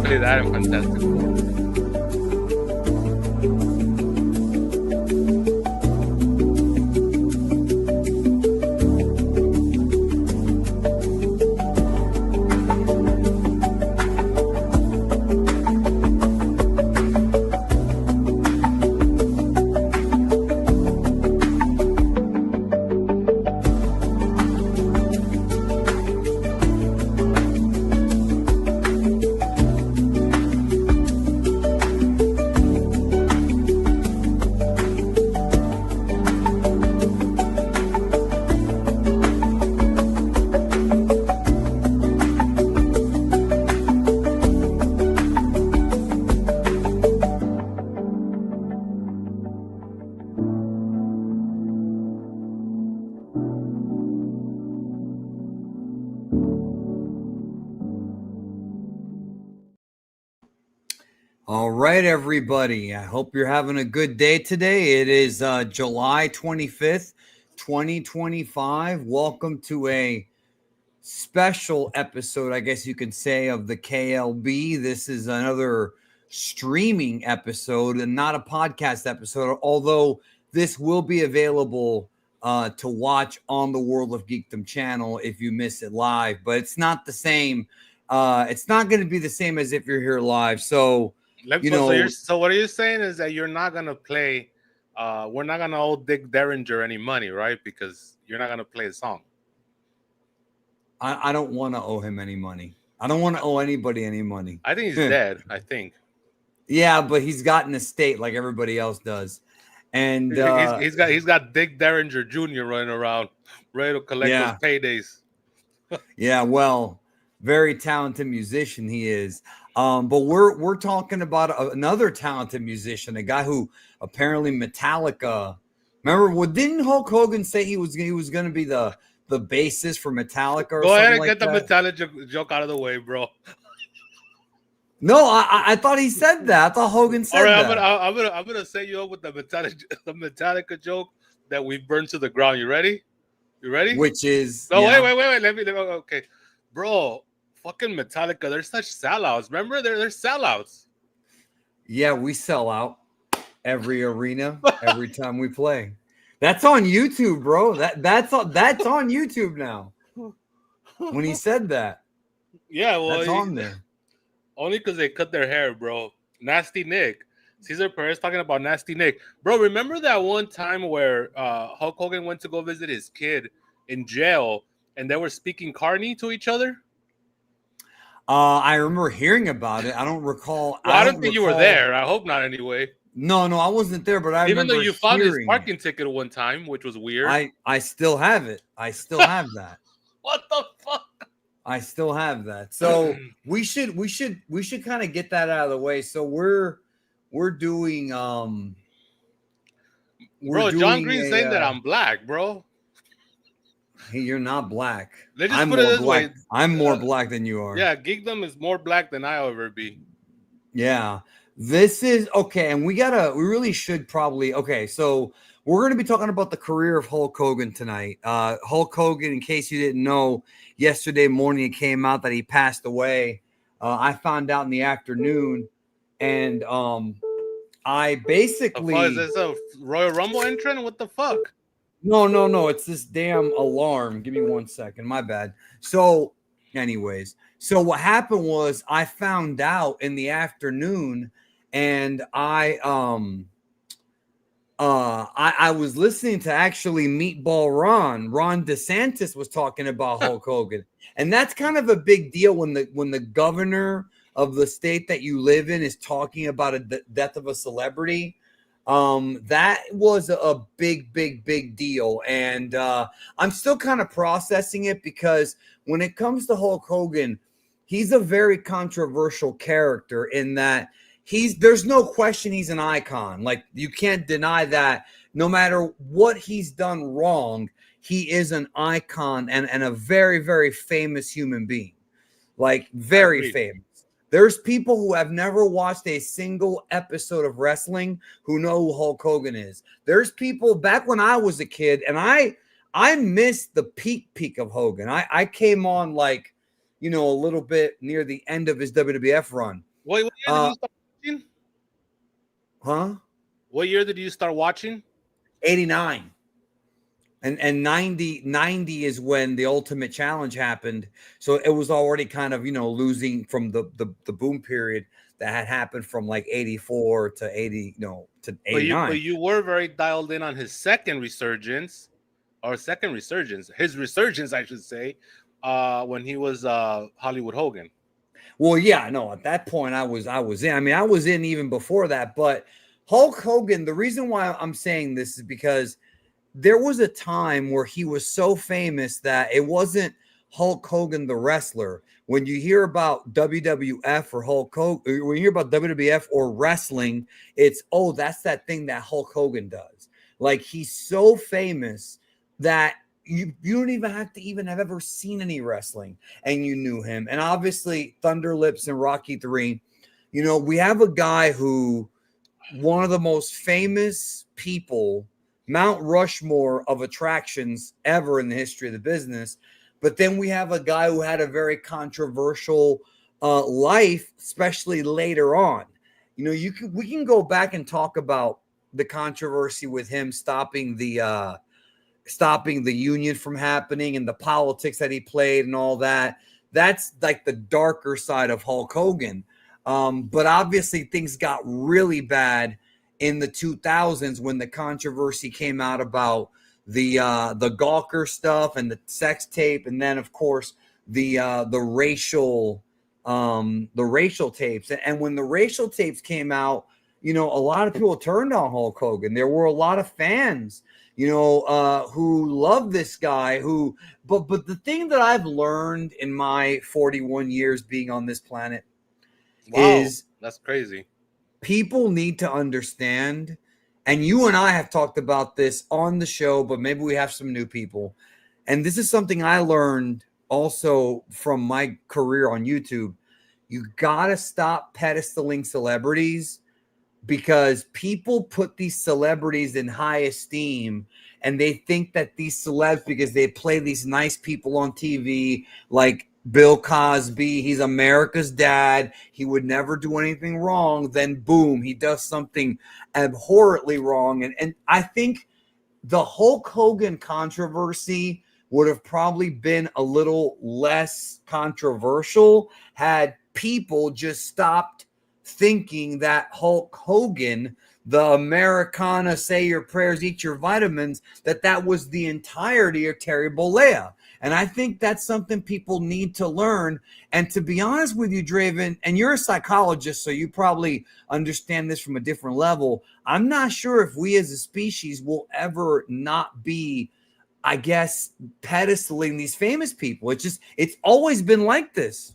Especially that and Fantastic Four. All right, everybody. I hope you're having a good day today. It is July 25th, 2025. Welcome to a special episode, I guess you could say, of the KLB. This is another streaming episode and not a podcast episode, although this will be available to watch on the World of Geekdom channel if you miss it live. But it's not the same. It's not going to be the same as if you're here live. So, So what are you saying is that you're not gonna play? We're not gonna owe Dick Derringer any money, right? Because you're not gonna play a song. I don't want to owe him any money. I don't want to owe anybody any money. I think he's dead. I think. Yeah, but he's got an estate like everybody else does, and he's got Dick Derringer Jr. running around, ready to collect those paydays. Yeah, well, very talented musician he is. But we're talking about another talented musician, a guy who apparently Metallica. Remember, didn't Hulk Hogan say he was going to be the bassist for Metallica? Or Go ahead and like get the Metallica joke out of the way, bro. No, I thought he said that. I thought Hogan said that. All right, I'm gonna set you up with the Metallica joke that we burned to the ground. You ready? You ready? Which is wait. Let me okay, bro. Fucking Metallica, they're such sellouts. Remember, they're sellouts. Yeah, we sell out every arena every time we play. That's on YouTube, bro. That's on YouTube now. When he said that, yeah, well, that's on there. Only because they cut their hair, bro. Nasty Nick, Cesar Perez talking about Nasty Nick, bro. Remember that one time where Hulk Hogan went to go visit his kid in jail, and they were speaking Carney to each other? I remember hearing about it. I don't recall. Well, I don't think you were there. I hope not anyway. No, I wasn't there, but I even remember though you found his it. parking ticket one time, which was weird. I still have it. I still have that. What the fuck? I still have that. So we should kind of get that out of the way. So we're doing John Green's saying that I'm black, bro. Hey, you're not black. They just put it this way. I'm more black than you are. Yeah, Geekdom is more black than I'll ever be. Yeah. This is okay, and we really should probably so we're going to be talking about the career of Hulk Hogan tonight. Hulk Hogan, in case you didn't know, yesterday morning it came out that he passed away. I found out in the afternoon, and I basically is this a Royal Rumble entrant? What the fuck? No, it's this damn alarm. Give me 1 second. My bad. So, anyways, so what happened was I found out in the afternoon, and I was listening to actually Meatball Ron DeSantis was talking about Hulk Hogan, and that's kind of a big deal when the governor of the state that you live in is talking about the death of a celebrity. That was a big deal, and I'm still kind of processing it because when it comes to Hulk Hogan, he's a very controversial character in that there's no question he's an icon. Like, you can't deny that. No matter what he's done wrong, he is an icon and a very, very famous human being. Like, very famous. There's people who have never watched a single episode of wrestling who know who Hulk Hogan is. There's people back when I was a kid, and I missed the peak of Hogan. I came on a little bit near the end of his WWF run. What year did you start watching? Huh? What year did you start watching? 89. And 90 is when the Ultimate Challenge happened. So it was already kind of, losing from the boom period that had happened from like 84 to 80, to 89. But you were very dialed in on his second resurgence, his resurgence, I should say, when he was Hollywood Hogan. Well, yeah, no, at that point I was in. I mean, I was in even before that, but Hulk Hogan, the reason why I'm saying this is because there was a time where he was so famous that it wasn't Hulk Hogan the wrestler. When you hear about WWF or Hulk Hogan, when you hear about WWF or wrestling, it's, oh, that's that thing that Hulk Hogan does. Like, he's so famous that you don't even have to even have ever seen any wrestling and you knew him. And obviously Thunder Lips and Rocky 3, we have a guy who, one of the most famous people, Mount Rushmore of attractions ever in the history of the business. But then we have a guy who had a very controversial life, especially later on. We can go back and talk about the controversy with him stopping the union from happening and the politics that he played and all that. That's like the darker side of Hulk Hogan. But obviously things got really bad in the 2000s when the controversy came out about the Gawker stuff and the sex tape, and then of course the racial tapes. And when the racial tapes came out, a lot of people turned on Hulk Hogan. There were a lot of fans, who loved this guy. But the thing that I've learned in my 41 years being on this planet, is that's crazy. People need to understand, and you and I have talked about this on the show, but maybe we have some new people. And this is something I learned also from my career on YouTube. You got to stop pedestaling celebrities, because people put these celebrities in high esteem, and they think that these celebs, because they play these nice people on TV, like Bill Cosby, he's America's dad, he would never do anything wrong, then boom, he does something abhorrently wrong. And I think the Hulk Hogan controversy would have probably been a little less controversial had people just stopped thinking that Hulk Hogan, the Americana, say your prayers, eat your vitamins, that was the entirety of Terry Bollea. And I think that's something people need to learn. And to be honest with you, Draven, and you're a psychologist, so you probably understand this from a different level. I'm not sure if we as a species will ever not be, I guess, pedestaling these famous people. It's always been like this.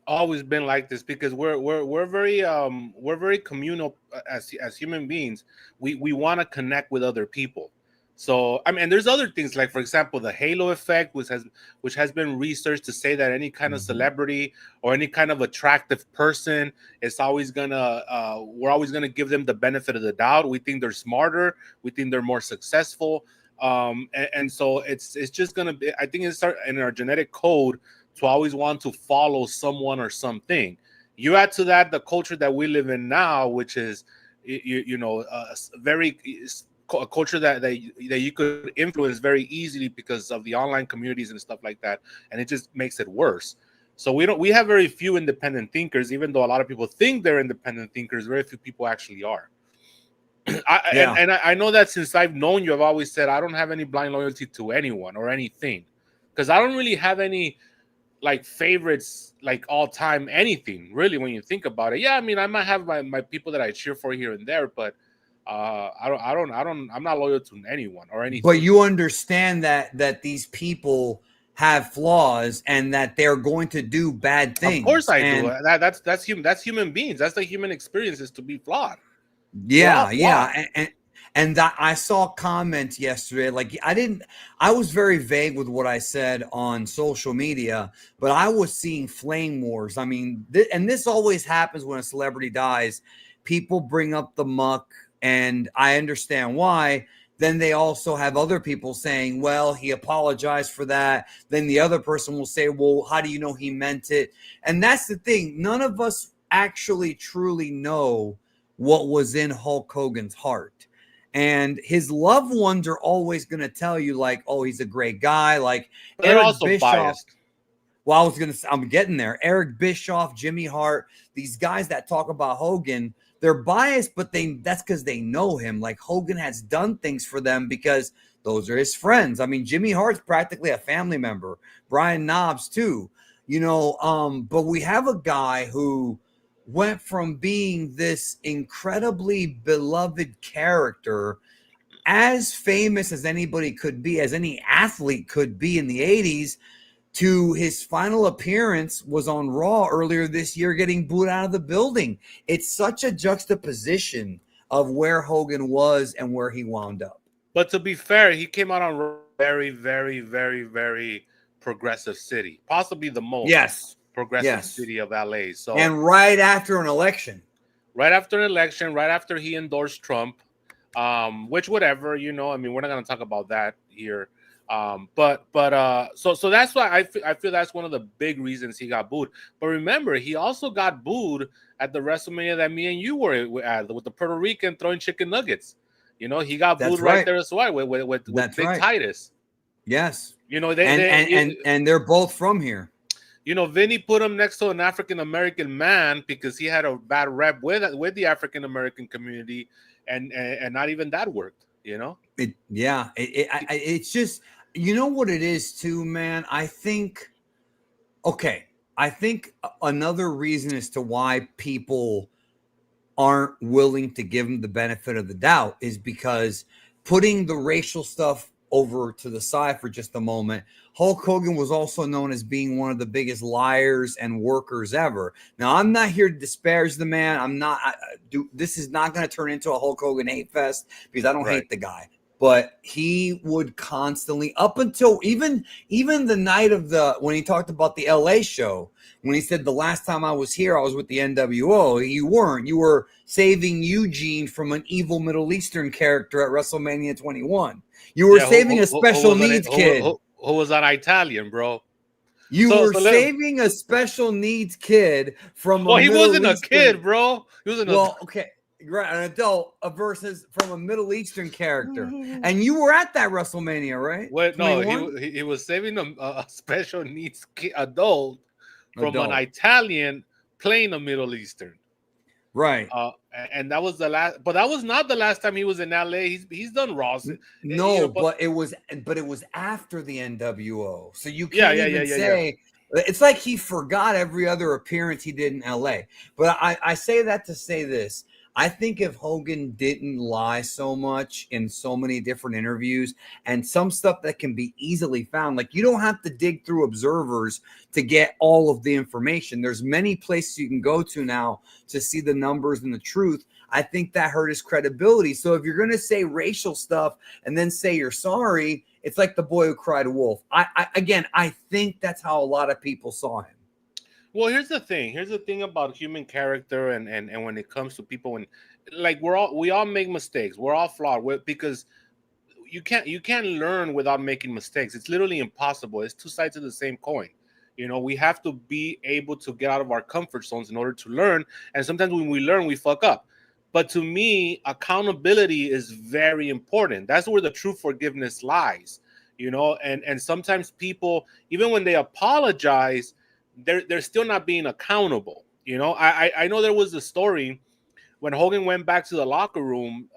Always been like this, because we're very communal as human beings. We want to connect with other people. So I mean, there's other things, like for example the halo effect, which has been researched to say that any kind of celebrity or any kind of attractive person is always we're always gonna give them the benefit of the doubt. We think they're smarter, we think they're more successful, and so it's just gonna be, I think it's in our genetic code to always want to follow someone or something. You add to that the culture that we live in now, which is very a culture that you could influence very easily because of the online communities and stuff like that, and it just makes it worse. So we have very few independent thinkers, even though a lot of people think they're independent thinkers. Very few people actually are. I know that since I've known you, I've always said I don't have any blind loyalty to anyone or anything, because I don't really have any like favorites, like all time anything really, when you think about it. Yeah, I mean, I might have my people that I cheer for here and there, but I'm not loyal to anyone or anything. But you understand that these people have flaws and that they're going to do bad things. Of course I do. That's human beings. That's the human experience, is to be flawed. Yeah. And that I saw comments yesterday. Like I was very vague with what I said on social media, but I was seeing flame wars. I mean, and this always happens when a celebrity dies. People bring up the muck, and I understand why. Then they also have other people saying, well, he apologized for that. Then the other person will say, well, how do you know he meant it? And that's the thing. None of us actually truly know what was in Hulk Hogan's heart. And his loved ones are always going to tell you, like, oh, he's a great guy. Like But they're Eric also Bischoff. biased. Well, I'm getting there. Eric Bischoff, Jimmy Hart, these guys that talk about Hogan, they're biased, but that's because they know him. Like Hogan has done things for them because those are his friends. I mean, Jimmy Hart's practically a family member. Brian Knobbs too. But we have a guy who went from being this incredibly beloved character, as famous as anybody could be, as any athlete could be in the 80s, to his final appearance was on Raw earlier this year, getting booed out of the building. It's such a juxtaposition of where Hogan was and where he wound up. But to be fair, he came out on Raw very, very, very, very progressive city, possibly the most progressive city of LA. So, and right after an election, right after he endorsed Trump, which whatever, I mean, we're not going to talk about that here. So that's why I feel that's one of the big reasons he got booed. But remember, he also got booed at the WrestleMania that me and you were at, with the Puerto Rican throwing chicken nuggets. He got booed right there as well with Big Titus. Yes. And they're both from here. Vinny put him next to an African American man because he had a bad rep with the African American community, and not even that worked. It's just, what it is too, man. I think another reason as to why people aren't willing to give him the benefit of the doubt is because, putting the racial stuff over to the side for just a moment, Hulk Hogan was also known as being one of the biggest liars and workers ever. Now, I'm not here to disparage the man. This is not going to turn into a Hulk Hogan hate fest, because I don't hate the guy. But he would constantly, up until even the night of when he talked about the LA show, when he said, the last time I was here, I was with the NWO. You weren't. You were saving Eugene from an evil Middle Eastern character at WrestleMania 21. You were saving a special needs kid. Who was an Italian, bro. You were saving a special needs kid from he wasn't a kid, bro. He was an adult versus from a Middle Eastern character. And you were at that WrestleMania, right? Wait, no, he was saving a special needs adult from an Italian playing a Middle Eastern. Right. And that was the last, but that was not the last time he was in LA. He's done Raws. No, but it was after the NWO. So you can't even say it's like he forgot every other appearance he did in LA. But I say that to say this. I think if Hogan didn't lie so much in so many different interviews, and some stuff that can be easily found, like you don't have to dig through Observers to get all of the information. There's many places you can go to now to see the numbers and the truth. I think that hurt his credibility. So if you're going to say racial stuff and then say you're sorry, it's like the boy who cried wolf. I think that's how a lot of people saw him. Well, here's the thing about human character, and when it comes to people, and like we all make mistakes. We're all flawed because you can't learn without making mistakes. It's literally impossible. It's two sides of the same coin. We have to be able to get out of our comfort zones in order to learn. And sometimes when we learn, we fuck up. But to me, accountability is very important. That's where the true forgiveness lies. And sometimes people, even when they apologize, they're still not being accountable. I know there was a story when Hogan went back to the locker room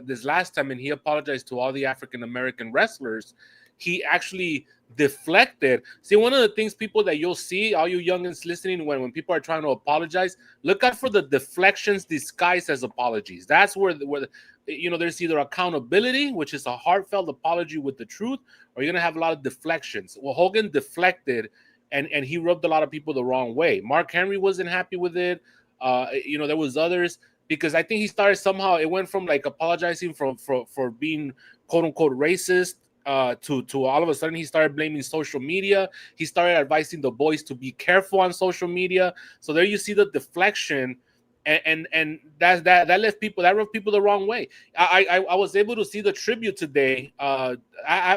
this last time, and he apologized to all the African American wrestlers. He actually deflected. See, one of the things, people, that you'll see, all you youngins listening, when people are trying to apologize, look out for the deflections disguised as apologies. That's where there's either accountability, which is a heartfelt apology with the truth, or you're gonna have a lot of deflections. Well, Hogan deflected, and he rubbed a lot of people the wrong way. Mark Henry wasn't happy with it. There was others, because I think he started somehow. It went from like apologizing for being quote unquote racist to all of a sudden he started blaming social media. He started advising the boys to be careful on social media. So there you see the deflection, and that rubbed people the wrong way. I was able to see the tribute today. I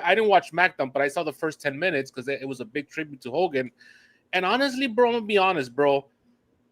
didn't watch SmackDown, but I saw the first 10 minutes because it was a big tribute to Hogan. And honestly, bro, I'm gonna be honest, bro.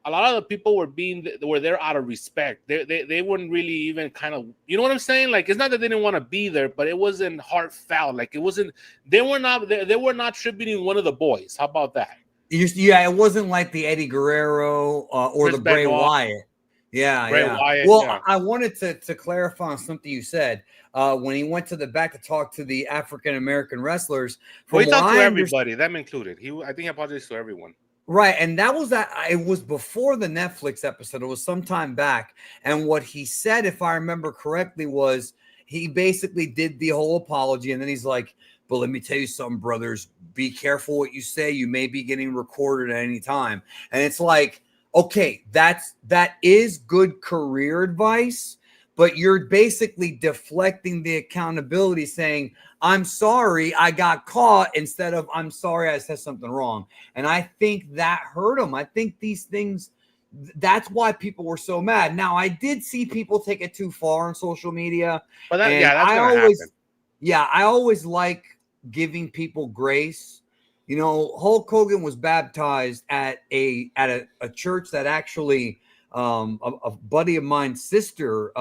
a lot of the people were there out of respect. They weren't really even kind of, you know what I'm saying? Like, it's not that they didn't want to be there, but it wasn't heartfelt. Like, it wasn't. They were not tributing one of the boys. How about that? Yeah, it wasn't like the Eddie Guerrero or Chris the Bray Benoit. Wyatt. Yeah, Bray yeah. Wyatt, Well, yeah. I wanted to clarify on something you said when he went to the back to talk to the African American wrestlers. Well, he talked to everybody, them included. I think he apologized to everyone. Right, and that was that. It was before the Netflix episode. It was some time back, and what he said, if I remember correctly, was he basically did the whole apology, and then he's like, "But let me tell you something, brothers. Be careful what you say. You may be getting recorded at any time." And it's like, okay, that is good career advice, but you're basically deflecting the accountability, saying, "I'm sorry, I got caught," instead of "I'm sorry, I said something wrong." And I think that hurt him. I think these things, that's why people were so mad. Now, I did see people take it too far on social media. But that's gonna happen. I always like giving people grace. You know, Hulk Hogan was baptized at a church that actually a buddy of mine's sister,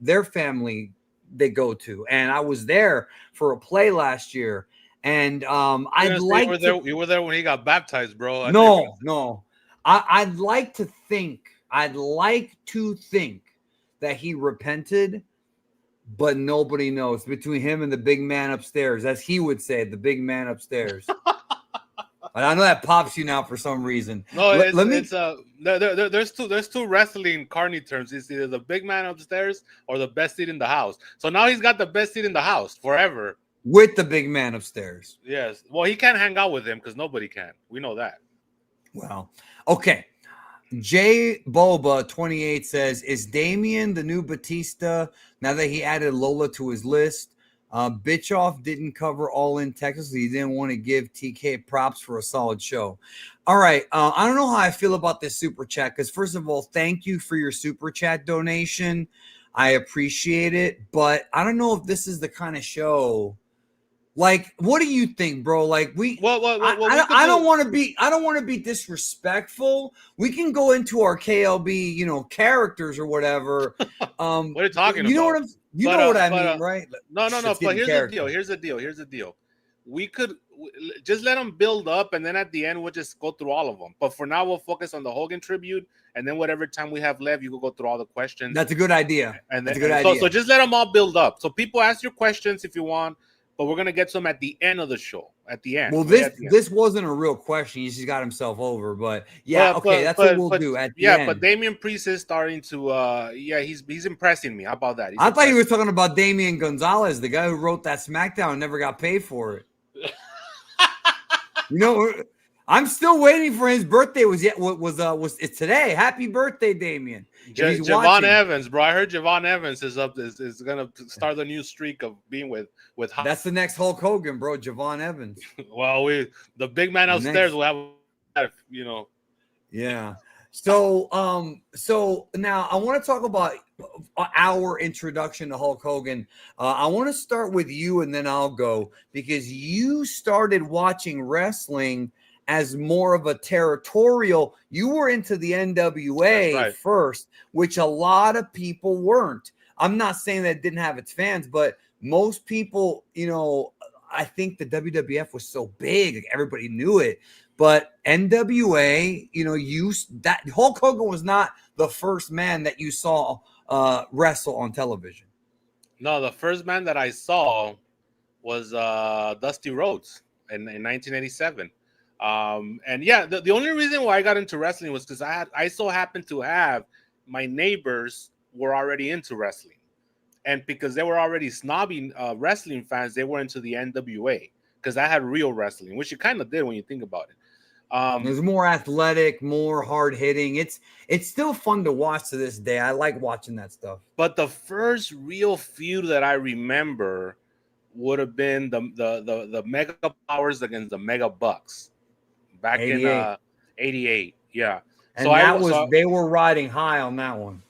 their family, they go to, and I was there for a play last year, and you were there when he got baptized, bro. No, I'd like to think that he repented, but nobody knows. Between him and the big man upstairs, as he would say, the big man upstairs. I know that pops you now for some reason. No, there's two wrestling carny terms. It's either the big man upstairs or the best seat in the house. So now he's got the best seat in the house forever. With the big man upstairs. Yes. Well, he can't hang out with him because nobody can. We know that. Well, okay. J Boba 28 says, "Is Damien the new Batista now that he added Lola to his list? Bitchoff didn't cover All in Texas. He didn't want to give TK props for a solid show." All right. I don't know how I feel about this super chat, because first of all, thank you for your super chat donation. I appreciate it, but I don't know if this is the kind of show. Like, what do you think, bro? Like, I don't want to be disrespectful. We can go into our KLB, characters or whatever. What are you talking about? You know what I mean, right? No. But here's the deal. We could just let them build up, and then at the end we'll just go through all of them. But for now, we'll focus on the Hogan tribute, and then whatever time we have left, you can go through all the questions. That's a good idea. So just let them all build up. So people ask your questions if you want. But we're gonna get some at the end of the show. At the end. Well, this wasn't a real question. He just got himself over. But yeah, that's what we'll do at the end. But Damian Priest is starting to. He's impressing me. How about that? I thought you were talking about Damian Gonzalez, the guy who wrote that SmackDown and never got paid for it. I'm still waiting for his birthday. It's today? Happy birthday, Damian! Javon Evans, bro. I heard Javon Evans is gonna start the new streak of being with. That's the next Hulk Hogan, bro. Javon Evans. Well, the big man upstairs will have, Yeah. So now I want to talk about our introduction to Hulk Hogan. I want to start with you, and then I'll go, because you started watching wrestling as more of a territorial. You were into the NWA first, which a lot of people weren't. I'm not saying that it didn't have its fans, but most people, I think the WWF was so big, like everybody knew it. But NWA, that Hulk Hogan was not the first man that you saw wrestle on television. No, the first man that I saw was Dusty Rhodes in 1987. And yeah, the only reason why I got into wrestling was because I so happened to have my neighbors were already into wrestling, and because they were already snobby wrestling fans, they were into the NWA because I had real wrestling, which you kind of did when you think about it. It was more athletic, more hard hitting. It's still fun to watch to this day. I like watching that stuff. But the first real feud that I remember would have been the Mega Powers against the Mega Bucks back 88. In 88. Yeah. And so they were riding high on that one.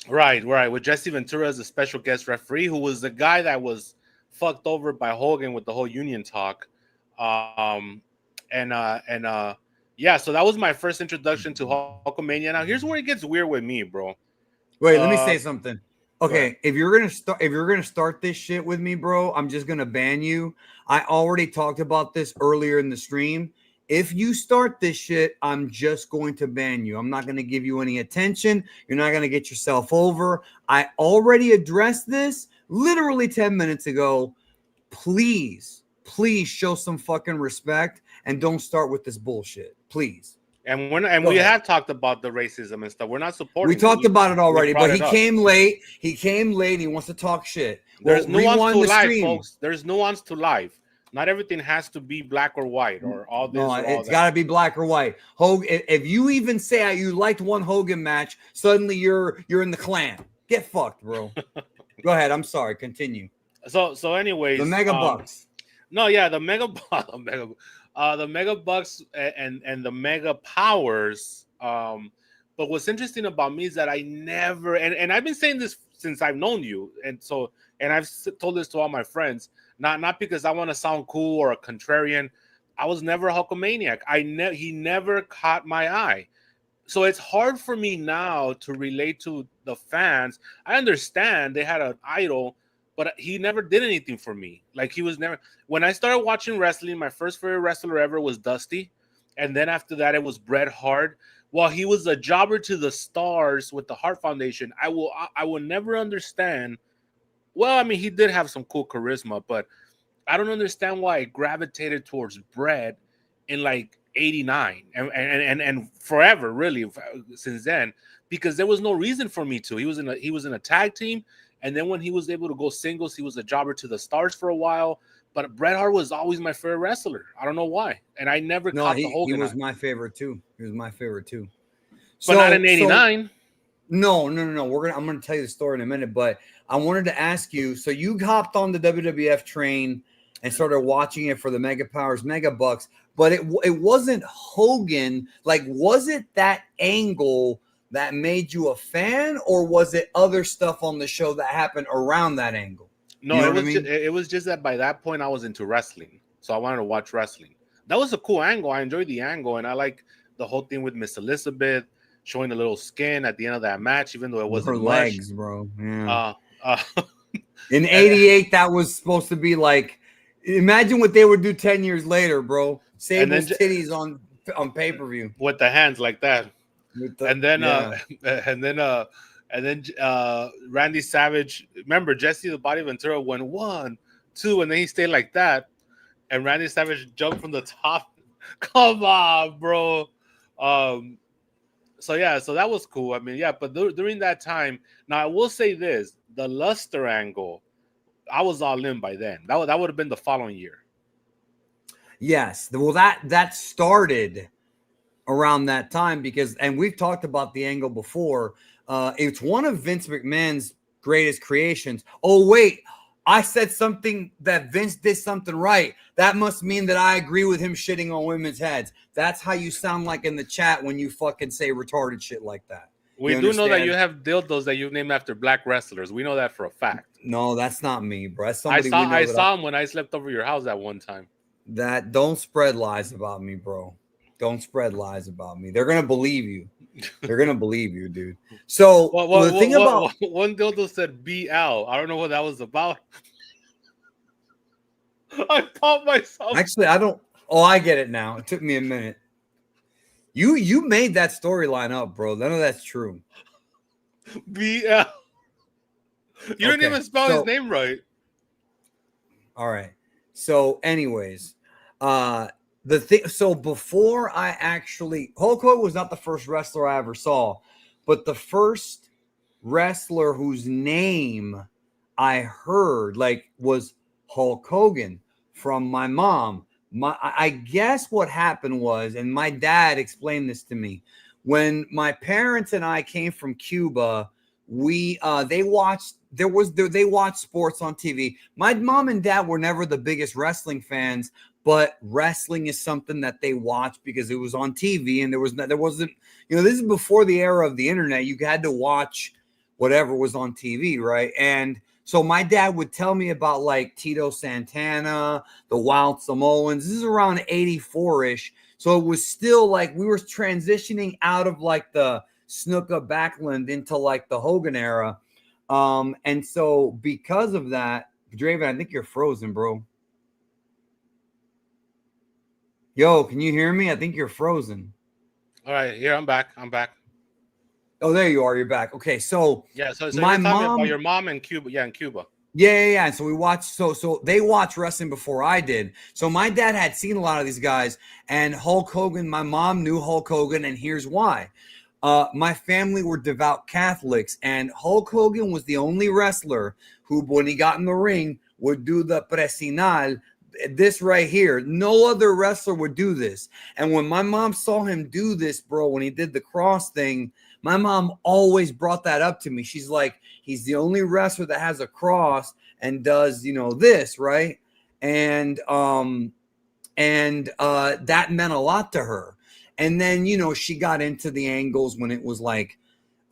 Right, with Jesse Ventura as a special guest referee, who was the guy that was fucked over by Hogan with the whole union talk. And Yeah, so that was my first introduction to Hulkamania. Now here's where it gets weird with me, bro. Wait, let me say something. Go ahead. Okay, if you're gonna start this shit with me, bro, I'm just gonna ban you. I already talked about this earlier in the stream. If you start this shit, I'm just going to ban you. I'm not gonna give you any attention. You're not gonna get yourself over. I already addressed this literally 10 minutes ago. Please, please show some fucking respect and don't start with this bullshit. Please. And Go we ahead. have talked about the racism and stuff. We're not supporting. We talked about it already, but he it up. came late. He came late. He wants to talk shit. There's Well, nuance to rewind the life, stream. folks. There's nuance to life. Not everything has to be black or white or all this. No, or all it's that. got to be black or white. Hogan. If you even say you liked one Hogan match, suddenly you're in the clan. Get fucked, bro. Go ahead. I'm sorry. Continue. So anyways, The Mega Bucks. No, yeah, the Mega Bucks and the Mega Powers. But what's interesting about me is that I never, and I've been saying this since I've known you, and I've told this to all my friends, not because I want to sound cool or a contrarian. I was never a Hulkamaniac. He never caught my eye. So it's hard for me now to relate to the fans. I understand they had an idol, but he never did anything for me. Like he was never. When I started watching wrestling, my first favorite wrestler ever was Dusty, and then after that it was Bret Hart. While he was a jobber to the stars with the Hart Foundation, I will never understand. Well, I mean, he did have some cool charisma, but I don't understand why I gravitated towards Bret in like '89 and forever, really, since then, because there was no reason for me to. He was in a tag team. And then when he was able to go singles, he was a jobber to the stars for a while. But Bret Hart was always my favorite wrestler. I don't know why. And I never caught the Hogan. He was my favorite too. But not in '89. No. I'm gonna tell you the story in a minute, but I wanted to ask you. So you hopped on the WWF train and started watching it for the Mega Powers, Mega Bucks, but it wasn't Hogan. Like, was it that angle that made you a fan, or was it other stuff on the show that happened around that angle? No, you know it was just that by that point I was into wrestling, so I wanted to watch wrestling. That was a cool angle. I enjoyed the angle, and I like the whole thing with Miss Elizabeth showing a little skin at the end of that match, even though it wasn't her much. Legs, bro. Yeah. In '88, that was supposed to be like. Imagine what they would do 10 years later, bro. Sable's titties on pay-per-view with the hands like that. And then Randy Savage. Remember, Jesse the Body Ventura went 1, 2, and then he stayed like that. And Randy Savage jumped from the top. Come on, bro. So that was cool. I mean, yeah, but during that time, now I will say this: the Luster angle, I was all in by then. That would have been the following year. Yes, well, that started around that time and we've talked about the angle before. It's one of Vince McMahon's greatest creations. Oh, wait, I said something that Vince did something right. That must mean that I agree with him shitting on women's heads. That's how you sound like in the chat when you fucking say retarded shit like that. We do know that you have dildos that you've named after black wrestlers. We know that for a fact. No, that's not me, bro. That's somebody I saw him when I slept over your house at one time. Don't spread lies about me, bro. Don't spread lies about me. They're gonna believe you. They're gonna believe you, dude. So the thing about one dildo said BL. I don't know what that was about. I thought myself. Actually, I don't. Oh, I get it now. It took me a minute. You made that storyline up, bro. None of that's true. BL. You didn't even spell his name right. All right. So, anyways, the thing. So before I actually, Hulk Hogan was not the first wrestler I ever saw, but the first wrestler whose name I heard was Hulk Hogan from my mom. I guess what happened was, and my dad explained this to me, when my parents and I came from Cuba, they watched sports on TV. My mom and dad were never the biggest wrestling fans, but wrestling is something that they watched because it was on TV, and there wasn't, this is before the era of the internet. You had to watch whatever was on TV, right? And so my dad would tell me about like Tito Santana, the Wild Samoans. This is around 84-ish. So it was still like we were transitioning out of like the Snuka Backlund into like the Hogan era. And so because of that, Draven, I think you're frozen, bro. Yo, can you hear me? I think you're frozen. All right, here I'm back. I'm back. Oh, there you are. You're back. Okay, so Yeah, so my you're talking about mom, your mom in Cuba. Yeah, in Cuba. yeah. And so we watched. So they watched wrestling before I did. So my dad had seen a lot of these guys, and Hulk Hogan. My mom knew Hulk Hogan, and here's why. My family were devout Catholics, and Hulk Hogan was the only wrestler who, when he got in the ring, would do the presinal. This right here, no other wrestler would do this. And when my mom saw him do this, bro, when he did the cross thing, my mom always brought that up to me. She's like, he's the only wrestler that has a cross and does, this, right? And that meant a lot to her. And then, she got into the angles when it was like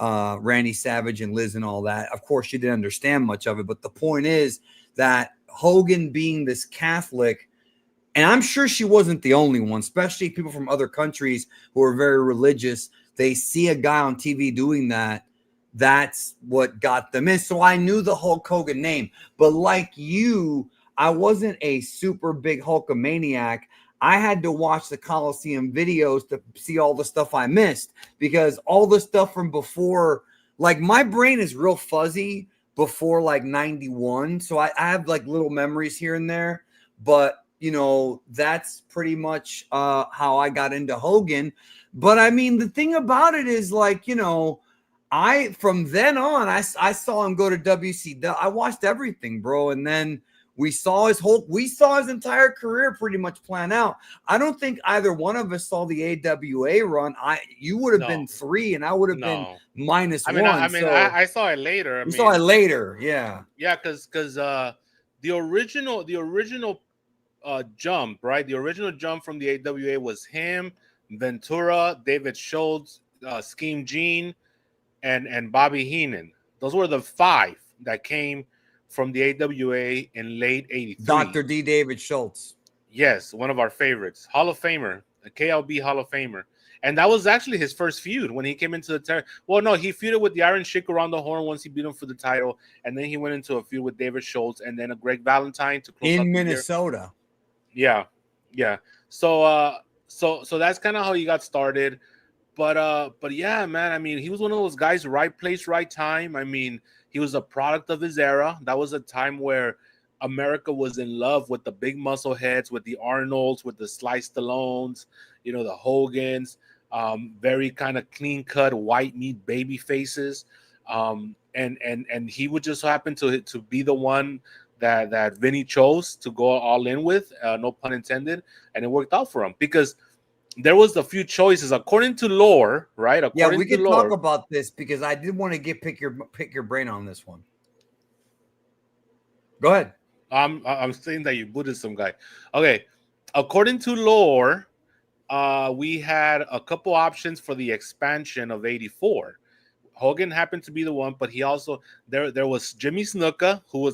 Randy Savage and Liz and all that. Of course, she didn't understand much of it. But the point is that Hogan being this Catholic, and I'm sure she wasn't the only one, especially people from other countries who are very religious. They see a guy on TV doing that. That's what got them in. So I knew the Hulk Hogan name. But like you, I wasn't a super big Hulkamaniac. I had to watch the Coliseum videos to see all the stuff I missed, because all the stuff from before, like my brain is real fuzzy before like 91. So I have like little memories here and there, but that's pretty much how I got into Hogan. But I mean, the thing about it is like, from then on, I saw him go to WCW. I watched everything, bro. And then we saw his entire career pretty much plan out. I don't think either one of us saw the AWA run. You would have been 3 and I would have been -1. I saw it later. You saw it later, yeah. Yeah, because the original jump, right? The original jump from the AWA was him, Ventura, David Schultz, Scheme Gene, and Bobby Heenan. Those were the 5 that came from the AWA in late 83. Dr. D. David Schultz. Yes, one of our favorites. Hall of Famer, a KLB Hall of Famer. And that was actually his first feud when he came into the territory. Well, no, he feuded with the Iron Sheik around the horn once he beat him for the title. And then he went into a feud with David Schultz and then a Greg Valentine to close in Minnesota. Yeah. So that's kind of how he got started. But yeah, man, I mean, he was one of those guys, right place, right time. I mean, he was a product of his era. That was a time where America was in love with the big muscle heads, with the Arnolds, with the Sly Stallones, the Hogans, very kind of clean cut white meat baby faces. And he would just happen to be the one that Vinny chose to go all in with, no pun intended, and it worked out for him because there was a few choices according to lore, right? We can talk about this because I did want to pick your brain on this one. Go ahead. I'm saying that you booted some guy. Okay, according to lore, we had a couple options for the expansion of '84. Hogan happened to be the one, but he also there was Jimmy Snuka, who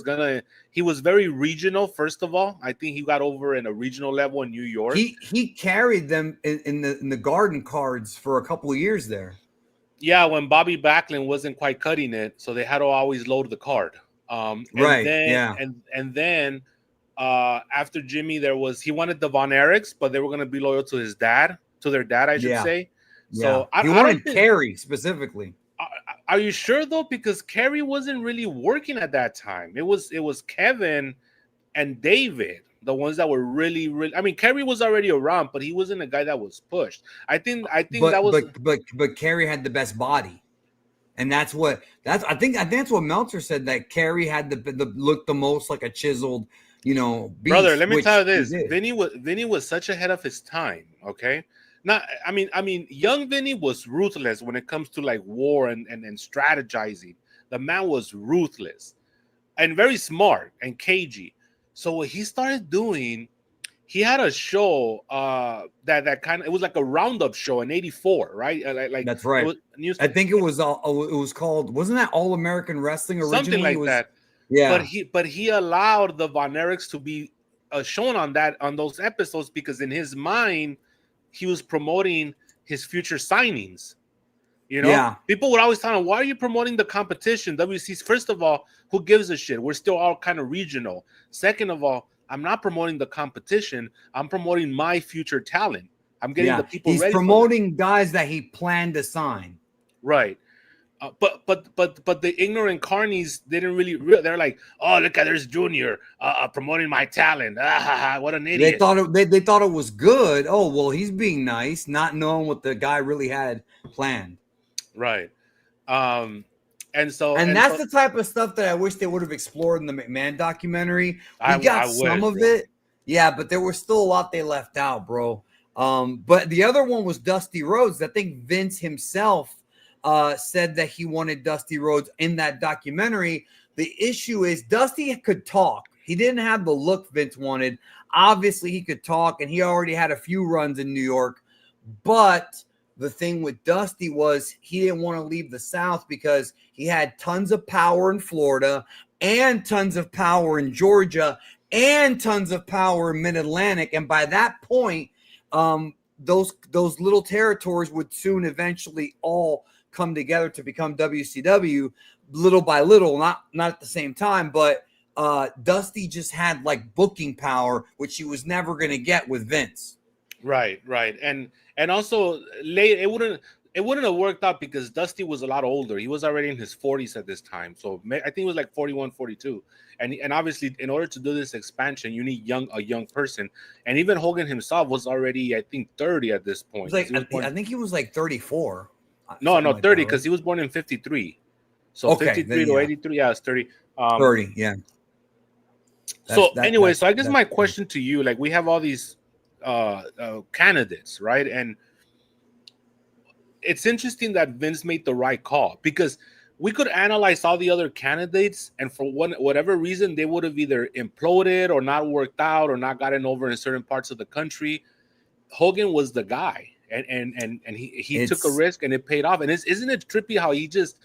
he was very regional. First of all, I think he got over in a regional level in New York. He carried them in the Garden cards for a couple of years there. Yeah, when Bobby Backlund wasn't quite cutting it, so they had to always load the card. And then after Jimmy, he wanted the Von Erichs, but they were going to be loyal to their dad, I should say. So he wanted Kerry specifically. Are you sure though? Because Kerry wasn't really working at that time. It was Kevin and David, the ones that were really, really. I mean, Kerry was already around, but he wasn't a guy that was pushed. I think that was. But Kerry had the best body, and I think that's what Meltzer said, that Kerry had the look the most like a chiseled, beast, brother. Let me tell you this: Vinny was such ahead of his time. Okay. I mean, young Vinny was ruthless when it comes to like war and strategizing. The man was ruthless and very smart and cagey. So what he started doing, he had a show that kind of, it was like a roundup show in '84, right? Like that's right. I think it was called, wasn't that All American Wrestling originally? Something like that. Yeah. But he allowed the Von Erichs to be shown on those episodes because in his mind, he was promoting his future signings. People would always tell him, why are you promoting the competition? WC's, first of all, who gives a shit? We're still all kind of regional. Second of all, I'm not promoting the competition. I'm promoting my future talent. I'm getting the people ready. He's promoting guys that he planned to sign. Right. But the ignorant carnies didn't really. They're like, oh, look at there's Junior promoting my talent. What an idiot! They thought it was good. Oh well, he's being nice, not knowing what the guy really had planned. Right. And that's the type of stuff that I wish they would have explored in the McMahon documentary. We got some of it, but there was still a lot they left out, bro. But the other one was Dusty Rhodes. I think Vince himself said that he wanted Dusty Rhodes in that documentary. The issue is Dusty could talk. He didn't have the look Vince wanted. Obviously, he could talk, and he already had a few runs in New York. But the thing with Dusty was he didn't want to leave the South because he had tons of power in Florida and tons of power in Georgia and tons of power in Mid-Atlantic. And by that point, those little territories would soon eventually all come together to become WCW little by little, not at the same time, but Dusty just had like booking power, which he was never going to get with Vince. Right. And also late, it wouldn't have worked out because Dusty was a lot older. He was already in his 40s at this time. So I think it was like 41, 42. And obviously, in order to do this expansion, you need a young person. And even Hogan himself was already, I think, 30 at this point. I think he was like 34. No, 30, because he was born in 53. So 53 to 83, it's 30. 30, yeah. So I guess my question to you, like, we have all these candidates, right? And it's interesting that Vince made the right call, because we could analyze all the other candidates, and for whatever reason, they would have either imploded or not worked out or not gotten over in certain parts of the country. Hogan was the guy, and he took a risk, and it paid off. And isn't it trippy how he just,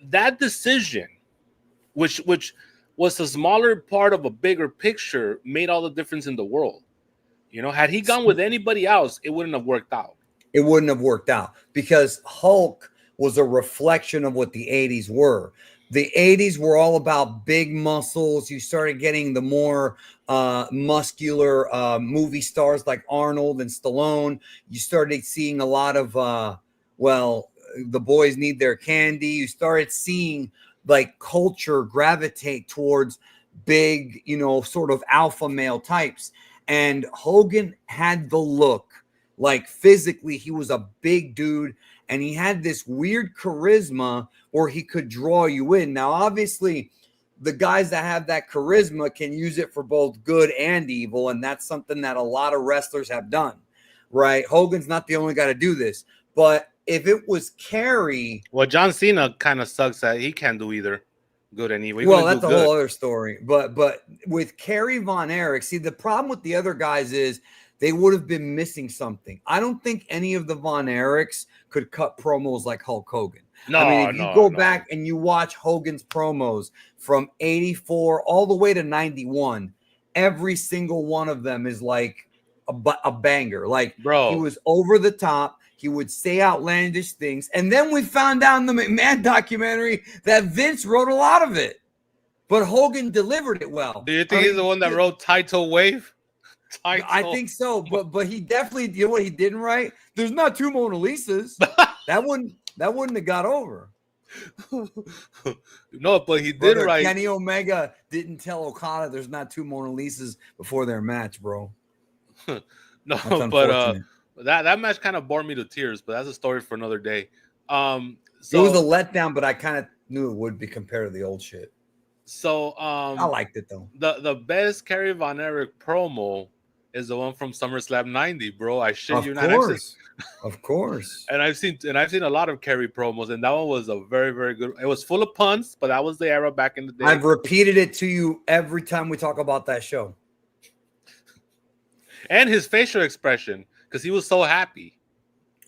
that decision, which was a smaller part of a bigger picture, made all the difference in the world. Had he gone with anybody else, it wouldn't have worked out. It wouldn't have worked out because Hulk was a reflection of what the 80s were. The 80s were all about big muscles. You started getting the more muscular movie stars like Arnold and Stallone. You started seeing a lot of, the boys need their candy. You started seeing like culture gravitate towards big, sort of alpha male types. And Hogan had the look, like physically, he was a big dude, and he had this weird charisma where he could draw you in. Now, obviously, the guys that have that charisma can use it for both good and evil, and that's something that a lot of wrestlers have done, right? Hogan's not the only guy to do this, but if it was Kerry... Well, John Cena kind of sucks that he can't do either. Good and evil. Well, that's a whole other story. But with Kerry Von Erich, see, the problem with the other guys is they would have been missing something. I don't think any of the Von Erichs could cut promos like Hulk Hogan. If you go back and you watch Hogan's promos from 84 all the way to 91, every single one of them is like a banger. Like, bro, he was over the top. He would say outlandish things. And then we found out in the McMahon documentary that Vince wrote a lot of it. But Hogan delivered it well. Do you think he's the one that wrote Title Wave? I think so. But he definitely, you know what he didn't write? There's not two Mona Lisas. That wouldn't have got over. No, but he did write. Kenny Omega didn't tell Okada there's not two Mona Lisas before their match, bro. No, but that match kind of bore me to tears, but that's a story for another day. So it was a letdown, but I kind of knew it would be compared to the old shit. So I liked it though. The best Kerry Von Erich promo is the one from SummerSlam 90, bro. I shit you not. Of course. And I've seen a lot of Kerry promos, and that one was a very, very good. It was full of puns, but that was the era back in the day. I've repeated it to you every time we talk about that show. And his facial expression, because he was so happy.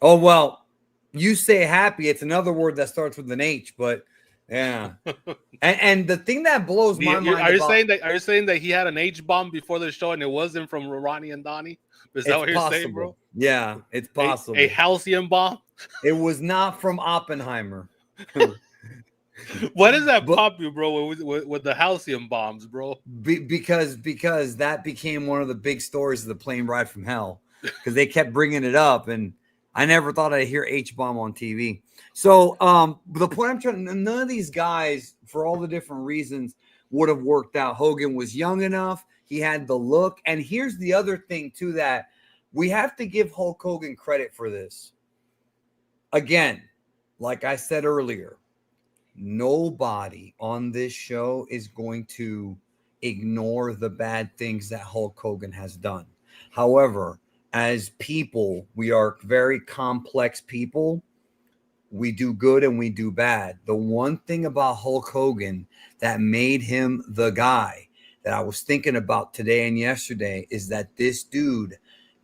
Oh, well, you say happy. It's another word that starts with an H, but yeah. and the thing that blows my mind. Are you saying that he had an H bomb before the show and it wasn't from Ronnie and Donnie? Is that what you're possible. saying, bro? Yeah, it's possible. A halcyon bomb? It was not from Oppenheimer. Why does that pop you, bro, with the halcyon bombs, bro? Because that became one of the big stories of the plane ride from hell, because they kept bringing it up, and I never thought I'd hear H-bomb on TV. So the point I'm trying, none of these guys, for all the different reasons, would have worked out. Hogan was young enough. He had the look. And here's the other thing, too, that we have to give Hulk Hogan credit for this. Again, like I said earlier, nobody on this show is going to ignore the bad things that Hulk Hogan has done. However, as people, we are very complex people. We do good and we do bad. The one thing about Hulk Hogan that made him the guy that I was thinking about today and yesterday is that this dude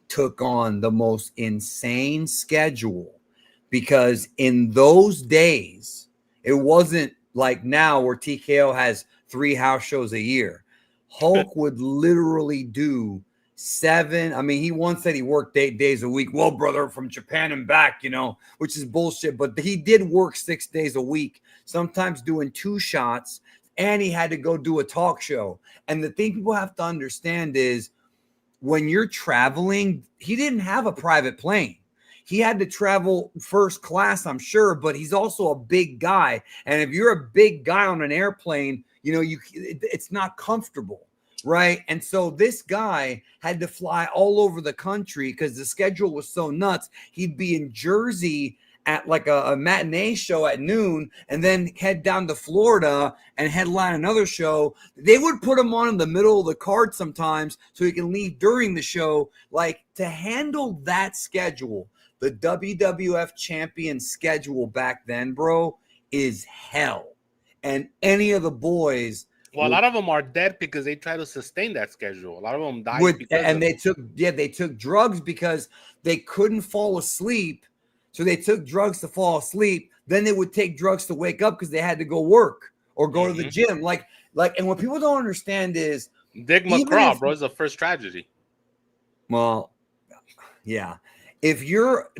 took on the most insane schedule, because in those days, it wasn't like now where TKO has 3 house shows a year. Hulk would literally do 7. I mean, he once said he worked 8 days a week. Well, brother, from Japan and back, which is bullshit. But he did work 6 days a week, sometimes doing 2 shots, and he had to go do a talk show. And the thing people have to understand is when you're traveling, he didn't have a private plane. He had to travel first class, I'm sure, but he's also a big guy. And if you're a big guy on an airplane, it's not comfortable, right? And so this guy had to fly all over the country because the schedule was so nuts. He'd be in Jersey at like a matinee show at noon and then head down to Florida and headline another show. They would put him on in the middle of the card sometimes so he can leave during the show. Like, to handle that schedule, the WWF champion schedule back then, bro, is hell. And any of the boys, well, a lot of them are dead because they try to sustain that schedule. A lot of them died they took drugs because they couldn't fall asleep. So they took drugs to fall asleep. Then they would take drugs to wake up because they had to go work or go to the gym. Like, and what people don't understand is Dick McGraw, bro, is the first tragedy. Well, yeah. If you're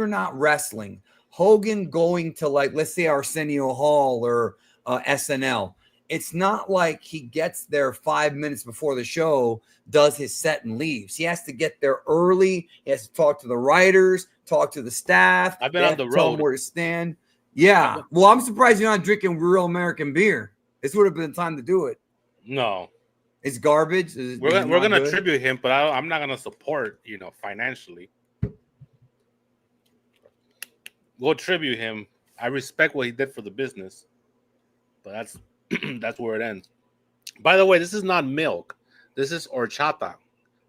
not wrestling, Hogan going to, like, let's say Arsenio Hall or SNL, it's not like he gets there 5 minutes before the show, does his set and leaves. He has to get there early. He has to talk to the writers, talk to the staff. I've been on the road. Tell them where to stand. Yeah. Well, I'm surprised you're not drinking real American beer. This would have been the time to do it. No. It's garbage. We're gonna tribute him, but I'm not gonna support, financially. We'll tribute him. I respect what he did for the business, but that's where it ends. By the way, this is not milk. This is horchata.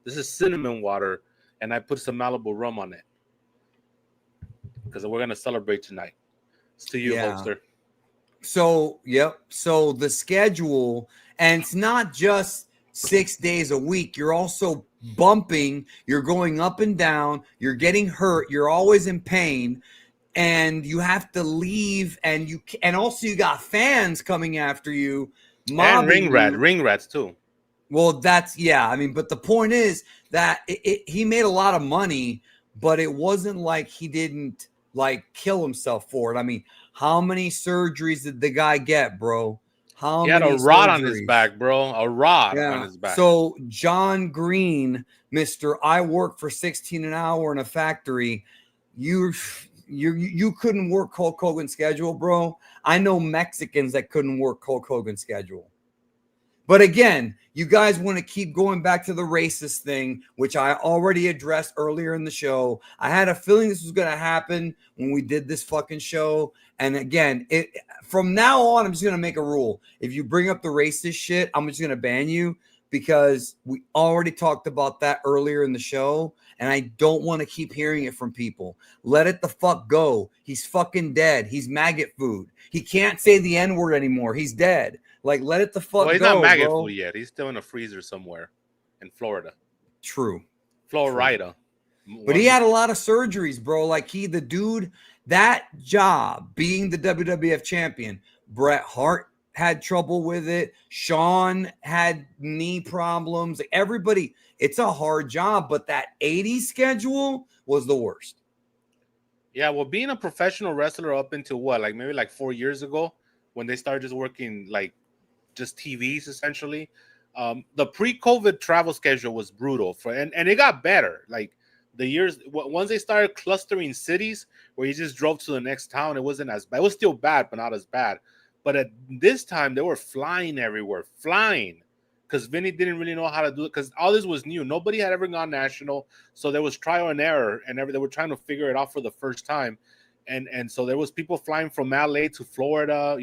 This is cinnamon water, and I put some Malibu rum on it because we're gonna celebrate tonight. It's to you, Hulkster. So, yep. So the schedule, and it's not just 6 days a week. You're also bumping. You're going up and down. You're getting hurt. You're always in pain, and you have to leave. And also you got fans coming after you. And ring rats too. Well, but the point is that he made a lot of money, but it wasn't like he didn't kill himself for it. I mean, how many surgeries did the guy get, bro? He had a rod on his back, bro. A rod on his back. So John Green, Mr. I work for $16 an hour in a factory. You couldn't work Hulk Hogan's schedule, bro. I know Mexicans that couldn't work Hulk Hogan's schedule. But again, you guys want to keep going back to the racist thing, which I already addressed earlier in the show. I had a feeling this was going to happen when we did this fucking show. And again, from now on, I'm just going to make a rule. If you bring up the racist shit, I'm just going to ban you, because we already talked about that earlier in the show. And I don't want to keep hearing it from people. Let it the fuck go. He's fucking dead. He's maggot food. He can't say the N-word anymore. He's dead. Like, let it the fuck go. Well, he's not maggot food yet. He's still in a freezer somewhere in Florida. True. Florida. But he had a lot of surgeries, bro. Like, that job, being the WWF champion, Bret Hart had trouble with it. Sean had knee problems. Like everybody, it's a hard job, but that 80s schedule was the worst. Yeah, well, being a professional wrestler up until what, like maybe like 4 years ago, when they started just working like just TVs essentially. The pre-COVID travel schedule was brutal and it got better. Like the years once they started clustering cities where you just drove to the next town, it wasn't as bad. It was still bad, but not as bad. But at this time, they were flying everywhere, flying, because Vinny didn't really know how to do it because all this was new. Nobody had ever gone national, so there was trial and error, and they were trying to figure it out for the first time, and so there was people flying from LA to Florida,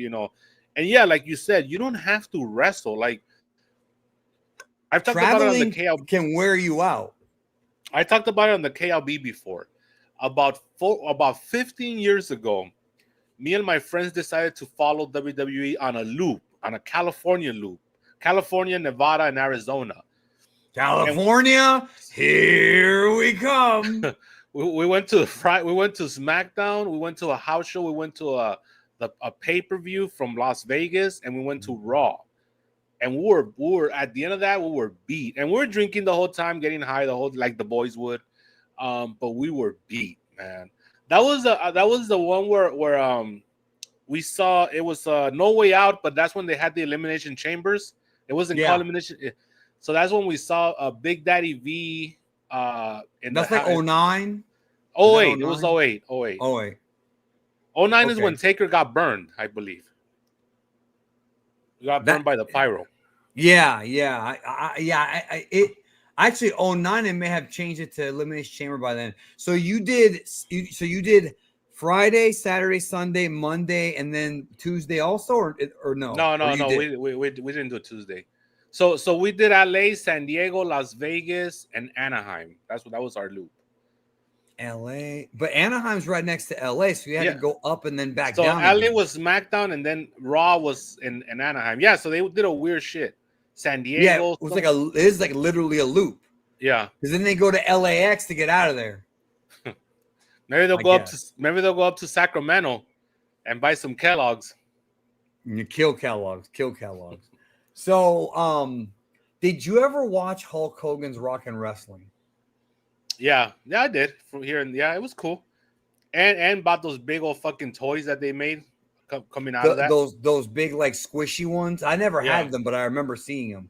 and yeah, like you said, you don't have to wrestle. Like I've talked about it on the Traveling KLB. can wear you out. I talked about it on the KLB before. About 15 years ago, me and my friends decided to follow WWE on a loop, on a California loop. California, Nevada, and Arizona. California, here we come. we went to SmackDown, we went to a house show, we went to a pay-per-view from Las Vegas, and we went to Raw. And we were at the end of that, we were beat. And we were drinking the whole time, getting high the whole like the boys would. But we were beat, man. That was the one where we saw it was No Way Out, but that's when they had the Elimination Chambers. It wasn't called Elimination. So that's when we saw Big Daddy V. That's like 09. 08. It was 08. 08. 08. 09 is when Taker got burned, I believe. He got burned by the pyro. Yeah. It actually 09 and may have changed it to Elimination Chamber by then. So you did Friday, Saturday, Sunday, Monday, and then Tuesday also, or no? No. We didn't do Tuesday. So we did LA, San Diego, Las Vegas, and Anaheim. That was our loop. LA, but Anaheim's right next to LA, so you had to go up and then back down. So LA was SmackDown, and then Raw was in Anaheim. Yeah, so they did a weird shit. San Diego. Yeah, it is like literally a loop. Yeah, because then they go to LAX to get out of there. Maybe they'll go up to Sacramento and buy some Kellogg's. And you kill Kellogg's. So, did you ever watch Hulk Hogan's Rockin' Wrestling? Yeah, I did from here, and yeah, it was cool. And bought those big old fucking toys that they made coming out of that. Those big like squishy ones. I never had them, but I remember seeing them.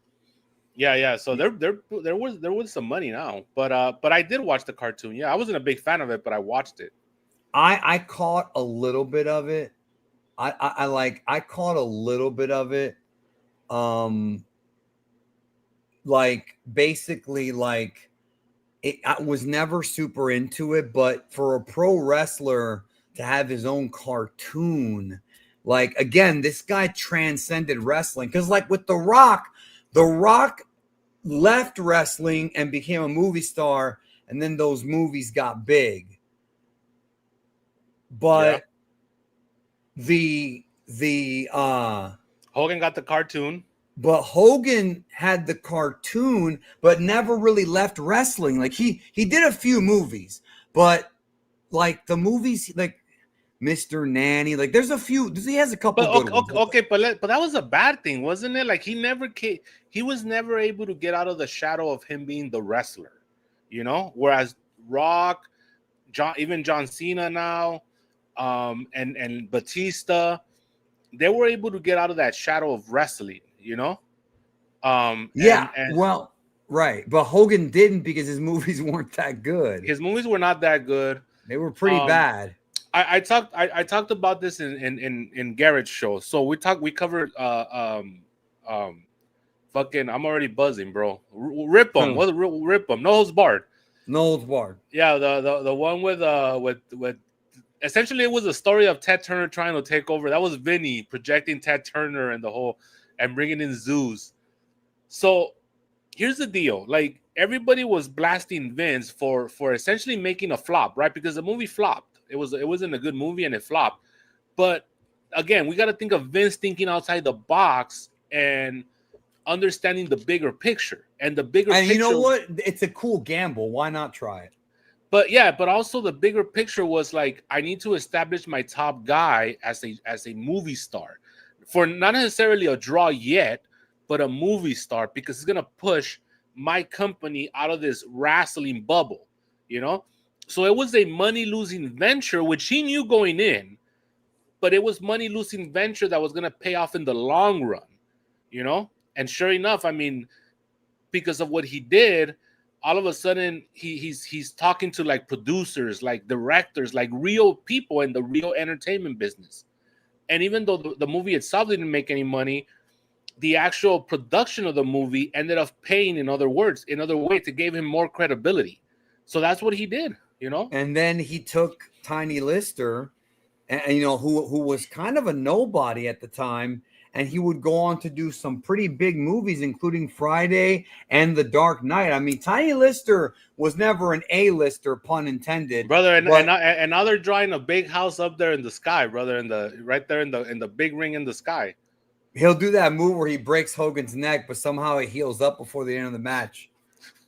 Yeah. So there was some money now, but I did watch the cartoon. Yeah, I wasn't a big fan of it, but I watched it. I caught a little bit of it. I caught a little bit of it. Like basically like. I was never super into it, but for a pro wrestler to have his own cartoon, like again, this guy transcended wrestling. Because like with The Rock left wrestling and became a movie star, and then those movies got big. But the Hogan got the cartoon. But Hogan had the cartoon, but never really left wrestling. Like he did a few movies, but like the movies, like Mr. Nanny, like there's a few. He has a couple. But that was a bad thing, wasn't it? Like he was never able to get out of the shadow of him being the wrestler, Whereas Rock, even John Cena now, and Batista, they were able to get out of that shadow of wrestling. Right. But Hogan didn't because his movies weren't that good. His movies were not that good. They were pretty bad. I talked about this in Garrett's show. So we covered fucking I'm already buzzing, bro. Rip 'em. What Rip 'em? No holds barred. Yeah, the one with essentially it was a story of Ted Turner trying to take over. That was Vinny projecting Ted Turner and the whole and bringing in Zeus. So here's the deal. Like everybody was blasting Vince for essentially making a flop, right? Because the movie flopped. It wasn't a good movie and it flopped. But again, we got to think of Vince thinking outside the box and understanding the bigger picture. And the bigger picture. You know what? It's a cool gamble. Why not try it? But also the bigger picture was like, I need to establish my top guy as a movie star. for not necessarily a draw yet, but a movie star, because it's gonna push my company out of this wrestling bubble, you know. So it was a money losing venture, which he knew going in, but it was money losing venture that was gonna pay off in the long run, you know. And sure enough, I mean, because of what he did, all of a sudden he's talking to like producers, like directors, like real people in the real entertainment business. And even though the movie itself didn't make any money, the actual production of the movie ended up paying in other ways to give him more credibility. So that's what he did, you know. And then he took Tiny Lister, and you know, who was kind of a nobody at the time, and he would go on to do some pretty big movies, including Friday and The Dark Knight. I mean, Tiny Lister was never an A-lister, pun intended, brother. And now they're drawing a big house up there in the sky, brother, right there in the big ring in the sky. He'll do that move where he breaks Hogan's neck, but somehow it heals up before the end of the match.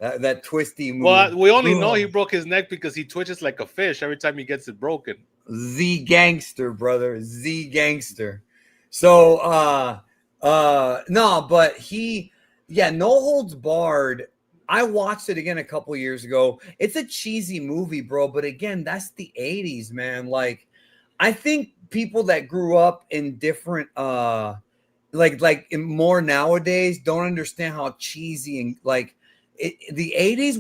That twisty move. Well, we only know he broke his neck because he twitches like a fish every time he gets it broken. Z gangster, brother. Z gangster. So no, but No Holds Barred. I watched it again a couple years ago. It's a cheesy movie, bro, but again, that's the 80s, man. Like, I think people that grew up in different like in more nowadays don't understand how cheesy and like the 80s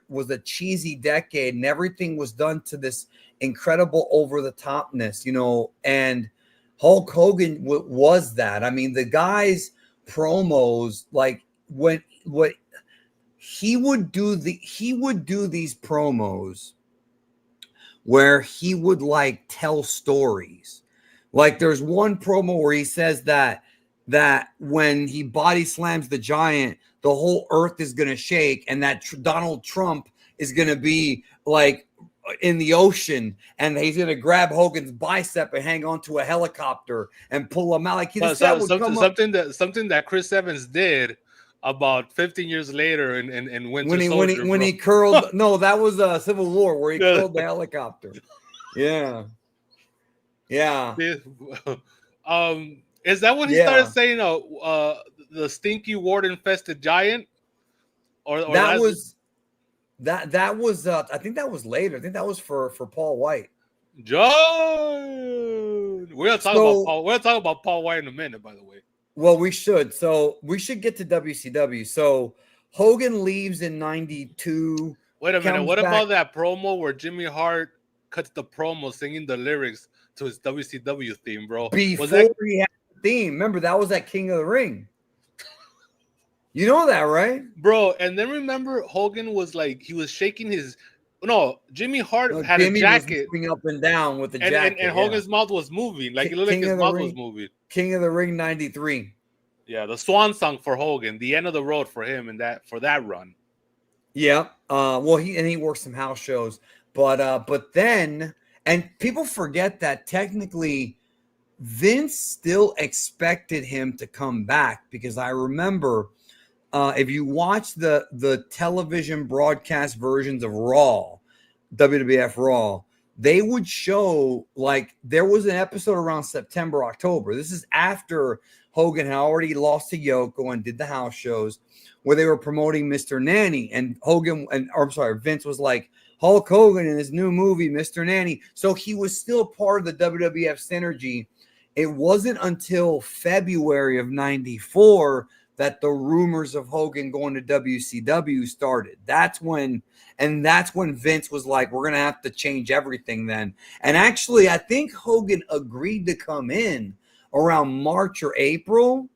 was a cheesy decade, and everything was done to this incredible over the topness, you know. And Hulk Hogan was that. I mean, the guy's promos, like what he would do these promos where he would like tell stories. Like there's one promo where he says that when he body slams the giant, the whole earth is going to shake, and that Donald Trump is going to be like in the ocean, and he's going to grab Hogan's bicep and hang onto a helicopter and pull him out. Like something that Chris Evans did about 15 years later in Winter Soldier. When he curled, no, that was Civil War where he curled the helicopter. Yeah. Is that when he started saying the stinky wart infested giant? Or that was I think that was later. I think that was for Paul White. John, we're gonna talk about Paul White in a minute, by the way. Well, we should. So we should get to WCW. So Hogan leaves in 92. Wait a minute. What about that promo where Jimmy Hart cuts the promo singing the lyrics to his WCW theme, bro? Before he had the theme. Remember, that was at King of the Ring. You know that, right? Bro, and then remember Hogan was like, he was shaking his... No, Jimmy Hart had a jacket. Was moving up and down with the jacket. And Hogan's mouth was moving. Like, it looked like his mouth was moving. King of the Ring 93. Yeah, the swan song for Hogan. The end of the road for him for that run. Yeah. Well, he worked some house shows. But then... And people forget that technically Vince still expected him to come back, because I remember... if you watch the television broadcast versions of Raw, WWF Raw, they would show, like, there was an episode around September, October. This is after Hogan had already lost to Yoko and did the house shows, where they were promoting Mr. Nanny. And Vince was like, Hulk Hogan in his new movie, Mr. Nanny. So he was still part of the WWF synergy. It wasn't until February of 94 that the rumors of Hogan going to WCW started. That's when Vince was like, we're going to have to change everything then. And actually, I think Hogan agreed to come in around March or April.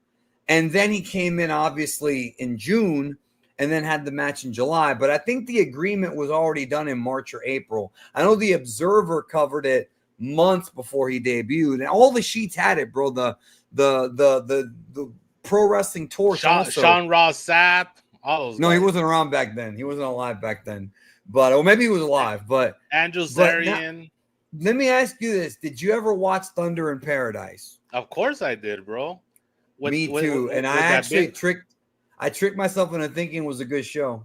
And then he came in, obviously, in June, and then had the match in July. But I think the agreement was already done in March or April. I know the Observer covered it months before he debuted. And all the sheets had it, bro. The Pro Wrestling Torch. Sean Ross Sapp. All those guys. He wasn't around back then. He wasn't alive back then. Or maybe he was alive. But Andrew Zarian. Let me ask you this: did you ever watch Thunder in Paradise? Of course I did, bro. Me too. And I actually tricked myself into thinking it was a good show.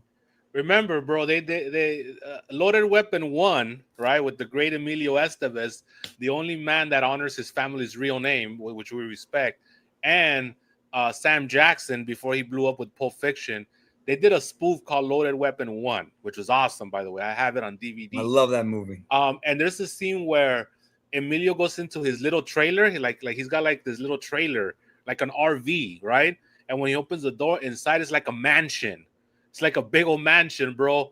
remember, bro, they Loaded Weapon won, right, with the great Emilio Estevez, the only man that honors his family's real name, which we respect, and Sam Jackson before he blew up with Pulp Fiction. They did a spoof called Loaded Weapon 1, which was awesome, by the way. I have it on I DVD. love that movie. And there's a scene where Emilio goes into his little trailer. He's got like this little trailer, like an RV, right? And when he opens the door, inside is like a mansion. It's like a big old mansion, bro.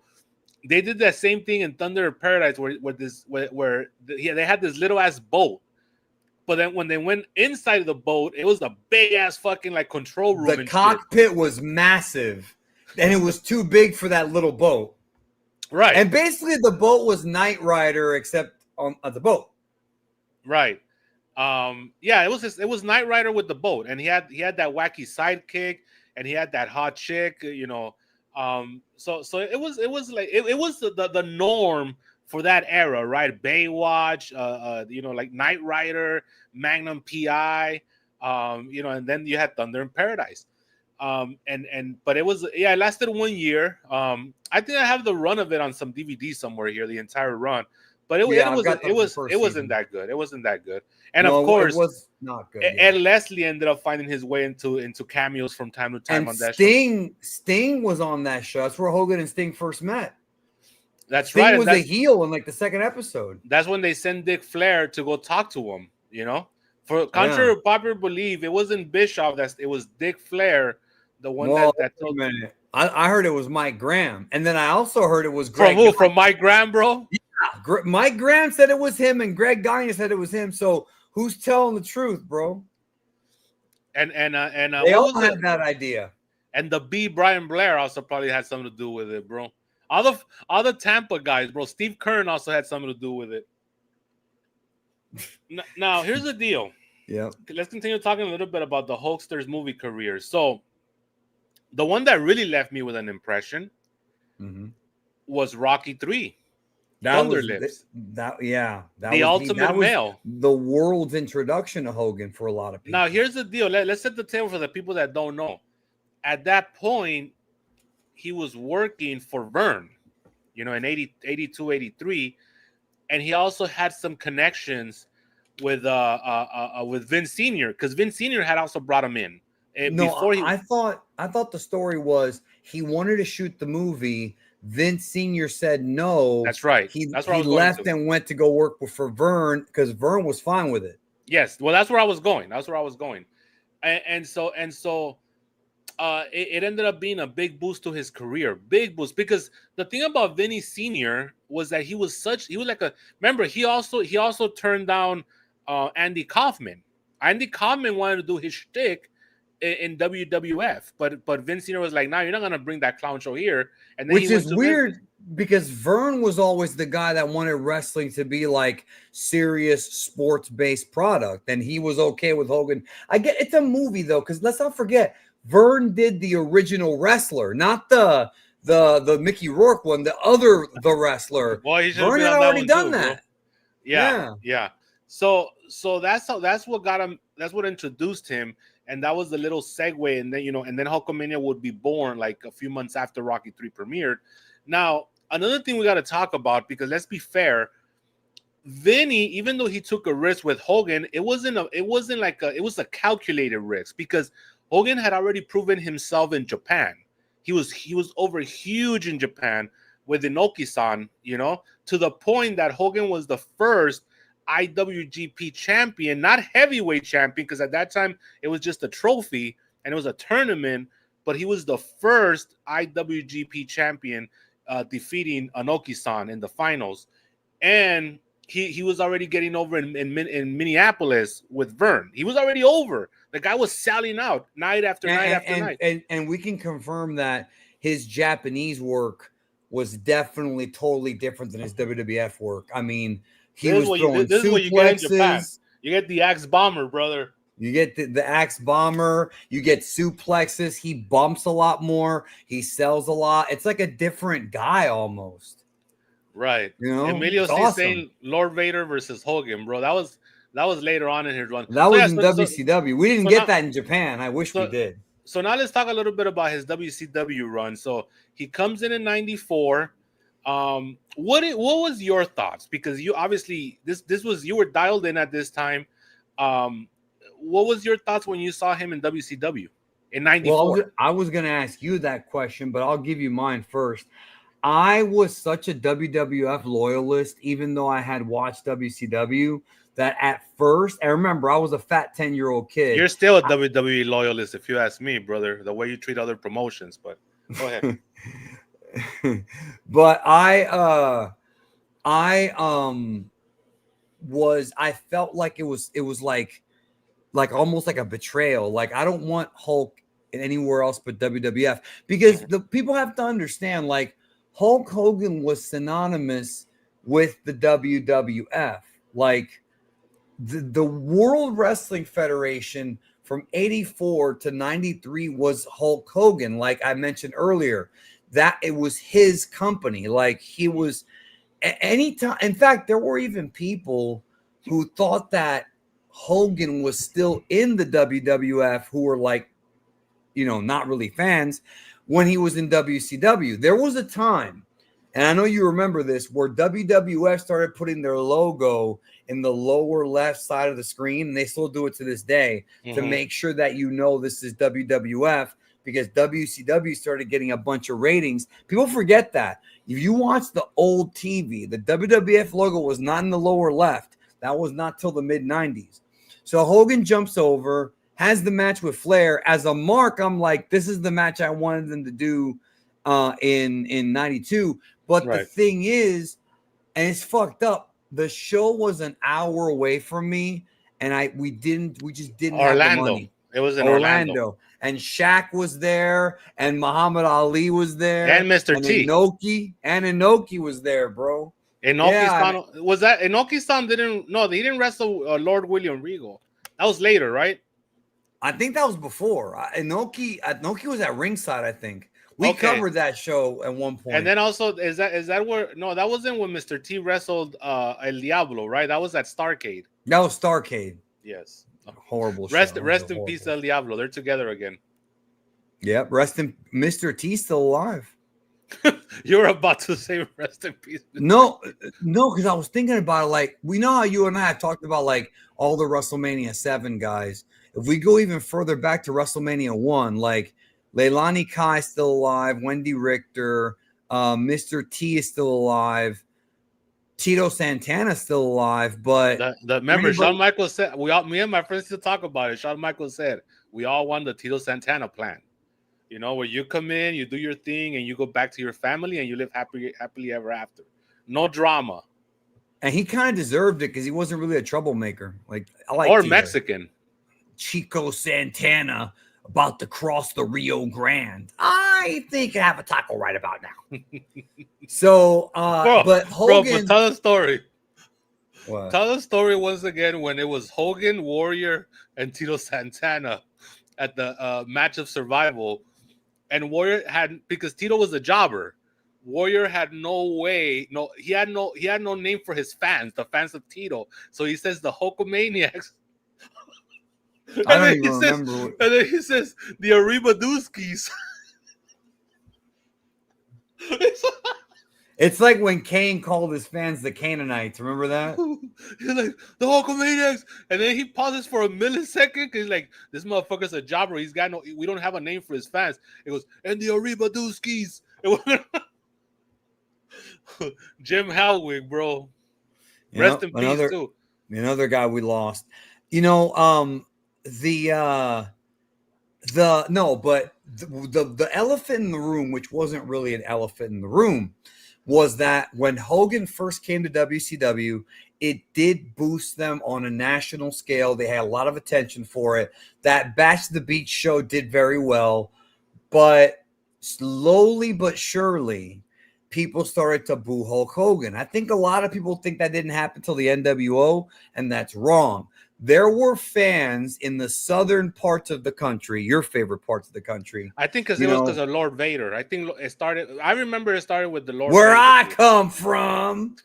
They did that same thing in Thunder in Paradise, where they had this little ass boat. But then when they went inside of the boat, it was a big ass fucking like control room. The cockpit was massive, and it was too big for that little boat. Right. And basically, the boat was Knight Rider, except on the boat. Right. Yeah, it was Knight Rider with the boat, and he had that wacky sidekick, and he had that hot chick, you know. So it was like it was the norm for that era, right? Baywatch, you know, like Knight Rider, Magnum PI, you know, and then you had Thunder in Paradise. But it lasted 1 year. I think I have the run of it on some DVD somewhere here, the entire run. But it wasn't that good. It wasn't that good. And of course, it was not good. Ed Leslie ended up finding his way into cameos from time to time on that show. Sting was on that show. That's where Hogan and Sting first met. That's Sting right. Was a heel in like the second episode. That's when they sent Dick Flair to go talk to him. You know, for contrary to popular belief, it wasn't Bischoff. It was Dick Flair, the one that told. I heard it was Mike Graham, and then I also heard it was Greg. From who? From Mike Graham, bro. Yeah, Mike Graham said it was him, and Greg Gagne said it was him. So who's telling the truth, bro? And they all had that idea. And the B Brian Blair also probably had something to do with it, bro. All the Tampa guys, bro. Steve Kern also had something to do with it. Now, here's the deal. Yeah. Let's continue talking a little bit about the Hulkster's movie career. So, the one that really left me with an impression was Rocky III. Thunder Lips. The ultimate male. The world's introduction to Hogan for a lot of people. Now, here's the deal. Let's set the table for the people that don't know. At that point, he was working for Vern, you know, in 82, 83. And he also had some connections with Vince Sr. because Vince Sr. had also brought him in. I thought the story was he wanted to shoot the movie. Vince Sr. said no. That's right. He left and went to go work for Vern because Vern was fine with it. Yes. Well, that's where I was going. And so it ended up being a big boost to his career. Big boost. Because the thing about Vinny Sr. was that he was like remember, he also turned down Andy Kaufman. Andy Kaufman wanted to do his shtick in WWF, but Vince Sr. was like, "No, you're not gonna bring that clown show here." And then which is weird because Vern was always the guy that wanted wrestling to be like serious sports-based product, and he was okay with Hogan. I get it's a movie though, because let's not forget Vern did the original wrestler, not the Mickey Rourke one, the wrestler. Well, Vern had already done that. Yeah. So that's what got him. That's what introduced him. And that was the little segue, and then Hulkamania would be born like a few months after Rocky III premiered. Now, another thing we got to talk about, because let's be fair, Vinny, even though he took a risk with Hogan, it was a calculated risk because Hogan had already proven himself in Japan. He was over huge in Japan with Inoki-san, to the point that Hogan was the first IWGP champion, not heavyweight champion, because at that time it was just a trophy and it was a tournament, but he was the first IWGP champion defeating Inoki-san in the finals. And he was already getting over in Minneapolis with Vern. He was already over. The guy was selling out night after night. And we can confirm that his Japanese work was definitely totally different than his WWF work. I mean, this is what you get in Japan. You get the Axe Bomber, brother. You get the Axe Bomber. You get suplexes. He bumps a lot more. He sells a lot. It's like a different guy almost. Right. Emilio C. saying Lord Vader versus Hogan, bro. That was later on in his run. That was in WCW. We didn't get that in Japan. I wish we did. So now let's talk a little bit about his WCW run. So he comes in '94. What was your thoughts? Because you obviously this was you were dialed in at this time. Um, what was your thoughts when you saw him in WCW in '94? Well, I was going to ask you that question, but I'll give you mine first. I was such a WWF loyalist, even though I had watched WCW, that at first, I remember I was a fat 10-year-old kid. You're still a WWE loyalist, if you ask me, brother. The way you treat other promotions, but go ahead. But I felt like it was like almost like a betrayal. Like, I don't want Hulk anywhere else but WWF, because the people have to understand, like, Hulk Hogan was synonymous with the WWF. Like, the World Wrestling Federation from 84 to 93 was Hulk Hogan. Like I mentioned earlier, that it was his company. Like, he was anytime. In fact, there were even people who thought that Hogan was still in the WWF who were like, not really fans when he was in WCW. There was a time, and I know you remember this, where WWF started putting their logo in the lower left side of the screen, and they still do it to this day to make sure that this is WWF, because WCW started getting a bunch of ratings. People forget that. If you watch the old TV, the WWF logo was not in the lower left. That was not till the mid-90s. So Hogan jumps over, has the match with Flair. As a mark, I'm like, this is the match I wanted them to do in 92. But the thing is, and it's fucked up, the show was an hour away from me, and we just didn't have the money. It was in Orlando. And Shaq was there, and Muhammad Ali was there, and Mr. T. Inoki was there, bro. Inoki-san, was that Inoki-san? He didn't wrestle Lord William Regal. That was later, right? I think that was before. Inoki was at ringside, I think. We covered that show at one point. And then also, is that where? No, that wasn't when Mr. T wrestled El Diablo, right? That was at Starrcade. That was Starrcade. Yes. Horrible. Rest in peace, El Diablo. They're together again. Yep. Rest in Mr. T, still alive. You were about to say rest in peace. No, because I was thinking about it. Like, we know how you and I have talked about like all the WrestleMania 7 guys. If we go even further back to WrestleMania 1, like Leilani Kai still alive, Wendy Richter, Mr. T is still alive, Tito Santana still alive. But remember, Shawn Michaels said, me and my friends still talk about it. Shawn Michaels said we all want the Tito Santana plan. Where you come in, you do your thing, and you go back to your family, and you live happily ever after. No drama. And he kind of deserved it because he wasn't really a troublemaker. Like, I like or Tito. Mexican. Chico Santana about to cross the Rio Grande. I think I have a taco right about now. So, but Hogan. But tell the story. What? Tell the story once again when it was Hogan, Warrior, and Tito Santana at the match of survival. And Warrior because Tito was a jobber. Warrior had he had no name for his fans, the fans of Tito. So he says the Hulkamaniacs. I don't even remember. And then he says the Arribadooskies. It's like when Kane called his fans the Canaanites. Remember that? He's like, the Hulkamaniacs. And then he pauses for a millisecond because he's like, this motherfucker's a jobber. We don't have a name for his fans. It goes, and the Arribadooskies. Jim Hellwig, bro. Rest in peace, too. Another guy we lost. The elephant in the room, which wasn't really an elephant in the room, was that when Hogan first came to WCW, it did boost them on a national scale. They had a lot of attention for it. That Bash to the Beach show did very well, but slowly but surely, people started to boo Hulk Hogan. I think a lot of people think that didn't happen until the NWO, and that's wrong. There were fans in the southern parts of the country, your favorite parts of the country. I think because it was because of Lord Vader. I remember it started with the Lord Where Vader. I come from,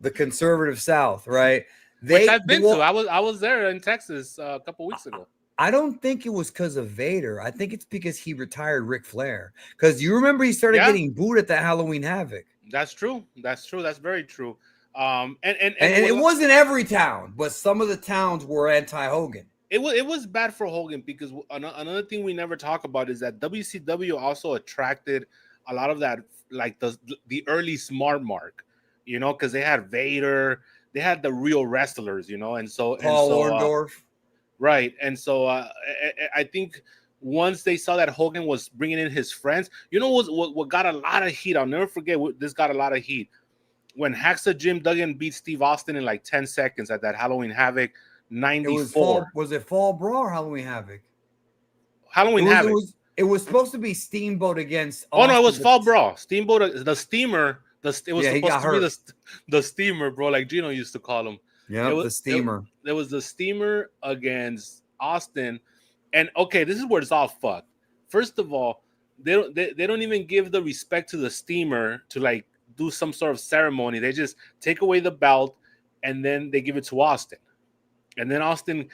the conservative South, right? Which I've been to. I was there in Texas a couple weeks ago. I don't think it was because of Vader. I think it's because he retired Ric Flair. Because you remember he started Yeah, getting booed at that Halloween Havoc. that's true. That's true. That's very true. And it wasn't every town, but some of the towns were anti-Hogan. it was bad for Hogan because another thing we never talk about is that WCW also attracted a lot of that, like the early smart mark, because they had Vader, they had the real wrestlers, Paul Orndorff. right, and so I think once they saw that Hogan was bringing in his friends, what got a lot of heat. I'll never forget. This got a lot of heat when Hacksaw Jim Duggan beat Steve Austin in like 10 seconds at that Halloween Havoc. 94. Was it Fall Brawl or Halloween Havoc? Halloween Havoc. It was supposed to be Steamboat against Austin. Oh no, it was but Fall Brawl. Steamboat, the steamer. It was supposed to be the steamer, bro, like Gino used to call him. Yeah, the steamer. There was the steamer against Austin, and okay, this is where it's all fucked. First of all, they don't even give the respect to the steamer to like do some sort of ceremony. They just take away the belt, and then they give it to Austin. And then Austin,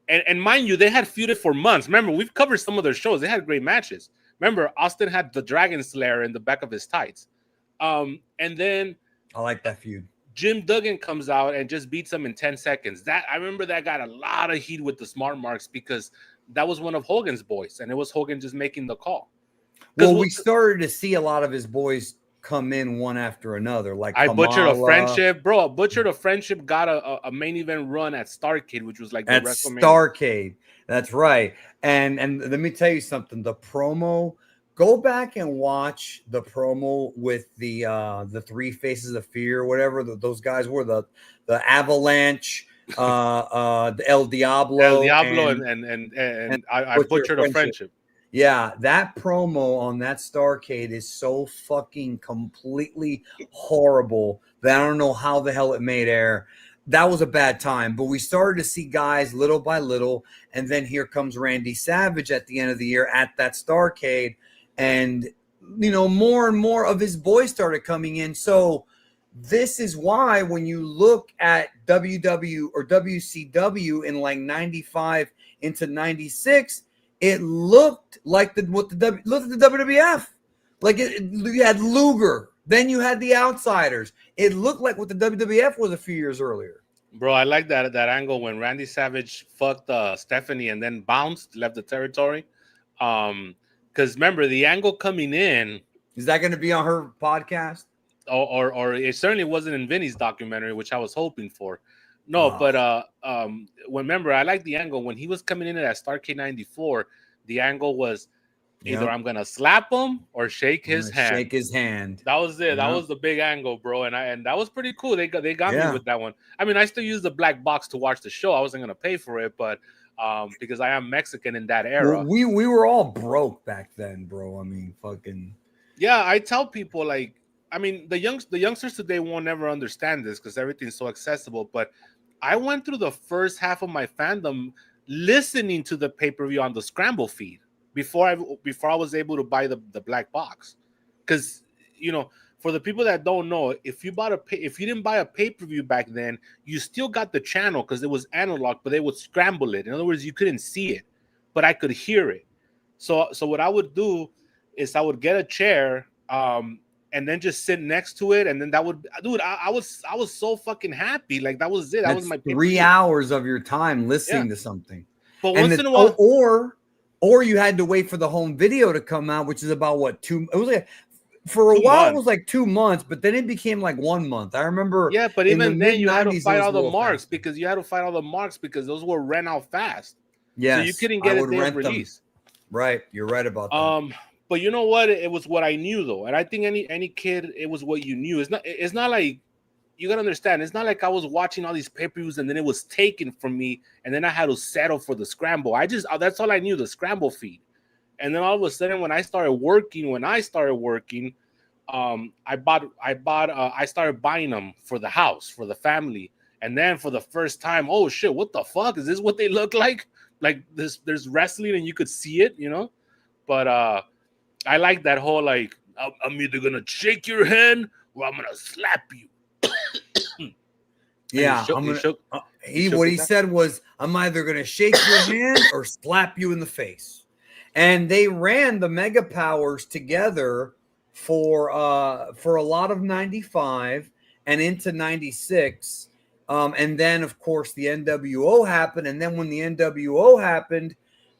and mind you, they had feuded for months. Remember, we've covered some of their shows. They had great matches. Remember, Austin had the Dragon Slayer in the back of his tights. And then I like that feud. Jim Duggan comes out and just beats him in 10 seconds. I remember that got a lot of heat with the smart marks because that was one of Hogan's boys, and it was Hogan just making the call. Well, we started to see a lot of his boys come in one after another. Like I Butchered a Friendship, bro. Butchered a Friendship got a main event run at Starrcade, which was like the WrestleMania. Starrcade, that's right. And let me tell you something. The promo. Go back and watch the promo with the Three Faces of Fear, whatever those guys were. The Avalanche, the El Diablo, and I Butchered a Friendship. Yeah, that promo on that Starrcade is so fucking completely horrible that I don't know how the hell it made air. That was a bad time, but we started to see guys little by little, and then here comes Randy Savage at the end of the year at that Starrcade, and more and more of his boys started coming in. So this is why when you look at WW or WCW in like 95 into 96, it looked like the WWF. Like you had Luger, then you had the Outsiders. It looked like what the WWF was a few years earlier. Bro, I like that angle when Randy Savage fucked Stephanie and then bounced, left the territory. Because remember, the angle coming in, is that going to be on her podcast? Or it certainly wasn't in Vinny's documentary, which I was hoping for. No, but remember, I like the angle when he was coming into that Starrcade 94. The angle was either I'm gonna slap him or shake his hand. Shake his hand. That was it. That was the big angle, bro. And that was pretty cool. They got me with that one. I mean, I still use the black box to watch the show. I wasn't gonna pay for it, but because I am Mexican in that era. Well, we were all broke back then, bro. I mean, fucking. Yeah, I tell people like, I mean, the youngsters today won't never understand this because everything's so accessible, but I went through the first half of my fandom listening to the pay-per-view on the Scramble feed before I was able to buy the black box. Because for the people that don't know, if you didn't buy a pay-per-view back then, you still got the channel because it was analog, but they would scramble it. In other words, you couldn't see it, but I could hear it. So what I would do is I would get a chair, and then just sit next to it, and then that would, dude, I was so fucking happy. Like that was it. That was my 3 hours of your time listening to something. But once in a while, or you had to wait for the home video to come out, which is about what 2? It was like for a while, it was like 2 months, but then it became like 1 month. I remember. Yeah, but even then, you had to fight all the marks because those were ran out fast. Yeah, so you couldn't get it there release. Right, you're right about that. But you know what? It was what I knew though, and I think any kid, it was what you knew. It's not like, you gotta understand. It's not like I was watching all these pay-per-views and then it was taken from me, and then I had to settle for the Scramble. That's all I knew, the Scramble feed. And then all of a sudden, when I started working, I started buying them for the house, for the family, and then for the first time, oh shit, what the fuck is this? What they look like? Like this? There's wrestling and you could see it, But I like that whole like, I'm either gonna shake your hand or I'm gonna slap you. And Yeah, what he said was, "I'm either gonna shake your hand or slap you in the face." And they ran the Mega Powers together for a lot of '95 and into '96. And then, of course, the NWO happened. And then when the NWO happened,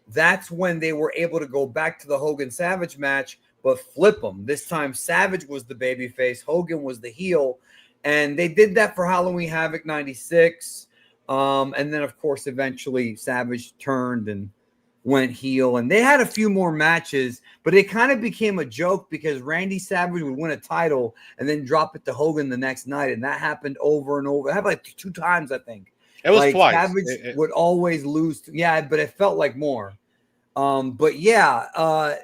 that's when they were able to go back to the Hogan Savage match, but flip them. This time, Savage was the babyface, Hogan was the heel. And they did that for Halloween Havoc '96. And then, of course, eventually Savage turned and went heel. And they had a few more matches, but it kind of became a joke because Randy Savage would win a title and then drop it to Hogan the next night. And that happened over and over. It happened like 2 times, I think. It was like twice. Savage would always lose. Yeah, but it felt like more. But yeah,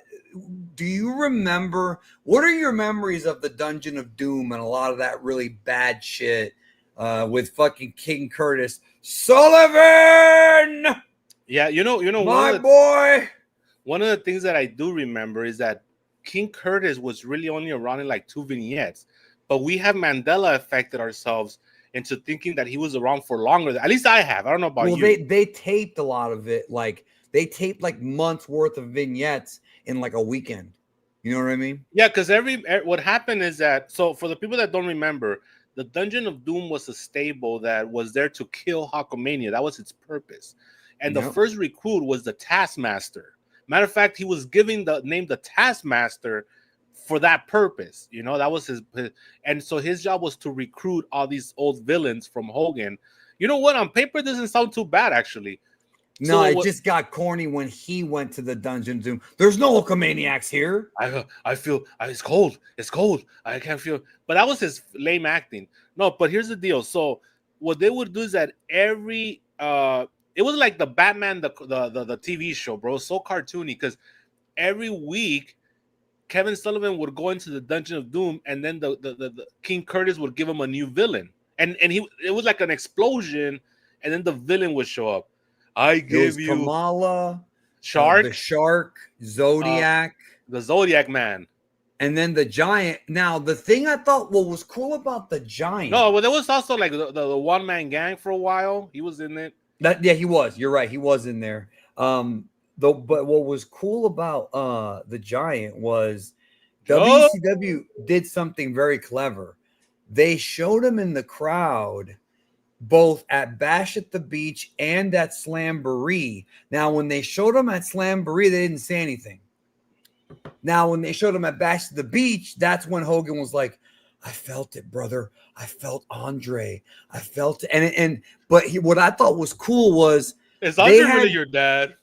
do you remember, what are your memories of the Dungeon of Doom and a lot of that really bad shit with fucking King Curtis Sullivan? Yeah, my boy. One of the things that I do remember is that King Curtis was really only around in like 2 vignettes, but we have Mandela affected ourselves into thinking that he was around for longer. At least I have. I don't know about you. Well, they taped a lot of it. Like they taped like months worth of vignettes in like a weekend. You know what I mean? Yeah, because what happened is that, so for the people that don't remember, the Dungeon of Doom was a stable that was there to kill Hulkamania. That was its purpose. And the first recruit was the Taskmaster. Matter of fact, he was giving the name the Taskmaster for that purpose. That was his. And so his job was to recruit all these old villains from Hogan. You know what? On paper, it doesn't sound too bad, actually. No, it just got corny when he went to the Dungeon Doom. There's no Hulkamaniacs here. I feel it's cold. It's cold. I can't feel. But that was his lame acting. No, but here's the deal. So what they would do is that every it was like the Batman the TV show, bro. So cartoony because every week Kevin Sullivan would go into the Dungeon of Doom, and then the King Curtis would give him a new villain, and it was like an explosion, and then the villain would show up. I give you Kamala, Shark, the Shark, Zodiac, the Zodiac Man, and then the Giant. Now, the thing I thought what was cool about the Giant. No, well, there was also like the one man gang for a while. He was in it. Yeah, he was. You're right. He was in there. But what was cool about the Giant was WCW did something very clever. They showed him in the crowd both at Bash at the Beach and at Slamboree. Now, when they showed him at Slamboree, they didn't say anything. Now, when they showed him at Bash at the Beach, that's when Hogan was like, I felt it, brother. I felt Andre. I felt it. But what I thought was cool was, is Andre really your dad?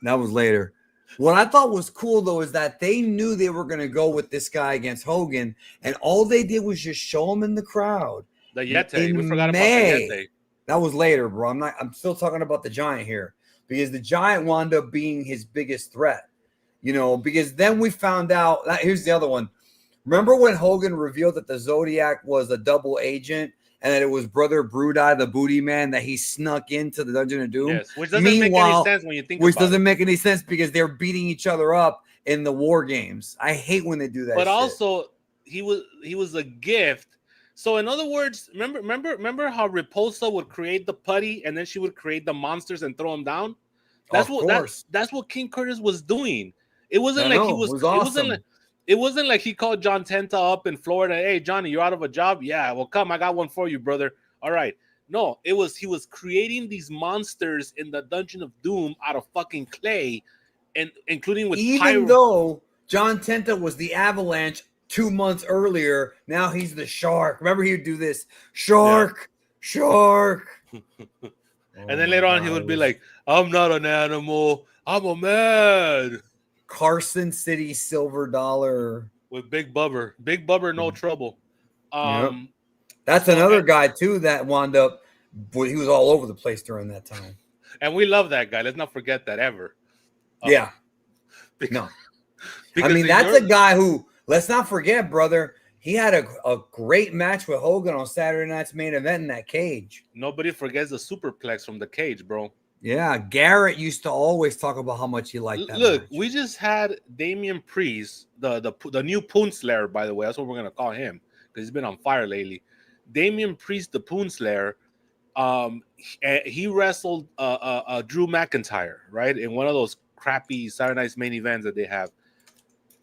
That was later. What I thought was cool, though, is that they knew they were going to go with this guy against Hogan, and all they did was just show him in the crowd. The Yeti. We forgot about the Yeti. That was later, bro. I'm still talking about the Giant here because the Giant wound up being his biggest threat, because then we found out. Here's the other one. Remember when Hogan revealed that the Zodiac was a double agent and that it was Brother Brudai, the booty man, that he snuck into the Dungeon of Doom? Yes, which doesn't make any sense when you think about it. Which doesn't make any sense because they're beating each other up in the war games. I hate when they do that. But also, he was a gift. So in other words, remember how Repulsa would create the putty and then she would create the monsters and throw them down? That's what King Curtis was doing. It wasn't It wasn't like he called John Tenta up in Florida. Hey, Johnny, you're out of a job? Yeah, well, come. I got one for you, brother. All right. No, he was creating these monsters in the Dungeon of Doom out of fucking clay, and including with even though John Tenta was the Avalanche 2 months earlier, now he's the Shark. Remember, he would do this Shark. And then later on, he would be like, "I'm not an animal. I'm a man." Carson City Silver Dollar with Big Bubber, no trouble. That's another guy too that wound up. He was all over the place during that time, and we love that guy. Let's not forget that ever. I mean, that's a guy who, let's not forget, brother. He had a great match with Hogan on Saturday Night's Main Event in that cage. Nobody forgets the superplex from the cage, bro. Yeah, Garrett used to always talk about how much he liked that. Look, match. We just had Damian Priest, the new Poon Slayer, by the way. That's what we're gonna call him because he's been on fire lately. Damian Priest, the Poon Slayer, he wrestled Drew McIntyre, right, in one of those crappy Saturday Night's main events that they have.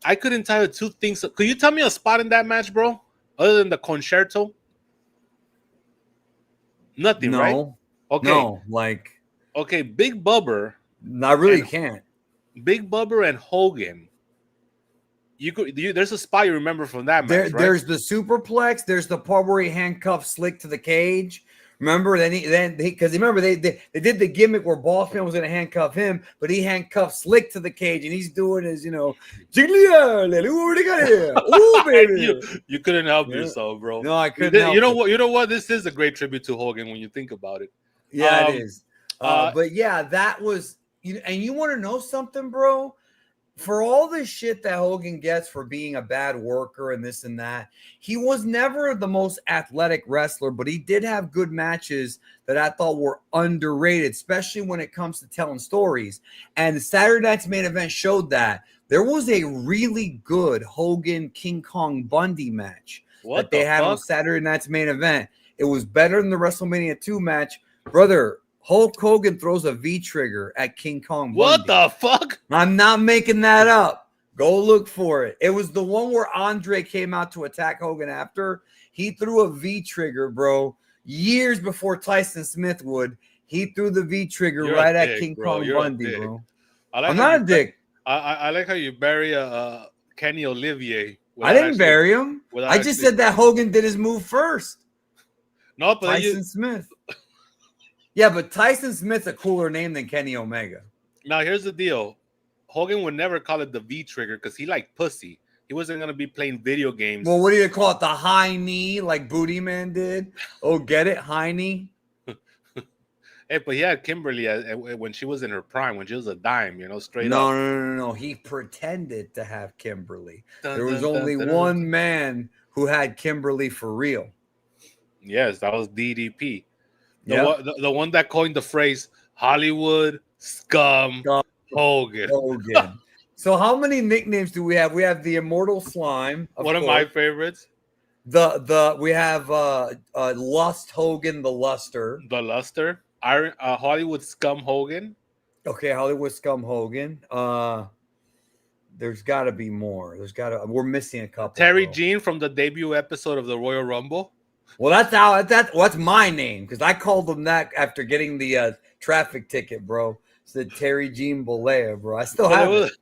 I couldn't tell you two things. Could you tell me a spot in that match, bro? Other than the concerto? Nothing, right? No, Okay. no, like Okay, Big Bubba. I really and can't. Big Bubba and Hogan. There's a spot you remember from that match, right? There's the superplex. There's the part where he handcuffed Slick to the cage. Remember? Because remember they did the gimmick where Bossman was going to handcuff him, but he handcuffed Slick to the cage, and he's doing his Jiggly, what we got here? Ooh, baby. you couldn't help yourself, bro. No, I couldn't. Help you know what? You know what? This is a great tribute to Hogan when you think about it. Yeah, it is. But yeah, that was and you want to know something, bro? For all the shit that Hogan gets for being a bad worker and this and that, he was never the most athletic wrestler, but he did have good matches that I thought were underrated, especially when it comes to telling stories. And Saturday Night's Main Event showed that. There was a really good Hogan King Kong Bundy match that they had on Saturday Night's Main Event. It was better than the WrestleMania 2 match. Brother, Hulk Hogan throws a V-trigger at King Kong Bundy. What the fuck? I'm not making that up. Go look for it. It was the one where Andre came out to attack Hogan after. He threw a V-trigger, bro, years before Tyson Smith would. He threw the V-trigger right at King Kong Bundy, bro. I'm not a dick. I like how you bury Kenny Olivier. I didn't bury him. I just said that Hogan did his move first. No, but Tyson Smith. Yeah, but Tyson Smith's a cooler name than Kenny Omega. Now, here's the deal. Hogan would never call it the V-trigger because he liked pussy. He wasn't going to be playing video games. Well, what do you call it? The high knee like Booty Man did? Oh, get it? High knee? Hey, but he had Kimberly when she was in her prime, when she was a dime, straight up. No. No. He pretended to have Kimberly. There was only one man who had Kimberly for real. Yes, that was DDP. The one that coined the phrase Hollywood scum Hogan. So how many nicknames do we have? We have the Immortal Slime. One of my favorites. We have Lust Hogan, the Luster. The Luster. Hollywood scum Hogan. Okay, Hollywood scum Hogan. There's got to be more. We're missing a couple. Terry Jean from the debut episode of the Royal Rumble. Well, that's my name because I called him that after getting the traffic ticket, bro. It's the Terry Jean Bolea, bro. I still have it.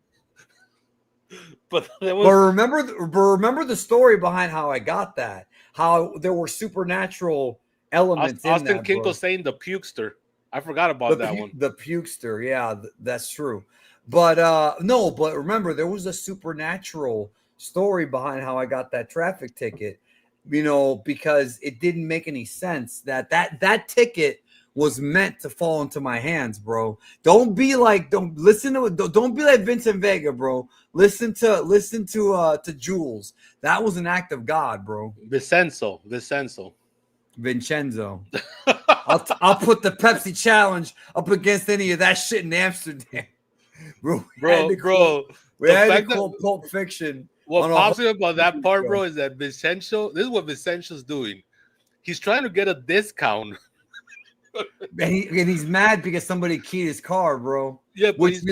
But remember the story behind how I got that. How there were supernatural elements in that. Austin Kinko saying the pukester. I forgot about that one. The pukester, yeah, that's true. But no, but remember there was a supernatural story behind how I got that traffic ticket. Because it didn't make any sense that ticket was meant to fall into my hands, bro. Don't be like Vincent Vega, bro. Listen to Jules. That was an act of God, bro. Vincenzo. I'll put the Pepsi challenge up against any of that shit in Amsterdam, bro. We had to call Pulp Fiction. What pops me about that part, bro, is that Vincenzo, this is what Vincenzo's doing. He's trying to get a discount. and he's mad because somebody keyed his car, bro. Yeah, but it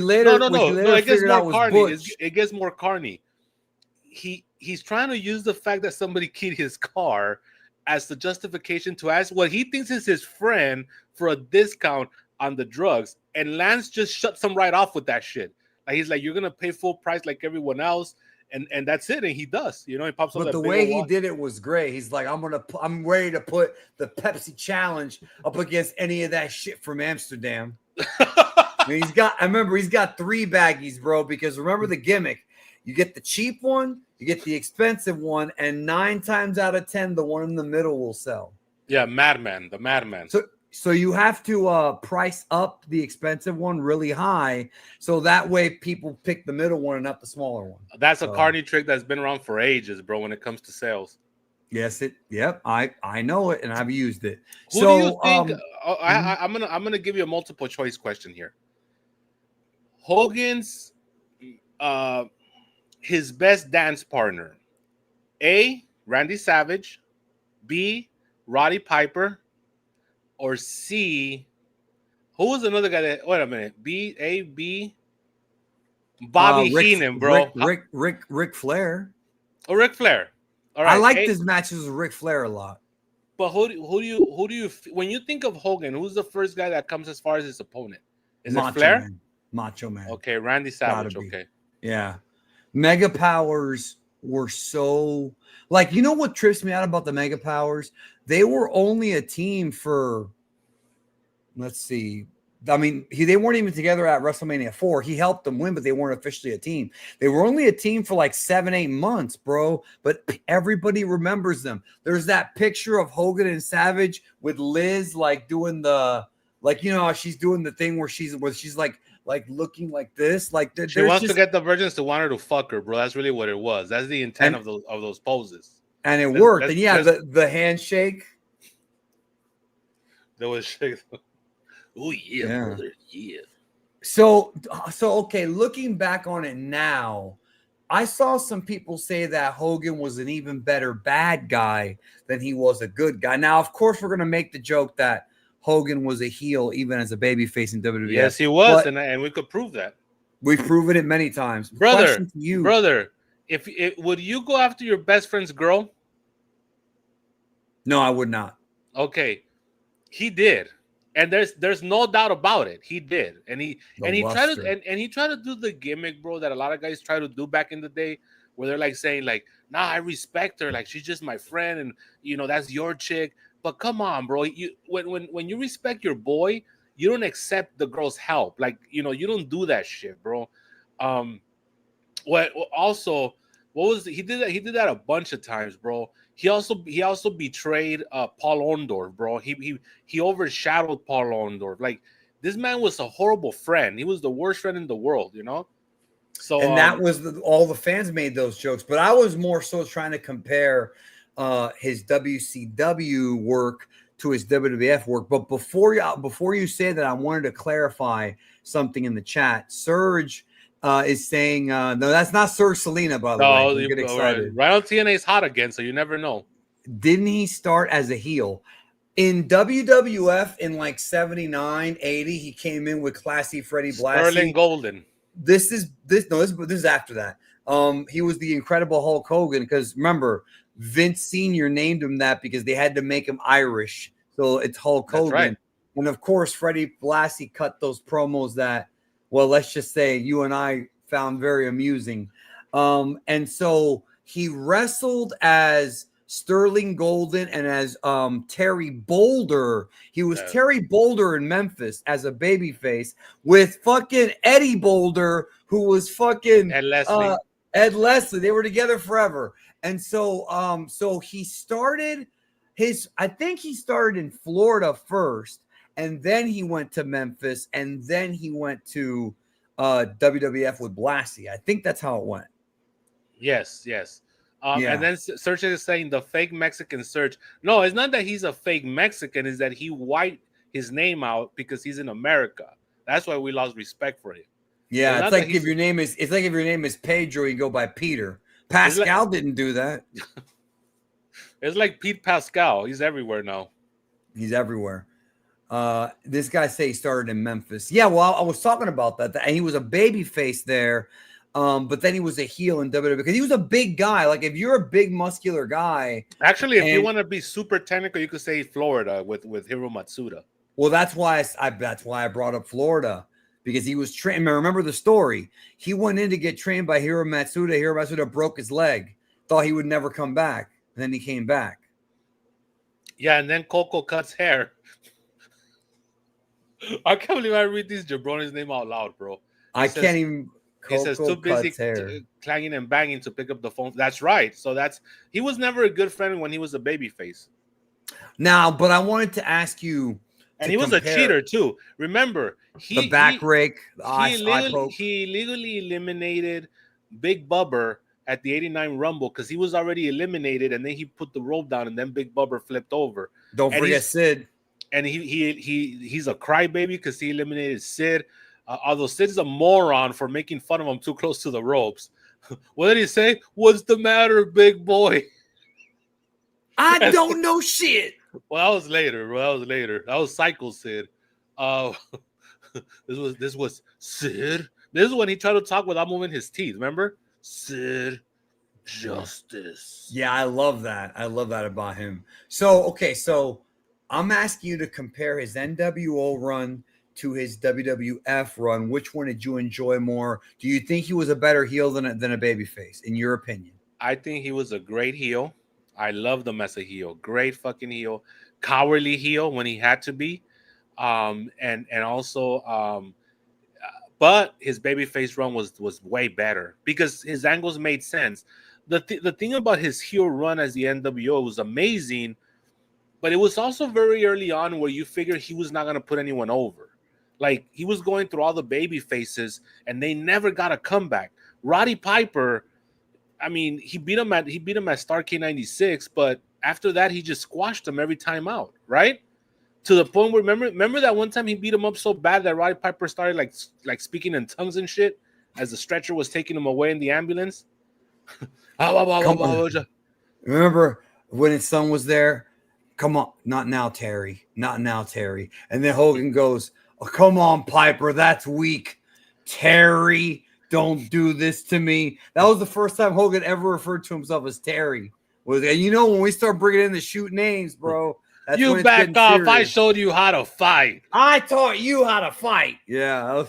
gets more carny. It gets more carny. He's trying to use the fact that somebody keyed his car as the justification to ask what he thinks is his friend for a discount on the drugs. And Lance just shuts him right off with that shit. Like he's like, you're gonna pay full price like everyone else. And that's it, and he does. He pops up. But the way he did it was great. He's like, I'm ready to put the Pepsi challenge up against any of that shit from Amsterdam. He's got 3 baggies, bro. Because remember the gimmick: you get the cheap one, you get the expensive one, and 9 times out of 10, the one in the middle will sell. Yeah, Madman, the Madman. So you have to price up the expensive one really high, so that way people pick the middle one and not the smaller one. That's a carny trick that's been around for ages, bro. When it comes to sales. Yes, I know it, and I've used it. Who do you think? I'm gonna give you a multiple choice question here. Hogan's his best dance partner: A. Randy Savage, B. Roddy Piper, or C? Who was another guy that? Wait a minute. B. Bobby Heenan, bro. Ric Flair. Oh, Ric Flair. All I right. like his matches with Ric Flair a lot. But who do you when you think of Hogan, who's the first guy that comes as far as his opponent? Is it Flair? Man. Macho Man. Okay, Randy Savage. Okay. Yeah. Mega Powers were so like, you know what trips me out about the Mega Powers? They were only a team for, let's see. I mean, they weren't even together at WrestleMania 4. He helped them win, but they weren't officially a team. They were only a team for like 7-8 months, bro. But everybody remembers them. There's that picture of Hogan and Savage with Liz like doing the, like, you know how she's doing the thing where she's like looking like this. Like she wants to get the virgins to want her to fuck her, bro. That's really what it was. That's the intent of those poses. And it worked. And yeah, the handshake. There was shake. Oh yeah, brother. Yeah. So okay, looking back on it now, I saw some people say that Hogan was an even better bad guy than he was a good guy. Now, of course, we're gonna make the joke that Hogan was a heel even as a babyface in WWE. Yes, he was, and we could prove that. We've proven it many times. Brother, if would you go after your best friend's girl? No, I would not. Okay, he did. And there's no doubt about it. He did, and he tried to do the gimmick, bro, that a lot of guys try to do back in the day, where they're like saying like, "Nah, I respect her, like she's just my friend, and you know that's your chick." But come on, bro, when you respect your boy, you don't accept the girl's help. Like you don't do that shit, bro. What was he did that a bunch of times, bro. He also betrayed Paul Orndorff, bro. He overshadowed Paul Orndorff. Like this man was a horrible friend. He was the worst friend in the world, you know. So and that was all the fans made those jokes, but I was more so trying to compare his WCW work to his WWF work. But before you say that, I wanted to clarify something in the chat. Serge is saying no, that's not Serge Selena, by the way. Don't get excited. Right on TNA's hot again, so you never know. Didn't he start as a heel? In WWF in like 79, 80, he came in with Classy Freddie Blassie. Sterling Golden. This is after that. He was the Incredible Hulk Hogan, because remember, Vince Sr. named him that because they had to make him Irish. So it's Hulk Hogan. Right. And of course, Freddie Blassie cut those promos that, well, let's just say you and I found very amusing. And so he wrestled as Sterling Golden and as Terry Boulder. He was Terry Boulder in Memphis as a babyface with fucking Eddie Boulder, who was fucking Ed Leslie. Ed Leslie. They were together forever. And so so he started I think he started in Florida first, and then he went to Memphis, and then he went to WWF with Blassie. I think that's how it went. Yes. And then Serge is saying the fake Mexican Serge. No, it's not that he's a fake Mexican. It's that he wiped his name out because he's in America. That's why we lost respect for him. Yeah, it's like if your name is Pedro, you go by Peter. Pascal didn't do that. It's like Pete Pascal. He's everywhere now. He's everywhere. This guy say he started in Memphis. Yeah, well, I was talking about that. And he was a baby face there. But then he was a heel in WWE because he was a big guy. Like if you're a big muscular guy. Actually, if you want to be super technical, you could say Florida with Hiro Matsuda. Well, that's why I brought up Florida, because he was trained. Remember the story. He went in to get trained by Hiro Matsuda. Hiro Matsuda broke his leg. Thought he would never come back. And then he came back. Yeah, and then Coco cuts hair. I can't believe I read this jabroni's name out loud, bro. I can't even. He says too busy clanging and banging to pick up the phone. That's right. So he was never a good friend when he was a babyface. Now, but I wanted to ask you. And he was a cheater too. Remember, the back rake, he legally eliminated Big Bubba at the '89 Rumble because he was already eliminated, and then he put the rope down, and then Big Bubba flipped over. Don't forget Sid. And he's a crybaby because he eliminated Sid. Although Sid's a moron for making fun of him too close to the ropes. What did he say? What's the matter, big boy? I don't know shit. Well, that was later, bro. That was later. That was Cycle Sid. Uh, this was Sid. This is when he tried to talk without moving his teeth. Remember, Sid, justice. Yeah, I love that. I love that about him. So, okay, so I'm asking you to compare his NWO run to his WWF run. Which one did you enjoy more? Do you think he was a better heel than a babyface, in your opinion? I think he was a great heel. I loved him as a heel. Great fucking heel. Cowardly heel when he had to be. And also but his babyface run was way better because his angles made sense. The thing about his heel run as the NWO was amazing, but it was also very early on where you figure he was not going to put anyone over. Like he was going through all the baby faces and they never got a comeback. Roddy Piper, I mean, he beat him at Starrcade 96, but after that he just squashed him every time out, right? To the point where remember that one time he beat him up so bad that Roddy Piper started like speaking in tongues and shit as the stretcher was taking him away in the ambulance. Come on. Remember when his son was there? Come on, not now, Terry. Not now, Terry. And then Hogan goes, "Oh, come on, Piper, that's weak. Terry, don't do this to me." That was the first time Hogan ever referred to himself as Terry. And you know, when we start bringing in the shoot names, bro, that's you when back off. serious. I showed you how to fight. I taught you how to fight. Yeah,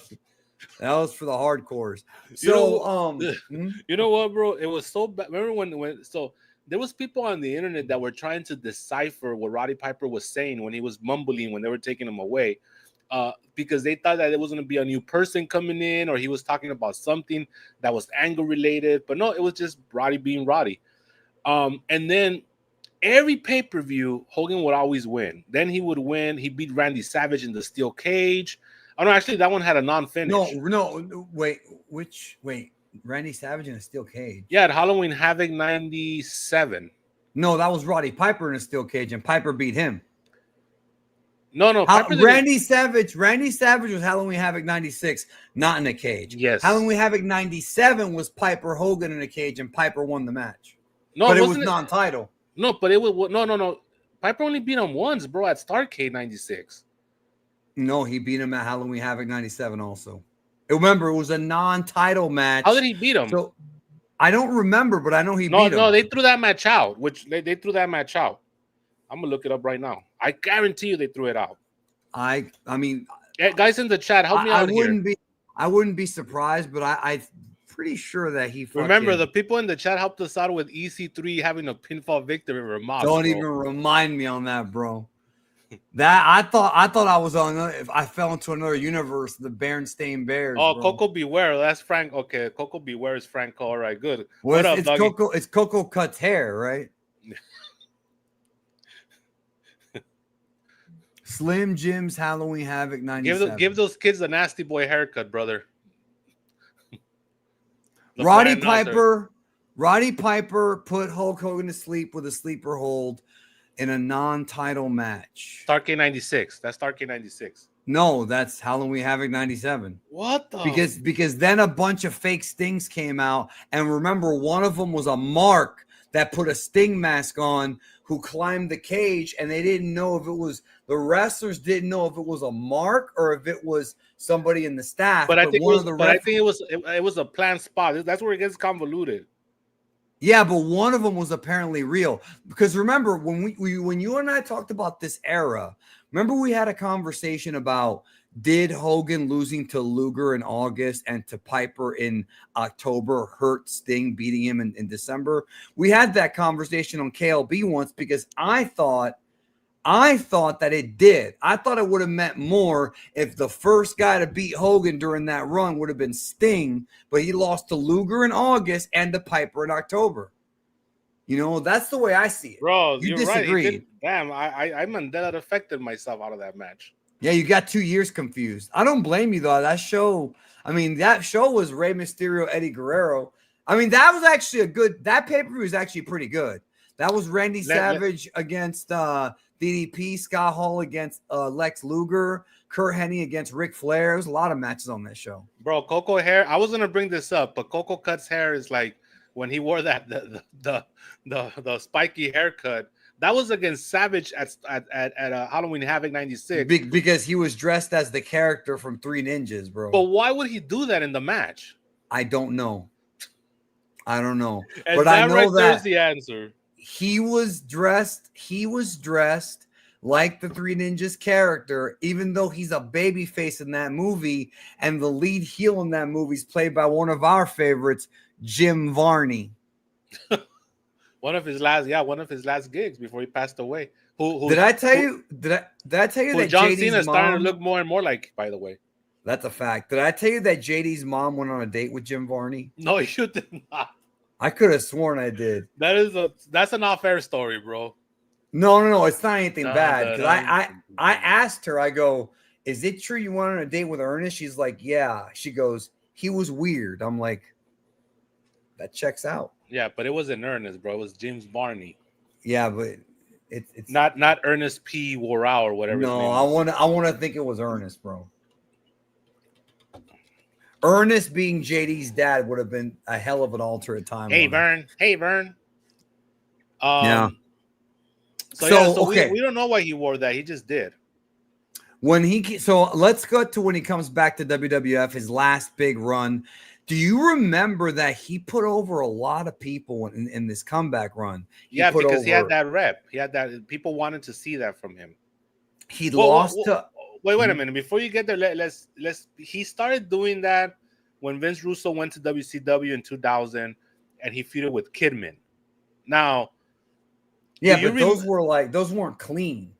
that was for the hardcores. So, you know what, bro? It was so bad. Remember when so there was people on the internet that were trying to decipher what Roddy Piper was saying when he was mumbling when they were taking him away, because they thought that it was going to be a new person coming in or he was talking about something that was anger related. But no, it was just Roddy being Roddy. And then every pay-per-view, Hogan would always win. Then he would win. He beat Randy Savage in the steel cage. Oh no, actually that one had a non-finish. No, wait. Randy Savage in a steel cage. Yeah, at Halloween Havoc 97. No, that was Roddy Piper in a steel cage, and Piper beat him. No, Randy Savage was Halloween Havoc 96, not in a cage. Yes. Halloween Havoc 97 was Piper Hogan in a cage, and Piper won the match. No, but it was non-title. No, but it was no. Piper only beat him once, bro, at Starrcade 96. No, he beat him at Halloween Havoc 97 also. Remember, it was a non-title match. How did he beat him? So I don't remember, but I know he beat him. No, they threw that match out, they threw that match out. I'm going to look it up right now. I guarantee you they threw it out. I mean... guys in the chat, help me out here. I wouldn't be surprised, but I'm pretty sure that he remember, the people in the chat helped us out with EC3 having a pinfall victory over Moss. Don't even remind me on that, bro. That I thought I was on. If I fell into another universe, the Berenstain Bears. Oh, bro. Coco Beware. That's Frank. Okay, Coco Beware is Franco. All right, good. Well, it's Coco. It's Coco Cuts hair, right? Slim Jim's Halloween Havoc 97. Give those kids a nasty boy haircut, brother. Roddy Piper put Hulk Hogan to sleep with a sleeper hold in a non-title match. Starrcade 96. That's Starrcade 96. No, that's Halloween Havoc 97. What the? Because then a bunch of fake Stings came out, and remember, one of them was a Mark that put a Sting mask on who climbed the cage, and they didn't know if it was the wrestlers didn't know if it was a Mark or if it was somebody in the staff. But I think it was a planned spot. That's where it gets convoluted. Yeah, but one of them was apparently real. Because remember, when when you and I talked about this era, remember we had a conversation about did Hogan losing to Luger in August and to Piper in October hurt Sting beating him in December? We had that conversation on KLB once because I thought that it did. I thought it would have meant more if the first guy to beat Hogan during that run would have been Sting, but he lost to Luger in August and to Piper in October. You know, that's the way I see it. Bro, you disagreed. Right. Damn, I Mandela affected myself out of that match. Yeah, you got 2 years confused. I don't blame you, though. That show was Rey Mysterio, Eddie Guerrero. I mean, that was actually that pay-per-view was actually pretty good. That was Randy Savage against DDP, Scott Hall against Lex Luger, Kurt Hennig against Ric Flair. There was a lot of matches on that show. Bro, Coco hair. I was gonna bring this up, but Coco Cuts hair is like when he wore that the spiky haircut That was against Savage at Halloween Havoc '96. Because he was dressed as the character from Three Ninjas, bro. But why would he do that in the match? I don't know. I don't know. And but I know right that there's the answer. He was dressed like the Three Ninjas character, even though he's a babyface in that movie, and the lead heel in that movie is played by one of our favorites, Jim Varney. one of his last gigs before he passed away. Did I tell you that John JD's Cena's mom, starting to look more and more like, by the way. That's a fact. Did I tell you that JD's mom went on a date with Jim Varney? No, you did not. I could have sworn I did. That's an off-air story, bro. No, it's not anything bad. Because I asked her, I go, is it true you went on a date with Ernest? She's like, yeah. She goes, he was weird. I'm like, that checks out. Yeah, but it wasn't Ernest, bro. It was James Varney. Yeah, but it's not Ernest P. Warau or whatever. No, I want to think it was Ernest, bro. Ernest being JD's dad would have been a hell of an alternate time. Hey, Vern. Yeah. So okay. we don't know why he wore that. He just did. So let's go to when he comes back to WWF, his last big run. Do you remember that he put over a lot of people in this comeback run? He had that rep. He had that. People wanted to see that from him. He lost to. Wait a minute. Before you get there, let's. He started doing that when Vince Russo went to WCW in 2000, and he feuded with Kidman. Now, yeah, but those weren't clean.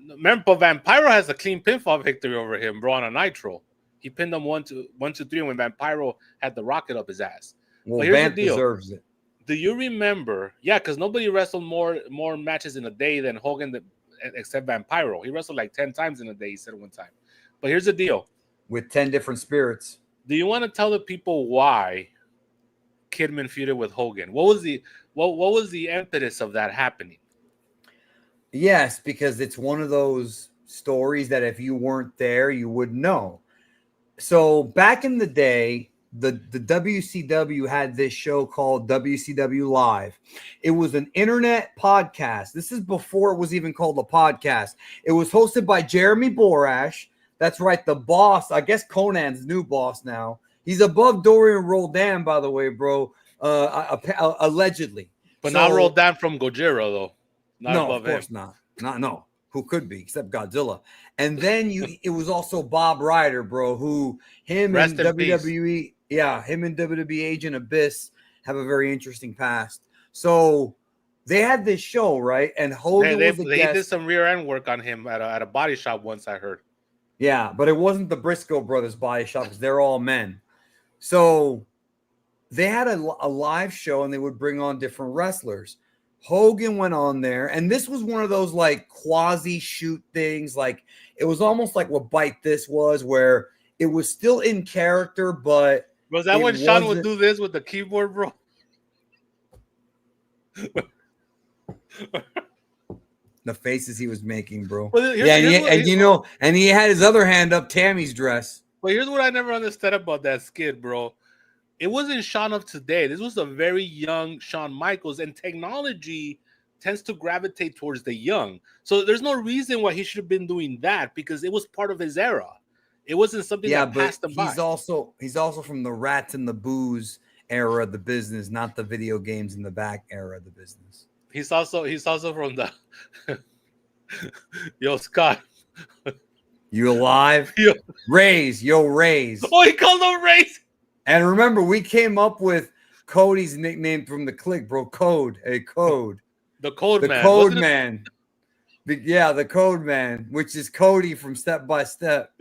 Remember, Vampiro has a clean pinfall victory over him, bro, on a Nitro. He pinned him 1, 2, 3 when Vampiro had the rocket up his ass. Well, Vamp deserves it. Do you remember? Yeah, because nobody wrestled more matches in a day than Hogan, except Vampiro. He wrestled like 10 times in a day, he said one time. But here's the deal. With 10 different spirits. Do you want to tell the people why Kidman feuded with Hogan? What was the impetus of that happening? Yes, because it's one of those stories that if you weren't there, you would know. So back in the day, the WCW had this show called WCW Live. It was an internet podcast. This is before it was even called a podcast. It was hosted by Jeremy Borash. That's right, the boss. I guess Conan's new boss now. He's above Dorian Roldan, by the way, bro. Allegedly. But not Roldan from Gojira, though. No, of course not. No. Who could be except Godzilla? And then it was also Bob Ryder, bro. Him and WWE Agent Abyss have a very interesting past. So they had this show, right? And Hogan was a guest. They did some rear end work on him at a body shop once, I heard. Yeah, but it wasn't the Briscoe brothers body shop because they're all men. So they had a live show and they would bring on different wrestlers. Hogan went on there, and this was one of those like quasi shoot things. Like it was almost like what Bite This was, where it was still in character, but was that when Sean would do this with the keyboard, bro? The faces he was making, bro. Well, and he had his other hand up Tammy's dress. But here's what I never understood about that skit, bro. It wasn't Shawn of today. This was a very young Shawn Michaels, and technology tends to gravitate towards the young. So there's no reason why he should have been doing that because it was part of his era. It wasn't something that passed him by. He's also from the rats and the booze era of the business, not the video games in the back era of the business. He's also from the Yo, Scott. You alive? Raise. Oh, he called him Raise. And remember, we came up with Cody's nickname from the clique, bro. Code. The Code Man. Yeah, the Code Man, which is Cody from Step by Step.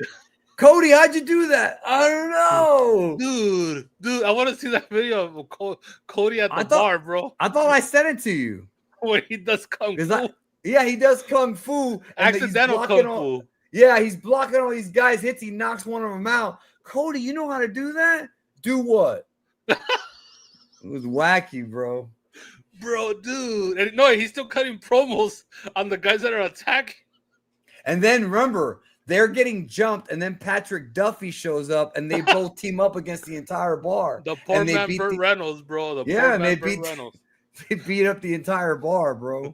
Cody, how'd you do that? I don't know. Dude, I want to see that video of Cody at the bar, bro. I thought I sent it to you. When he does Kung Fu. He does Kung Fu. Accidental Kung Fu. Yeah, he's blocking all these guys' hits. He knocks one of them out. Cody, you know how to do that? Do what? It was wacky, bro. Bro, dude. And no, he's still cutting promos on the guys that are attacking. And then remember, they're getting jumped, and then Patrick Duffy shows up, and they both team up against the entire bar. The poor man Burt Reynolds, bro. They beat up the entire bar, bro.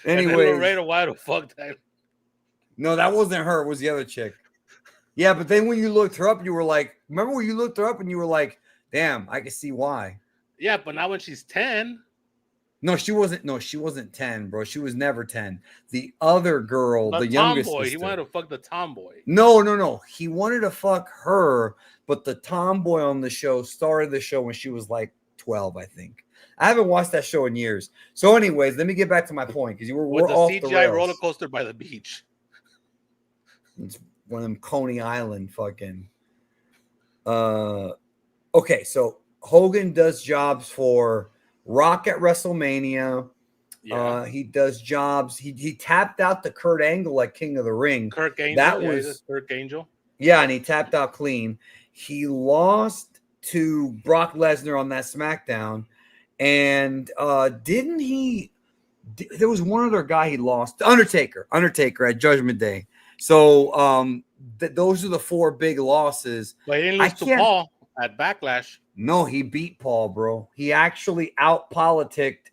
And then Anyways, Laredo, why the fuck that? no, that wasn't her. It was the other chick. Yeah, but then when you looked her up, you were like, remember when you looked her up and you were like, damn, I can see why. Yeah, but not when she's 10. No, she wasn't. No, she wasn't 10, bro. She was never 10. The other girl, The the youngest tomboy. He sister. wanted to fuck the tomboy. No. He wanted to fuck her, but the tomboy on the show started the show when she was like 12, I think. I haven't watched that show in years. So, anyways, let me get back to my point because we're With the off CGI the rails. roller coaster by the beach. It's one of them Coney Island fucking. Okay, so Hogan does jobs for Rock at WrestleMania. Yeah. He does jobs. He tapped out the Kurt Angle at King of the Ring. Kirk Angel. That Yeah, was he's a Kirk Angel. Yeah, and he tapped out clean. He lost to Brock Lesnar on that SmackDown, and didn't he? There was one other guy he lost, Undertaker at Judgment Day. So those are the 4 big losses. But he didn't lose to Paul at Backlash. No, he beat Paul, bro. He actually out-politicked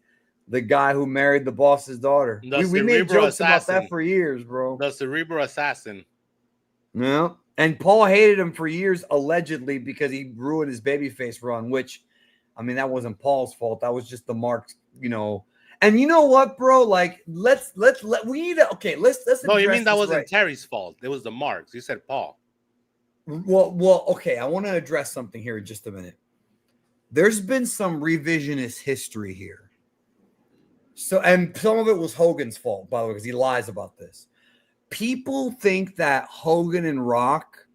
the guy who married the boss's daughter. We made jokes about that for years, bro. The Cerebral Assassin. Yeah. And Paul hated him for years, allegedly, because he ruined his babyface run, which, I mean, that wasn't Paul's fault. That was just the marks, you know. And you know what, bro? Like, let's we need to, okay, let's No, you mean that wasn't Terry's fault. It was the marks. You said Paul. Well, okay. I want to address something here in just a minute. There's been some revisionist history here. So, and some of it was Hogan's fault, by the way, because he lies about this. People think that Hogan and Rock,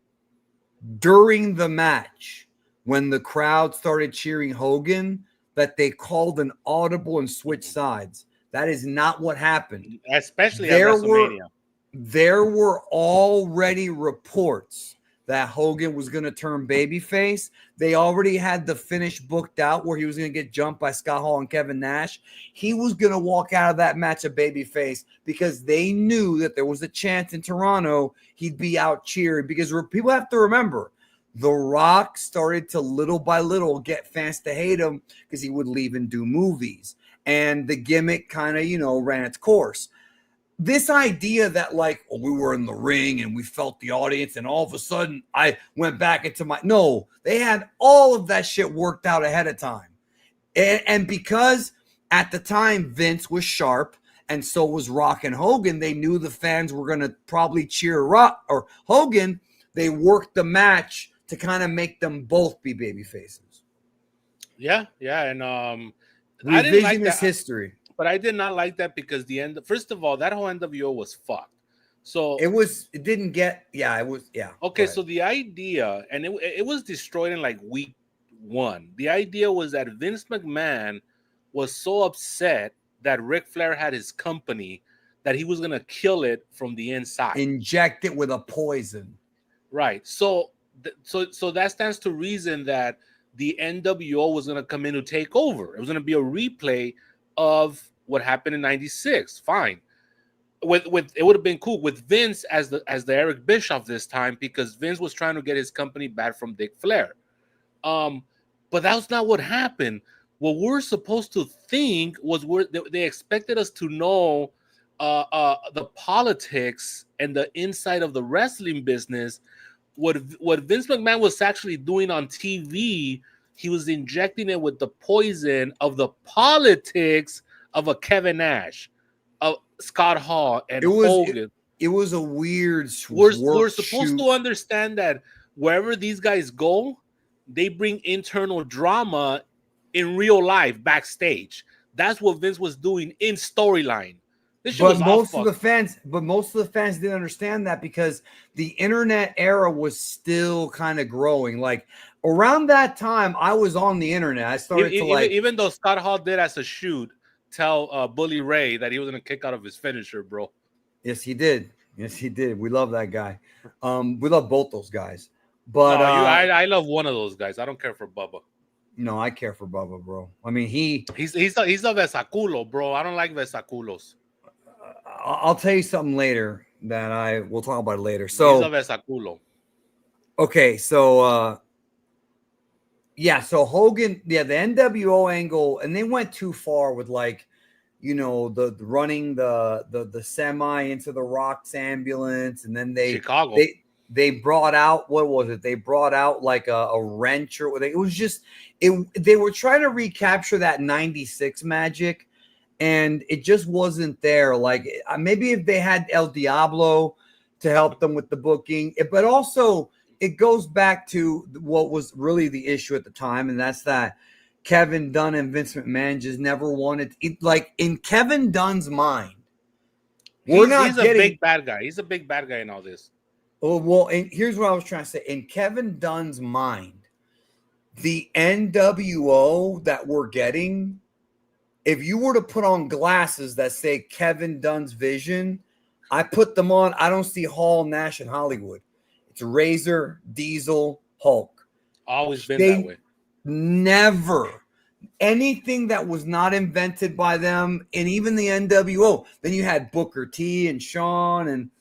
during the match, when the crowd started cheering Hogan, that they called an audible and switched sides. That is not what happened. Especially at WrestleMania. There were already reports that Hogan was going to turn babyface. They already had the finish booked out where he was going to get jumped by Scott Hall and Kevin Nash. He was going to walk out of that match a babyface because they knew that there was a chance in Toronto he'd be out cheering. Because people have to remember, The Rock started to little by little get fans to hate him because he would leave and do movies. And the gimmick kind of, ran its course. This idea that we were in the ring and we felt the audience and all of a sudden I went back into no, they had all of that shit worked out ahead of time. And because at the time Vince was sharp and so was Rock and Hogan, they knew the fans were going to probably cheer Rock or Hogan. They worked the match to kind of make them both be baby faces. Yeah. And revisionist history. But I did not like that because first of all, that whole NWO was fucked. So it didn't get, it was. Okay, so the idea, and it was destroyed in like week 1. The idea was that Vince McMahon was so upset that Ric Flair had his company that he was gonna kill it from the inside, inject it with a poison. Right. So that stands to reason that the NWO was gonna come in to take over. It was gonna be a replay of what happened in '96. Fine. With it would have been cool with Vince as the Eric Bischoff this time because Vince was trying to get his company back from Dick Flair. But that's not what happened. What we're supposed to think was they expected us to know the politics and the inside of the wrestling business. What Vince McMahon was actually doing on TV, he was injecting it with the poison of the politics of a Kevin Nash, of Scott Hall, and Hogan. It was a weird. We're supposed to understand that wherever these guys go, they bring internal drama in real life backstage. That's what Vince was doing in storyline. But most of the fans didn't understand that because the internet era was still kind of growing. Like around that time, I was on the internet. I started even though Scott Hall did as a shoot tell Bully Ray that he was gonna kick out of his finisher, bro. Yes, he did. We love that guy. We love both those guys. But I love one of those guys. I don't care for Bubba. No, I care for Bubba, bro. I mean, he's a Vesaculo, bro. I don't like Vesaculos. I'll tell you something later that we'll talk about it later. So, he's a Vesaculo. Okay, so so Hogan, the NWO angle, and they went too far with the running the semi into the Rock's ambulance, and then Chicago. they brought out, what was it? They brought out like a wrench, or it was just they were trying to recapture that 96 magic, and it just wasn't there. Like maybe if they had El Diablo to help them with the booking, but also it goes back to what was really the issue at the time, and that's that Kevin Dunn and Vince McMahon just never wanted it. Like in Kevin Dunn's mind, He's a big bad guy. He's a big bad guy in all this. Oh, well, and here's what I was trying to say. In Kevin Dunn's mind, the NWO that we're getting, if you were to put on glasses that say Kevin Dunn's vision, I put them on. I don't see Hall, Nash, and Hollywood. It's Razor, Diesel, Hulk. Always been that way. Never. Anything that was not invented by them, and even the NWO. Then you had Booker T and Shawn and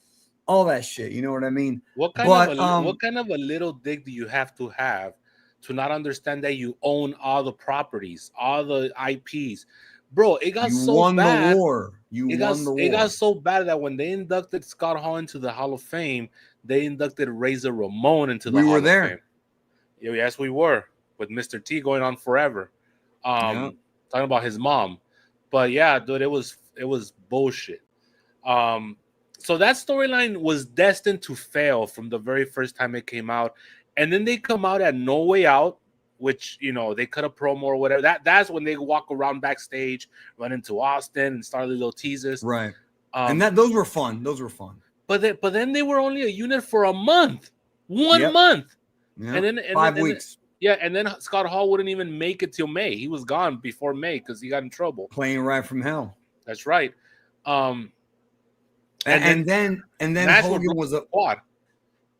all that shit. You know what I mean? What kind of a little dick do you have to not understand that you own all the properties, all the IPs? Bro, it got so bad. It got so bad that when they inducted Scott Hall into the Hall of Fame, they inducted Razor Ramon into the Hall of Fame. Yeah, yes, we were, with Mr. T going on forever. Talking about his mom. But yeah, dude, it was bullshit. So that storyline was destined to fail from the very first time it came out. And then they come out at No Way Out, which, they cut a promo or whatever. That's when they walk around backstage, run into Austin and start little teases. Right. And those were fun. But then they were only a unit for a month. One month. Yeah. And then 5 weeks. And then Scott Hall wouldn't even make it till May. He was gone before May because he got in trouble. Playing right from hell. That's right. And then Hogan was a quad.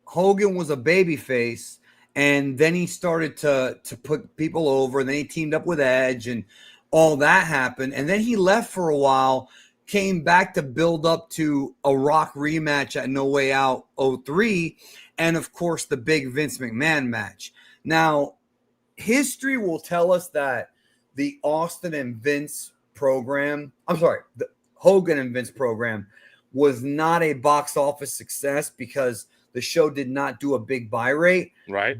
Hogan was a babyface, and then he started to put people over, and then he teamed up with Edge, and all that happened. And then he left for a while, came back to build up to a Rock rematch at No Way Out 03, and of course the big Vince McMahon match. Now, history will tell us that the Austin and Vince program, the Hogan and Vince program was not a box office success because the show did not do a big buy rate. Right.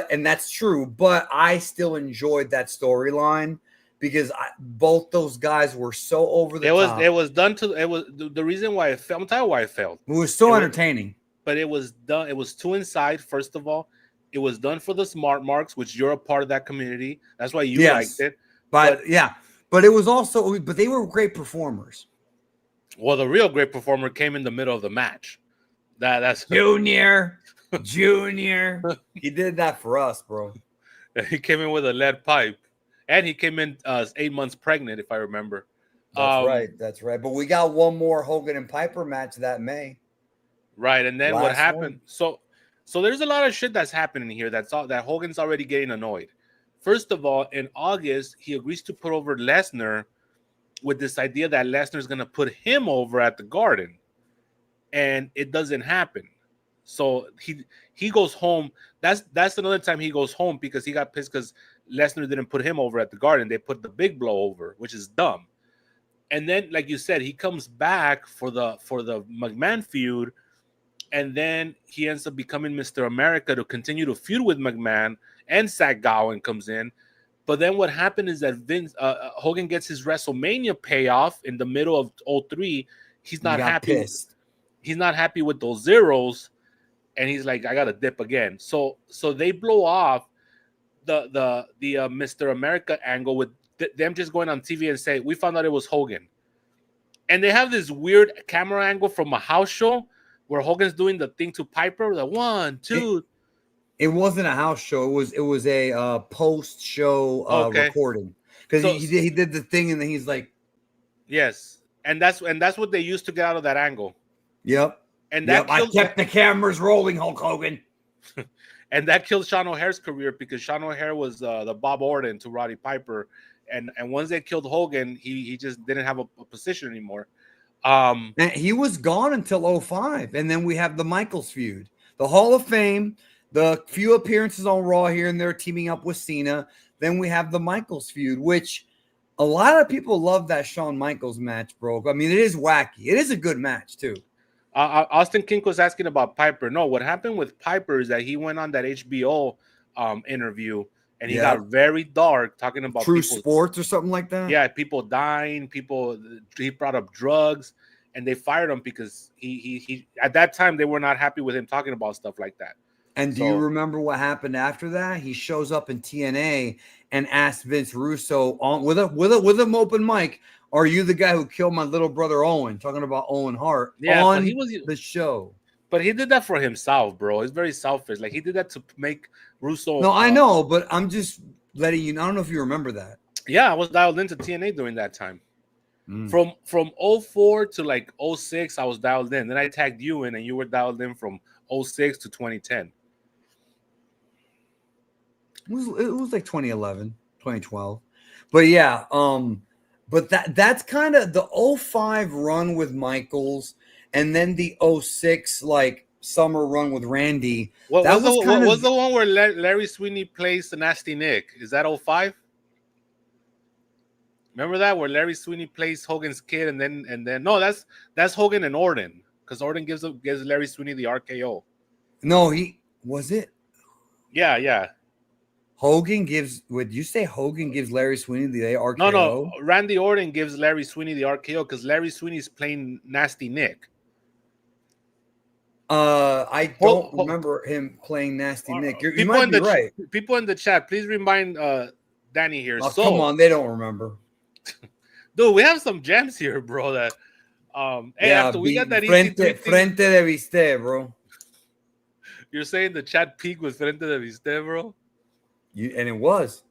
And that's true, but I still enjoyed that storyline because both those guys were so over the top. It was done to, it was the reason why it failed. I'm telling you why it failed. It was so entertaining. But it was done. It was too inside, first of all. It was done for the smart marks, which you're a part of that community. That's why you liked it. But it was also, but they were great performers. Well, the real great performer came in the middle of the match. That's Junior. He did that for us, bro. He came in with a lead pipe, and he came in 8 months pregnant, if I remember. That's right. But we got one more Hogan and Piper match that May. Right, and then what happened? So there's a lot of shit that's happening here. That Hogan's already getting annoyed. First of all, in August, he agrees to put over Lesnar with this idea that Lesnar's going to put him over at the Garden, and it doesn't happen. So he goes home. That's another time he goes home because he got pissed because Lesnar didn't put him over at the Garden. They put the Big Blow over, which is dumb. And then, like you said, he comes back for the McMahon feud, and then he ends up becoming Mr. America to continue to feud with McMahon, and Zach Gowen comes in. But then what happened is that Hogan gets his WrestleMania payoff in the middle of 03. He's not happy. He's not happy with those zeros, and he's like, I got to dip again. So they blow off the Mr. America angle with them just going on TV and say, we found out it was Hogan. And they have this weird camera angle from a house show where Hogan's doing the thing to Piper, the 1, 2. It wasn't a house show. It was a post-show recording because he did the thing and then he's like, yes, and that's what they used to get out of that angle. Yep, and that I kept the cameras rolling, Hulk Hogan, and that killed Sean O'Hare's career because Sean O'Hare was the Bob Orton to Roddy Piper, and once they killed Hogan, he just didn't have a position anymore. And he was gone until 05, and then we have the Michaels feud, the Hall of Fame. The few appearances on Raw here and there teaming up with Cena. Then we have the Michaels feud, which A lot of people love that Shawn Michaels match, bro. I mean, it is wacky. It is a good match too. Austin Kink was asking about Piper. No, what happened with Piper is that he went on that HBO interview and he got very dark talking about True Sports or something like that. Yeah, people dying, he brought up drugs, and they fired him because he at that time they were not happy with him talking about stuff like that. And do you remember what happened after that? He shows up in TNA and asks Vince Russo with an open mic, "Are you the guy who killed my little brother Owen?" Talking about Owen Hart on the show. But he did that for himself, bro. He's very selfish. Like he did that to make Russo. No, I know, but I'm just letting you. I don't know if you remember that. Yeah, I was dialed into TNA during that time. From 04 to like 06, I was dialed in. Then I tagged you in, and you were dialed in from 06 to 2010. It was like 2011, 2012. But yeah, but that's kind of the 05 run with Michaels, and then the 06 like summer run with Randy. What was the one where Larry Sweeney plays the Nasty Nick? Is that 05? Remember that where Larry Sweeney plays Hogan's kid, and then no, that's Hogan and Orton, because Orton gives Larry Sweeney the RKO. No, he was it. Yeah. Hogan gives. Would you say Hogan gives Larry Sweeney the RKO? No. Randy Orton gives Larry Sweeney the RKO because Larry Sweeney's playing Nasty Nick. I don't remember him playing Nasty Nick. You might be right. People in the chat, please remind Danny here. Oh, come on, they don't remember. Dude, we have some gems here, bro. That after we got that Frente de Viste, bro. You're saying the chat peak was Frente de Viste, bro? And it was.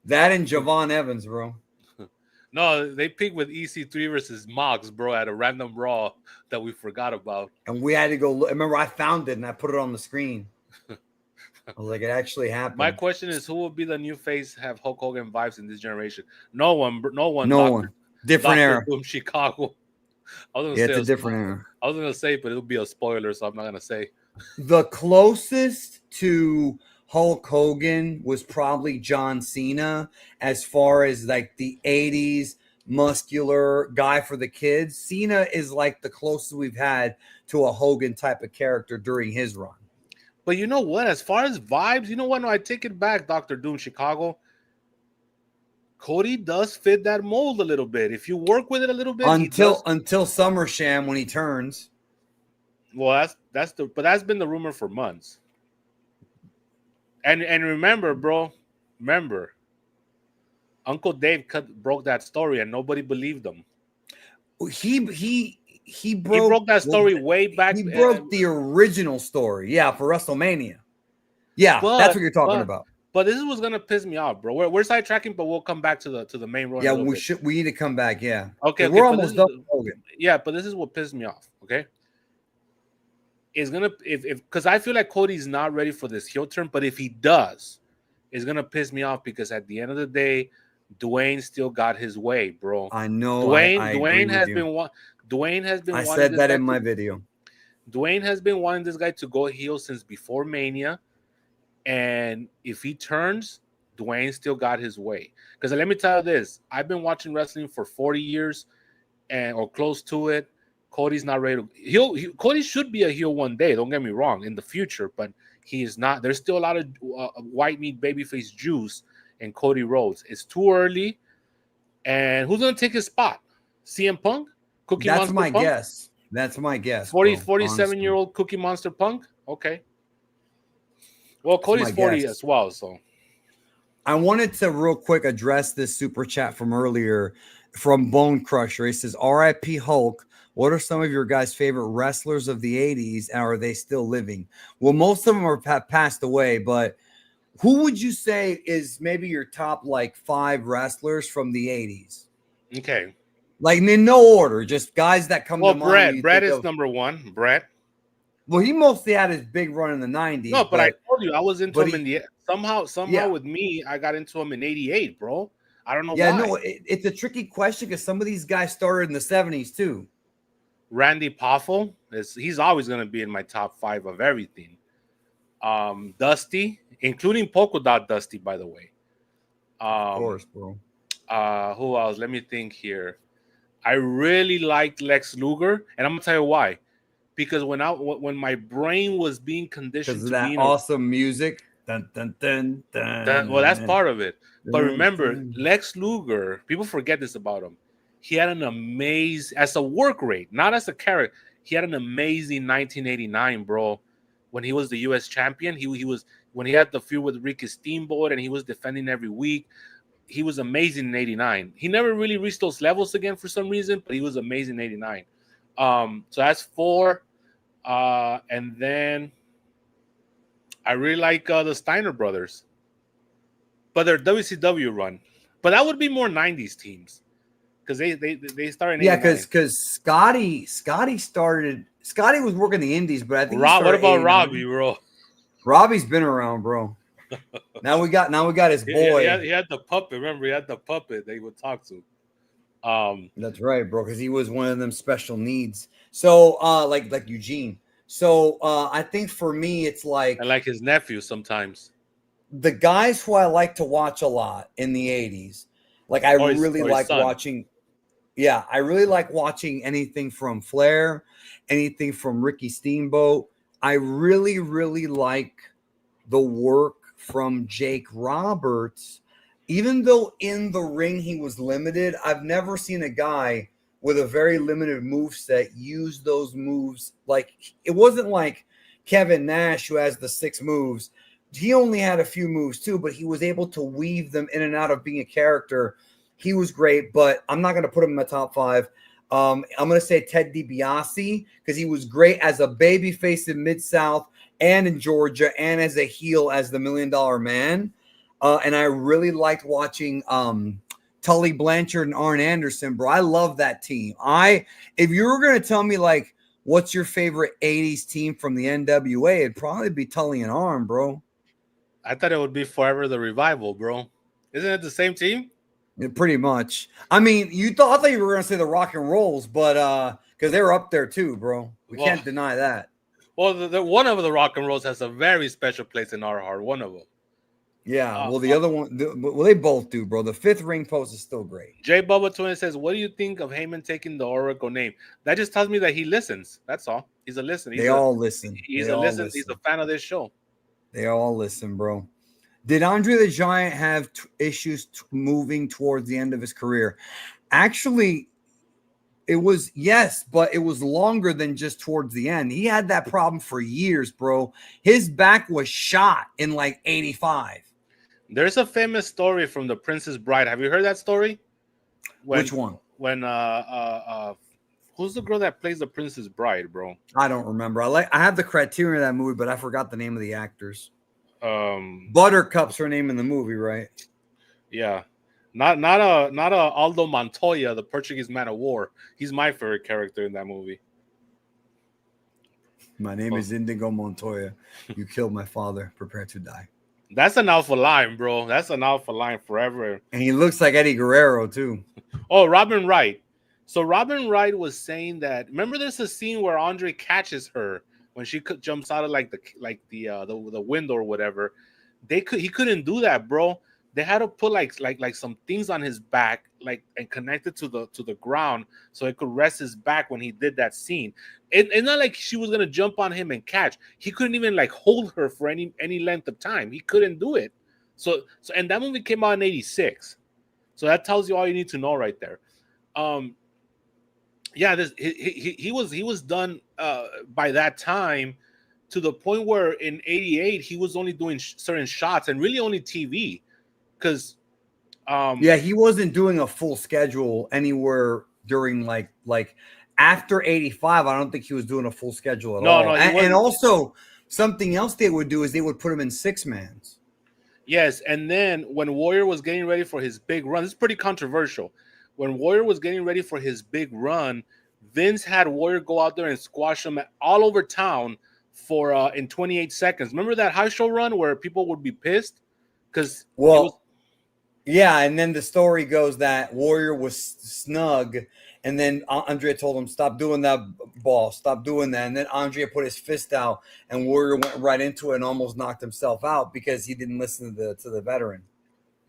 That and Javon Evans, bro. No, they peaked with EC3 versus Mox, bro, at a random Raw that we forgot about. And we had to go look. Remember, I found it and I put it on the screen. I was like, it actually happened. My question is, who will be the new face have Hulk Hogan vibes in this generation? No one. Different era. Boom, Chicago. It's a different era. I was gonna say, but it'll be a spoiler, so I'm not gonna say. The closest to Hulk Hogan was probably John Cena, as far as like the 80s muscular guy for the kids. Cena is like the closest we've had to a Hogan type of character during his run. But you know what? As far as vibes, you know what? No, I take it back, Dr. Doom Chicago. Cody does fit that mold a little bit. If you work with it a little bit, until SummerSlam when he turns. Well, but that's been the rumor for months. And remember, bro, Uncle Dave broke that story and nobody believed him. He broke that story way back. He broke the original story, for WrestleMania. Yeah, that's what you're talking about. But this is what's gonna piss me off, bro. We're sidetracking, but we'll come back to the main role. Yeah, we need to come back. Yeah. Okay, we're almost done. Yeah, but this is what pissed me off. Okay. Is gonna because I feel like Cody's not ready for this heel turn, but if he does, it's gonna piss me off because at the end of the day, Dwayne still got his way, bro. I know. Dwayne has been. I said that in my video. Dwayne has been wanting this guy to go heel since before Mania, and if he turns, Dwayne still got his way. Because let me tell you this: I've been watching wrestling for 40 years, or close to it. Cody's not ready to. Cody should be a heel one day. Don't get me wrong, in the future, but he is not. There's still a lot of white meat babyface juice in Cody Rhodes. It's too early, and who's gonna take his spot? CM Punk, Cookie Monster Punk? That's my guess. 47-year-old Cookie Monster Punk. Okay. Well, Cody's 40 as well, so. I wanted to real quick address this super chat from earlier from Bone Crusher. He says, "R.I.P. Hulk. What are some of your guys' favorite wrestlers of the 80s, and are they still living?" Well, most of them have passed away, but who would you say is maybe your top, 5 wrestlers from the 80s? Okay. In no order, just guys that come to mind. Brett is number one. Brett. Well, he mostly had his big run in the 90s. No, but I told you, I was into him in the somehow with me, I got into him in 88, bro. I don't know why. Yeah, no, it's a tricky question because some of these guys started in the 70s, too. Randy Poffel he's always going to be in my top 5 of everything. Dusty, including Polka Dot Dusty, by the way. Of course, bro. Who else? Let me think here. I really liked Lex Luger, and I'm gonna tell you why. Because when my brain was being Because conditioned of to that being a awesome music. Dun, dun, dun, dun, well, dun, that's dun, part of it. But dun, remember, dun. Lex Luger, people forget this about him. He had an amazing, as a work rate, not as a character. He had an amazing 1989, bro. When he was the U.S. champion, he was when he had the feud with Ricky Steamboat and he was defending every week. He was amazing in '89. He never really reached those levels again for some reason, but he was amazing in '89. So that's four. And then I really like the Steiner brothers, but their WCW run. But that would be more '90s teams because they started in Yeah, '89. because Scotty started. Scotty was working the Indies, but I think he What started about '89. Robbie, bro? Robbie's been around, bro. Now we got his boy. He had the puppet. Remember, he had the puppet they would talk to. Um, That's right, bro, because he was one of them special needs. So, like Eugene. So, I think for me, it's and like like his nephew sometimes, the guys who I like to watch a lot in the '80s. Like I really or his like son. watching. Yeah, I really like watching anything from Flair, anything from Ricky Steamboat. I really, really like the work from Jake Roberts. Even though in the ring he was limited, I've never seen a guy with a very limited move set use those moves. Like it wasn't like Kevin Nash who has the 6 moves. He only had a few moves too, but he was able to weave them in and out of being a character. He was great, but I'm not going to put him in my top 5. I'm going to say Ted DiBiase because he was great as a babyface in Mid-South and in Georgia and as a heel as the $1 Million Man. And I really liked watching Tully Blanchard and Arn Anderson, bro. I love that team. If you were going to tell me like what's your favorite 80s team from the NWA, it'd probably be Tully and Arn, bro. I thought it would be Forever the Revival, bro. Isn't it the same team? Yeah, pretty much. I mean, I thought you were going to say the Rock and Rolls, but because they were up there too, bro. We Well, can't deny that. well, one of the Rock and Rolls has a very special place in our heart. One of them. Yeah, Uh, well, the uh, other one, well, they both do, bro. The 5th ring post is still great. J Bubba 20 says, "What do you think of Heyman taking the Oracle name?" That just tells me that he listens. That's all. He's a listener. They all listen. He's They a all listen. He's a listen. fan of this show. They all listen, bro. Did Andre the Giant have issues moving towards the end of his career? Actually, it was yes, but it was longer than just towards the end. He had that problem for years, bro. His back was shot in like '85. There's a famous story from The Princess Bride. Have you heard that story? Which one? When who's the girl that plays the Princess Bride, bro? I don't remember. I have the criteria of that movie, but I forgot the name of the actors. Um, Buttercup's her name in the movie, right? yeah, not a Aldo Montoya, the Portuguese man of war. He's my favorite character in that movie. My name is Indigo Montoya. You killed my father. Prepare to die. That's an alpha line, bro. That's an alpha line forever. And he looks like Eddie Guerrero too. Oh, Robin Wright. So Robin Wright was saying that. Remember, there's a scene where Andre catches her when she jumps out of the window or whatever. He couldn't do that, bro. They had to put like some things on his back, and connect it to the ground so it could rest his back when he did that scene. It's not like she was gonna jump on him and catch. He couldn't even like hold her for any length of time. He couldn't do it. So and that movie came out in '86. So that tells you all you need to know right there. Yeah, he was done by that time, to the point where in '88 he was only doing certain shots and really only TV, because yeah, he wasn't doing a full schedule anywhere during like after '85. I don't think he was doing a full schedule at all. No, and also something else they would do is they would put him in 6-mans. Yes, and then when Warrior was getting ready for his big run, this is pretty controversial. When Warrior was getting ready for his big run, Vince had Warrior go out there and squash him all over town for in 28 seconds. Remember that high show run where people would be pissed because yeah, and then the story goes that Warrior was snug, and then Andrea told him, "Stop doing that, ball. Stop doing that." And then Andrea put his fist out, and Warrior went right into it and almost knocked himself out because he didn't listen to the veteran.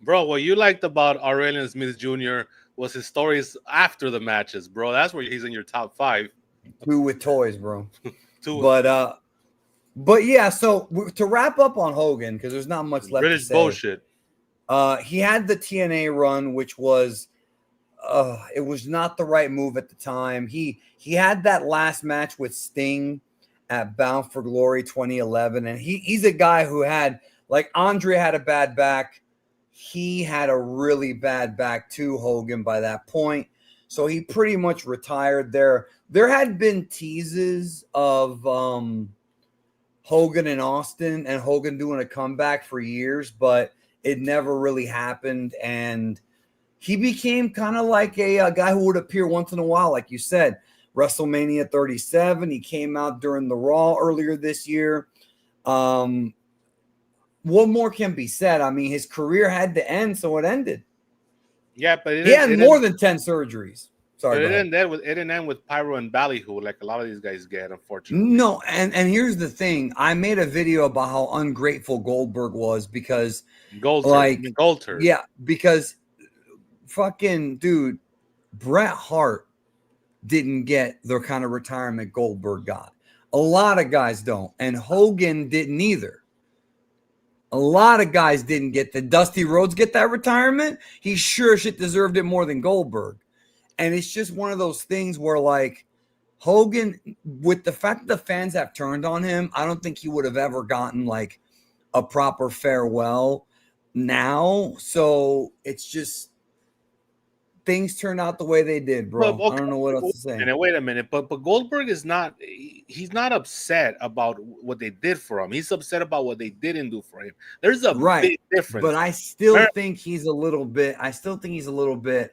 Bro, what you liked about Aurelian Smith Jr. was his stories after the matches, bro. That's where he's in your top 5. Two with toys, bro. Two But yeah, so to wrap up on Hogan, because there's not much left to British say. bullshit. He had the TNA run, which was it was not the right move at the time. He had that last match with Sting at Bound for Glory 2011, and he's a guy who had, like, Andre had a bad back. He had a really bad back too, Hogan, by that point. So he pretty much retired there. There had been teases of Hogan and Austin and Hogan doing a comeback for years, but it never really happened. And he became kind of like a guy who would appear once in a while, like you said. WrestleMania 37, he came out during the Raw earlier this year. What more can be said? I mean, his career had to end, so it ended. Yeah, but he had more than 10 surgeries. Sorry, but it didn't end with pyro and ballyhoo like a lot of these guys get, unfortunately. No, and here's the thing. I made a video about how ungrateful Goldberg was because Goldberg. Yeah, because fucking dude, Bret Hart didn't get the kind of retirement Goldberg got. A lot of guys don't, and Hogan didn't either. A lot of guys didn't get the Dusty Rhodes get that retirement. He sure shit deserved it more than Goldberg. And it's just one of those things where, like, Hogan, with the fact that the fans have turned on him, I don't think he would have ever gotten like a proper farewell now. So it's just things turned out the way they did, bro. Okay. I don't know what else to say. Wait a minute. But Goldberg is he's not upset about what they did for him. He's upset about what they didn't do for him. There's a big difference. But I still think he's a little bit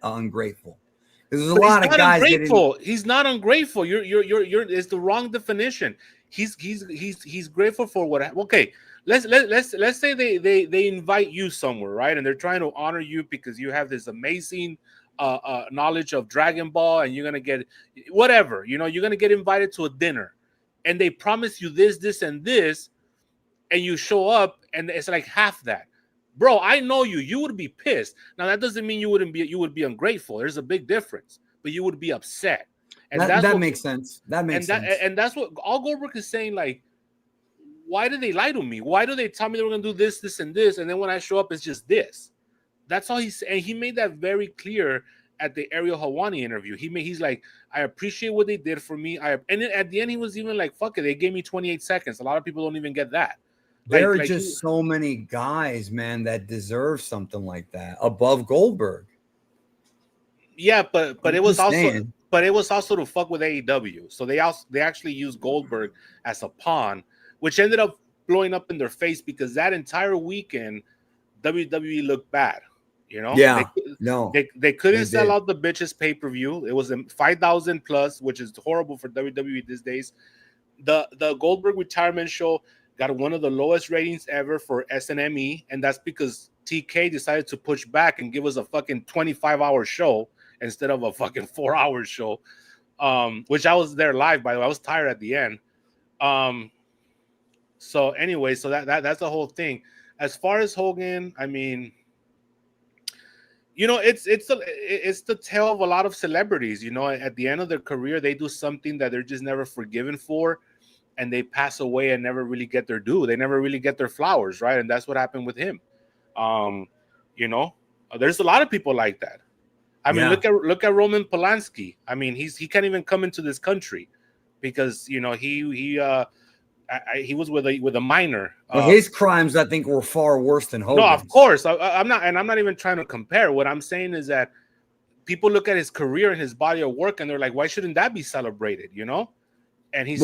ungrateful. There's a lot of guys ungrateful. He's not ungrateful. You're it's the wrong definition. He's grateful for what. Okay, let's say they invite you somewhere, right? And they're trying to honor you because you have this amazing knowledge of Dragon Ball, and you're gonna get whatever. You're gonna get invited to a dinner, and they promise you this, and this, and you show up, and it's like half that. Bro, I know you would be pissed. Now that doesn't mean you would be ungrateful. There's a big difference, but you would be upset. And that makes sense. That makes sense. And that's what all Goldberg is saying. Like, why did they lie to me? Why do they tell me they were gonna do this, and this, and then when I show up, it's just this? That's all he's saying. And he made that very clear at the Ariel Helwani interview. He's like, I appreciate what they did for me. And then at the end, he was even like, fuck it, they gave me 28 seconds. A lot of people don't even get that. There are just so many guys, man, that deserve something like that above Goldberg. Yeah, but it was also to fuck with AEW. So they actually used Goldberg as a pawn, which ended up blowing up in their face because that entire weekend WWE looked bad. Yeah, they couldn't sell out the bitches pay-per-view. It was 5,000 plus, which is horrible for WWE these days. The Goldberg retirement show got one of the lowest ratings ever for SNME, and that's because TK decided to push back and give us a fucking 25-hour show instead of a fucking 4-hour show, which I was there live, by the way. I was tired at the end. So anyway, so that's the whole thing. As far as Hogan, I mean, it's the tale of a lot of celebrities. At the end of their career, they do something that they're just never forgiven for, and they pass away and never really get their due. They never really get their flowers, right? And that's what happened with him. There's a lot of people like that. I mean, look at Roman Polanski. I mean, he can't even come into this country because he was with a minor. Well, his crimes, I think, were far worse than Hogan's. No, of course, I'm not even trying to compare. What I'm saying is that people look at his career and his body of work, and they're like, why shouldn't that be celebrated? And he's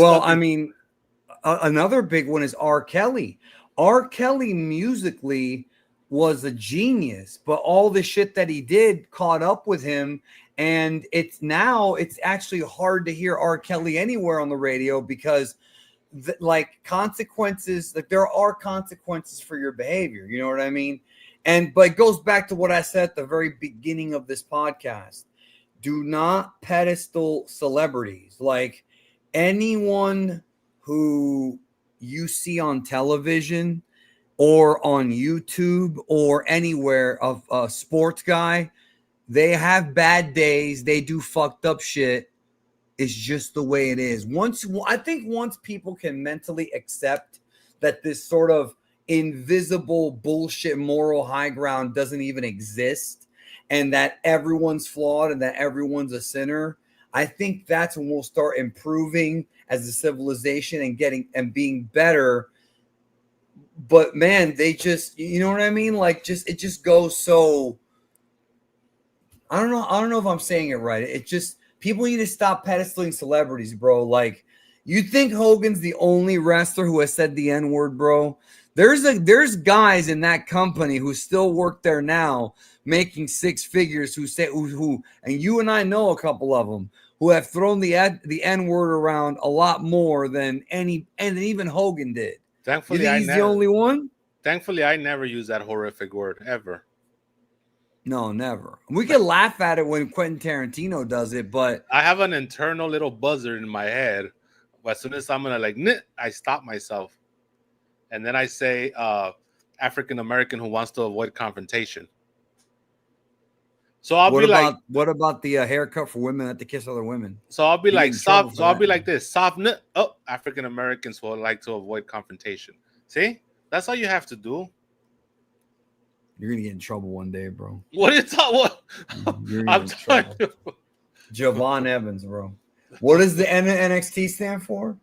another big one is R. Kelly. R. Kelly musically was a genius, but all the shit that he did caught up with him. And it's actually hard to hear R. Kelly anywhere on the radio because consequences, like there are consequences for your behavior. You know what I mean? But it goes back to what I said at the very beginning of this podcast. Do not pedestal celebrities. Like anyone who you see on television or on YouTube or anywhere of a sports guy, they have bad days. They do fucked up shit. It's just the way it is. I think once people can mentally accept that this sort of invisible bullshit moral high ground doesn't even exist, and that everyone's flawed and that everyone's a sinner, I think that's when we'll start improving as a civilization and being better. But man, they just, you know what I mean? Like, it just goes so. I don't know if I'm saying it right. It just, people need to stop pedestaling celebrities, bro. Like, you think Hogan's the only wrestler who has said the N-word, bro? There's guys in that company who still work there now, making six figures, who and you and I know a couple of them who have thrown the N-word around a lot more than even Hogan did. Thankfully, you think he's the only one? Thankfully, I never use that horrific word ever. No, never. We can laugh at it when Quentin Tarantino does it, but I have an internal little buzzer in my head. But as soon as I'm gonna I stop myself, and then I say African American who wants to avoid confrontation. So I'll what about the haircut for women that to kiss other women? So I'll be like soft. So I'll be like this soft. African Americans who like to avoid confrontation. See, that's all you have to do. You're gonna get in trouble one day, bro. What are you talking? What? I'm trying to. Javon Evans, bro. What does the NXT stand for?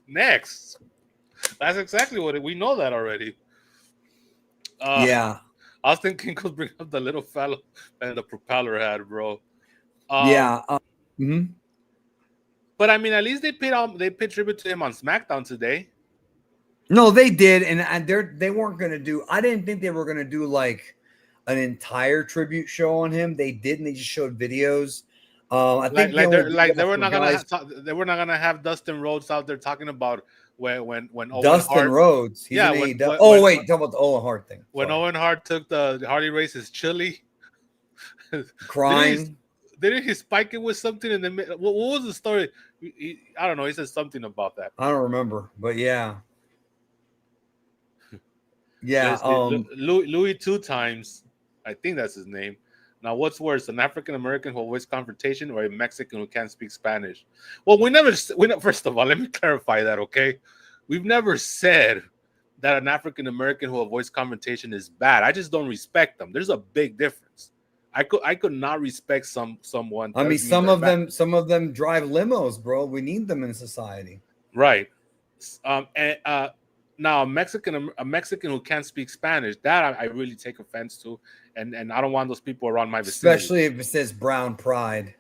Next. That's exactly what we know that already. Yeah. I was thinking could bring up the little fellow and the propeller hat, bro. Yeah. But I mean, at least they paid tribute to him on SmackDown today. No, they did, and they weren't going to do. I didn't think they were going to do like an entire tribute show on him. They didn't. They just showed videos. I think they were not gonna have Dustin Rhodes out there talking about when Dustin Rhodes. He's wait, talk about the Owen Hart thing. When Owen Hart took the Harley Race's chili, crying. Didn't he spike it with something in the middle? What was the story? I don't know. He said something about that. I don't remember, but yeah. Yeah, Louis 2 times, I think that's his name. Now, what's worse, an African American who avoids confrontation or a Mexican who can't speak Spanish? Well, first of all, let me clarify that, okay? We've never said that an African American who avoids confrontation is bad. I just don't respect them. There's a big difference. I could not respect someone. I mean, some of them drive limos, bro. We need them in society, right? Now, a Mexican who can't speak Spanish, that I really take offense to, and I don't want those people around my vicinity. Especially if it says brown pride.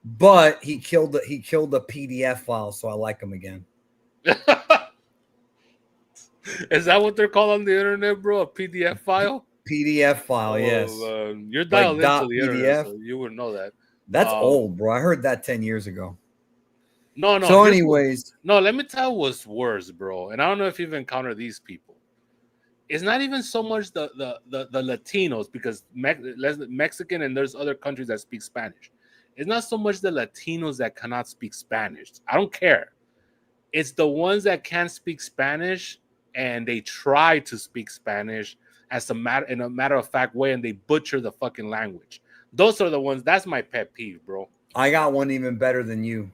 But he killed the PDF file, so I like him again. Is that what they're called on the internet, bro? A PDF file? PDF file, yes. You're dialed into the internet, so you would know that. That's old, bro. I heard that 10 years ago. No. So, anyways, let me tell you what's worse, bro. And I don't know if you've encountered these people. It's not even so much the Latinos, because Mexican and there's other countries that speak Spanish. It's not so much the Latinos that cannot speak Spanish. I don't care. It's the ones that can't speak Spanish and they try to speak Spanish in a matter of fact way, and they butcher the fucking language. Those are the ones. That's my pet peeve, bro. I got one even better than you.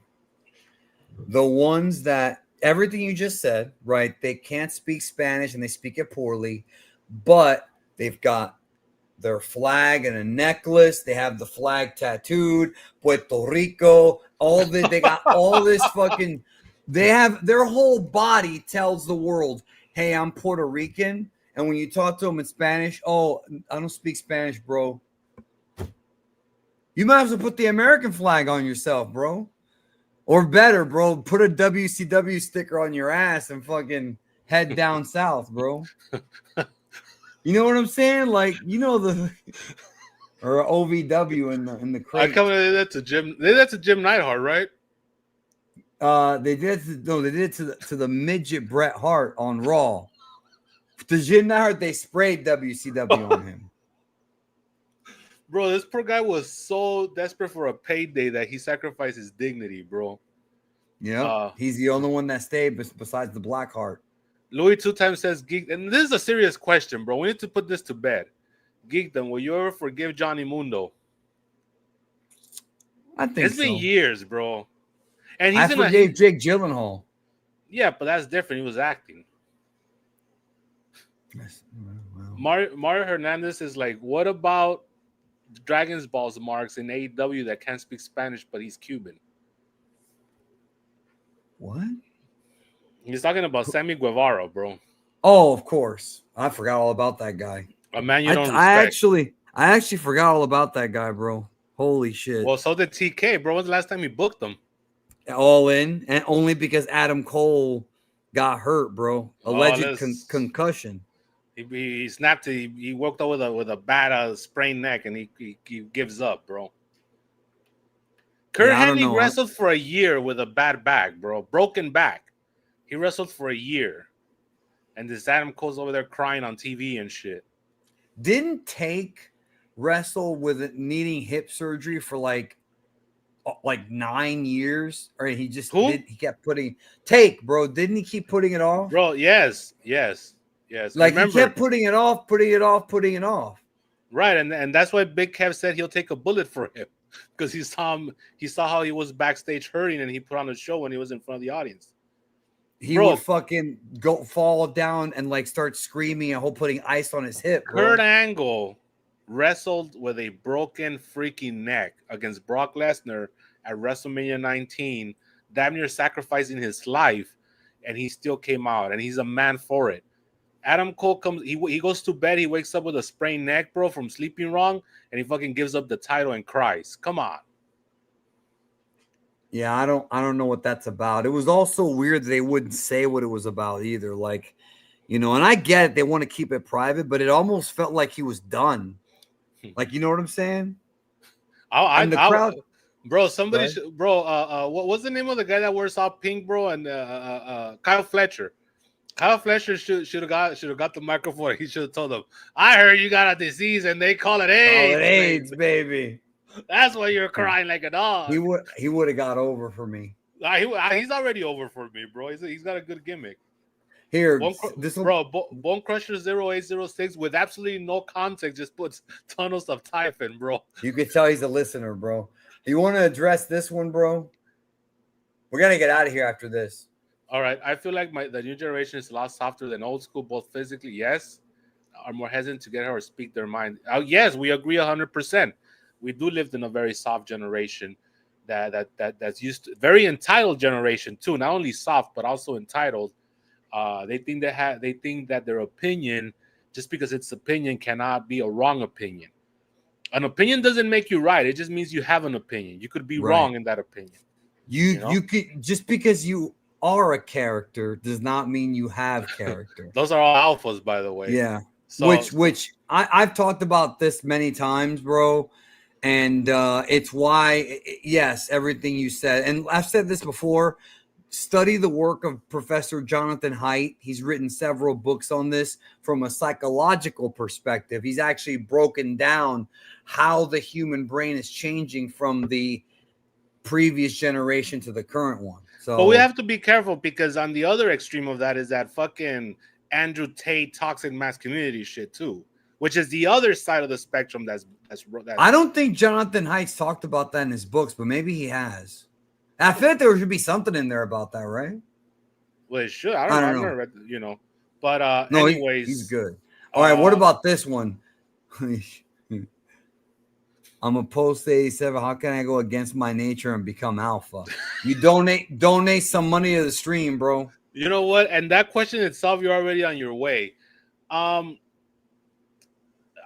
The ones that everything you just said, right? They can't speak Spanish and they speak it poorly, but they've got their flag and a necklace. They have the flag tattooed, Puerto Rico, they got all this fucking, they have their whole body tells the world, hey, I'm Puerto Rican. And when you talk to them in Spanish, oh, I don't speak Spanish, bro. You might have to put the American flag on yourself, bro. Or better, bro, put a WCW sticker on your ass and fucking head down south, bro. You know what I'm saying? Like, you know or OVW in the crate. I come in that to Jim. That's a Jim Neidhart, right? They did it to the midget Bret Hart on Raw. To Jim Neidhart, they sprayed WCW on him. Bro, this poor guy was so desperate for a payday that he sacrificed his dignity, bro. Yeah, he's the only one that stayed besides the Black Heart. Louis 2 times says geek, and this is a serious question, bro. We need to put this to bed. Geekdom, will you ever forgive Johnny Mundo? I think It's been so. years, bro. And I forgave Jake Gyllenhaal. Yeah, but that's different. He was acting. Yes. Well. Mario Hernandez is like, what about Dragon's Balls marks in AEW that can't speak Spanish, but he's Cuban? What? He's talking about Sammy Guevara, bro. Oh, of course. I forgot all about that guy. A man you don't respect. I actually forgot all about that guy, bro. Holy shit. Well, so did TK, bro. When's the last time he booked him? All in, and only because Adam Cole got hurt, bro. Alleged concussion. He snapped. He woke up with a bad sprained neck, and he gives up, bro. Kurt Hennig wrestled for a year with a bad back, bro. Broken back. He wrestled for a year, and this Adam Cole's over there crying on TV and shit. Didn't Take wrestle with needing hip surgery for like 9 years, or he just he kept putting Take, bro. Didn't he keep putting it off, bro? Yes. Like he kept putting it off. Right, and that's why Big Kev said he'll take a bullet for him, because he saw how he was backstage hurting, and he put on a show when he was in front of the audience. He would fucking fall down and like start screaming and putting ice on his hip. Kurt Angle wrestled with a broken freaking neck against Brock Lesnar at WrestleMania 19, damn near sacrificing his life, and he still came out, and he's a man for it. Adam Cole comes, he goes to bed, he wakes up with a sprained neck, bro, from sleeping wrong, and he fucking gives up the title and cries. Come on. Yeah, I don't know what that's about. It was also weird that they wouldn't say what it was about either. Like, and I get it, they want to keep it private, but it almost felt like he was done. Like, you know what I'm saying? Bro, somebody what was the name of the guy that wears all pink, bro? And Kyle Fletcher. Kyle Fletcher should have got the microphone. He should have told them, I heard you got a disease and they call it AIDS. Call it AIDS, baby. That's why you're crying like a dog. He would have got over for me. He's already over for me, bro. He's got a good gimmick. Here, Bone Crusher 0806 with absolutely no context just puts tunnels of Typhon, bro. You could tell he's a listener, bro. You want to address this one, bro? We're gonna get out of here after this. All right. I feel like the new generation is a lot softer than old school, both physically, yes, are more hesitant to get her or speak their mind. Yes, we agree 100%. We do live in a very soft generation that's used to, very entitled generation too. Not only soft but also entitled. They think that their opinion, just because it's opinion, cannot be a wrong opinion. An opinion doesn't make you right. It just means you have an opinion. You could be wrong in that opinion. You could, just because you are a character does not mean you have character. Those are all alphas, by the way. Yeah. So, which I've talked about this many times, bro. And it's why, yes, everything you said. And I've said this before. Study the work of Professor Jonathan Haidt. He's written several books on this from a psychological perspective. He's actually broken down how the human brain is changing from the previous generation to the current one. So, but we have to be careful, because on the other extreme of that is that fucking Andrew Tate toxic masculinity shit too, which is the other side of the spectrum. That's I don't think Jonathan Haidt's talked about that in his books, but maybe he has. I feel like there should be something in there about that, right? Well, it should. I don't know. Read, But no, anyways, he's good. All right, what about this one? I'm a post 87. How can I go against my nature and become alpha? You donate some money to the stream, bro. You know what? And that question itself, you're already on your way. I'm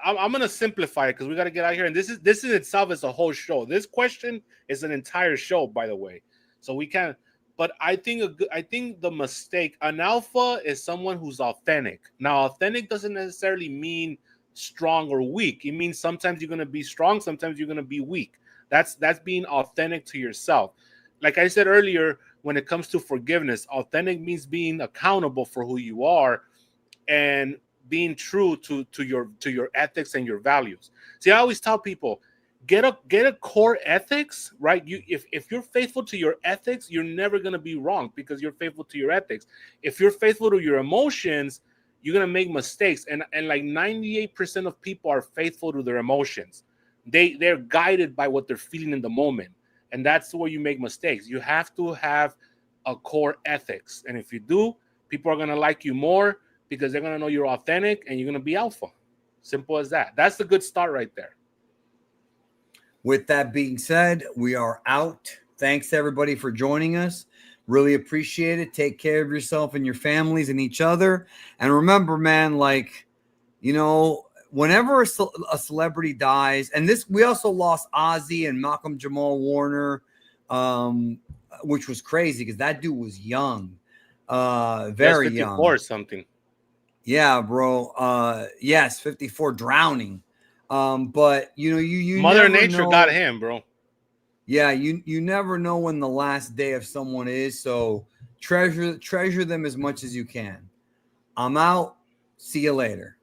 gonna simplify it because we got to get out here. And this in itself is a whole show. This question is an entire show, by the way. So we can't. But I think the mistake, an alpha is someone who's authentic. Now, authentic doesn't necessarily mean strong or weak. It means sometimes you're gonna be strong, sometimes you're gonna be weak. That's being authentic to yourself. Like I said earlier, when it comes to forgiveness, authentic means being accountable for who you are and being true to your ethics and your values. See, I always tell people, get a core ethics, right? You if you're faithful to your ethics, you're never gonna be wrong because you're faithful to your ethics. If you're faithful to your emotions, you're gonna make mistakes. And like 98% of people are faithful to their emotions. They're guided by what they're feeling in the moment. And that's where you make mistakes. You have to have a core ethics. And if you do, people are gonna like you more because they're gonna know you're authentic and you're gonna be alpha. Simple as that. That's the good start right there. With that being said, we are out. Thanks everybody for joining us. Really appreciate it. Take care of yourself and your families and each other. And remember, man, like, you know, whenever a celebrity dies, and this, we also lost Ozzy and Malcolm Jamal Warner, which was crazy because that dude was young, very young. 54 or something. Yeah, bro. Yes, 54, drowning. But you know, you Mother never Nature know. got him, bro. Yeah, you never know when the last day of someone is, so treasure them as much as you can. I'm out. See you later.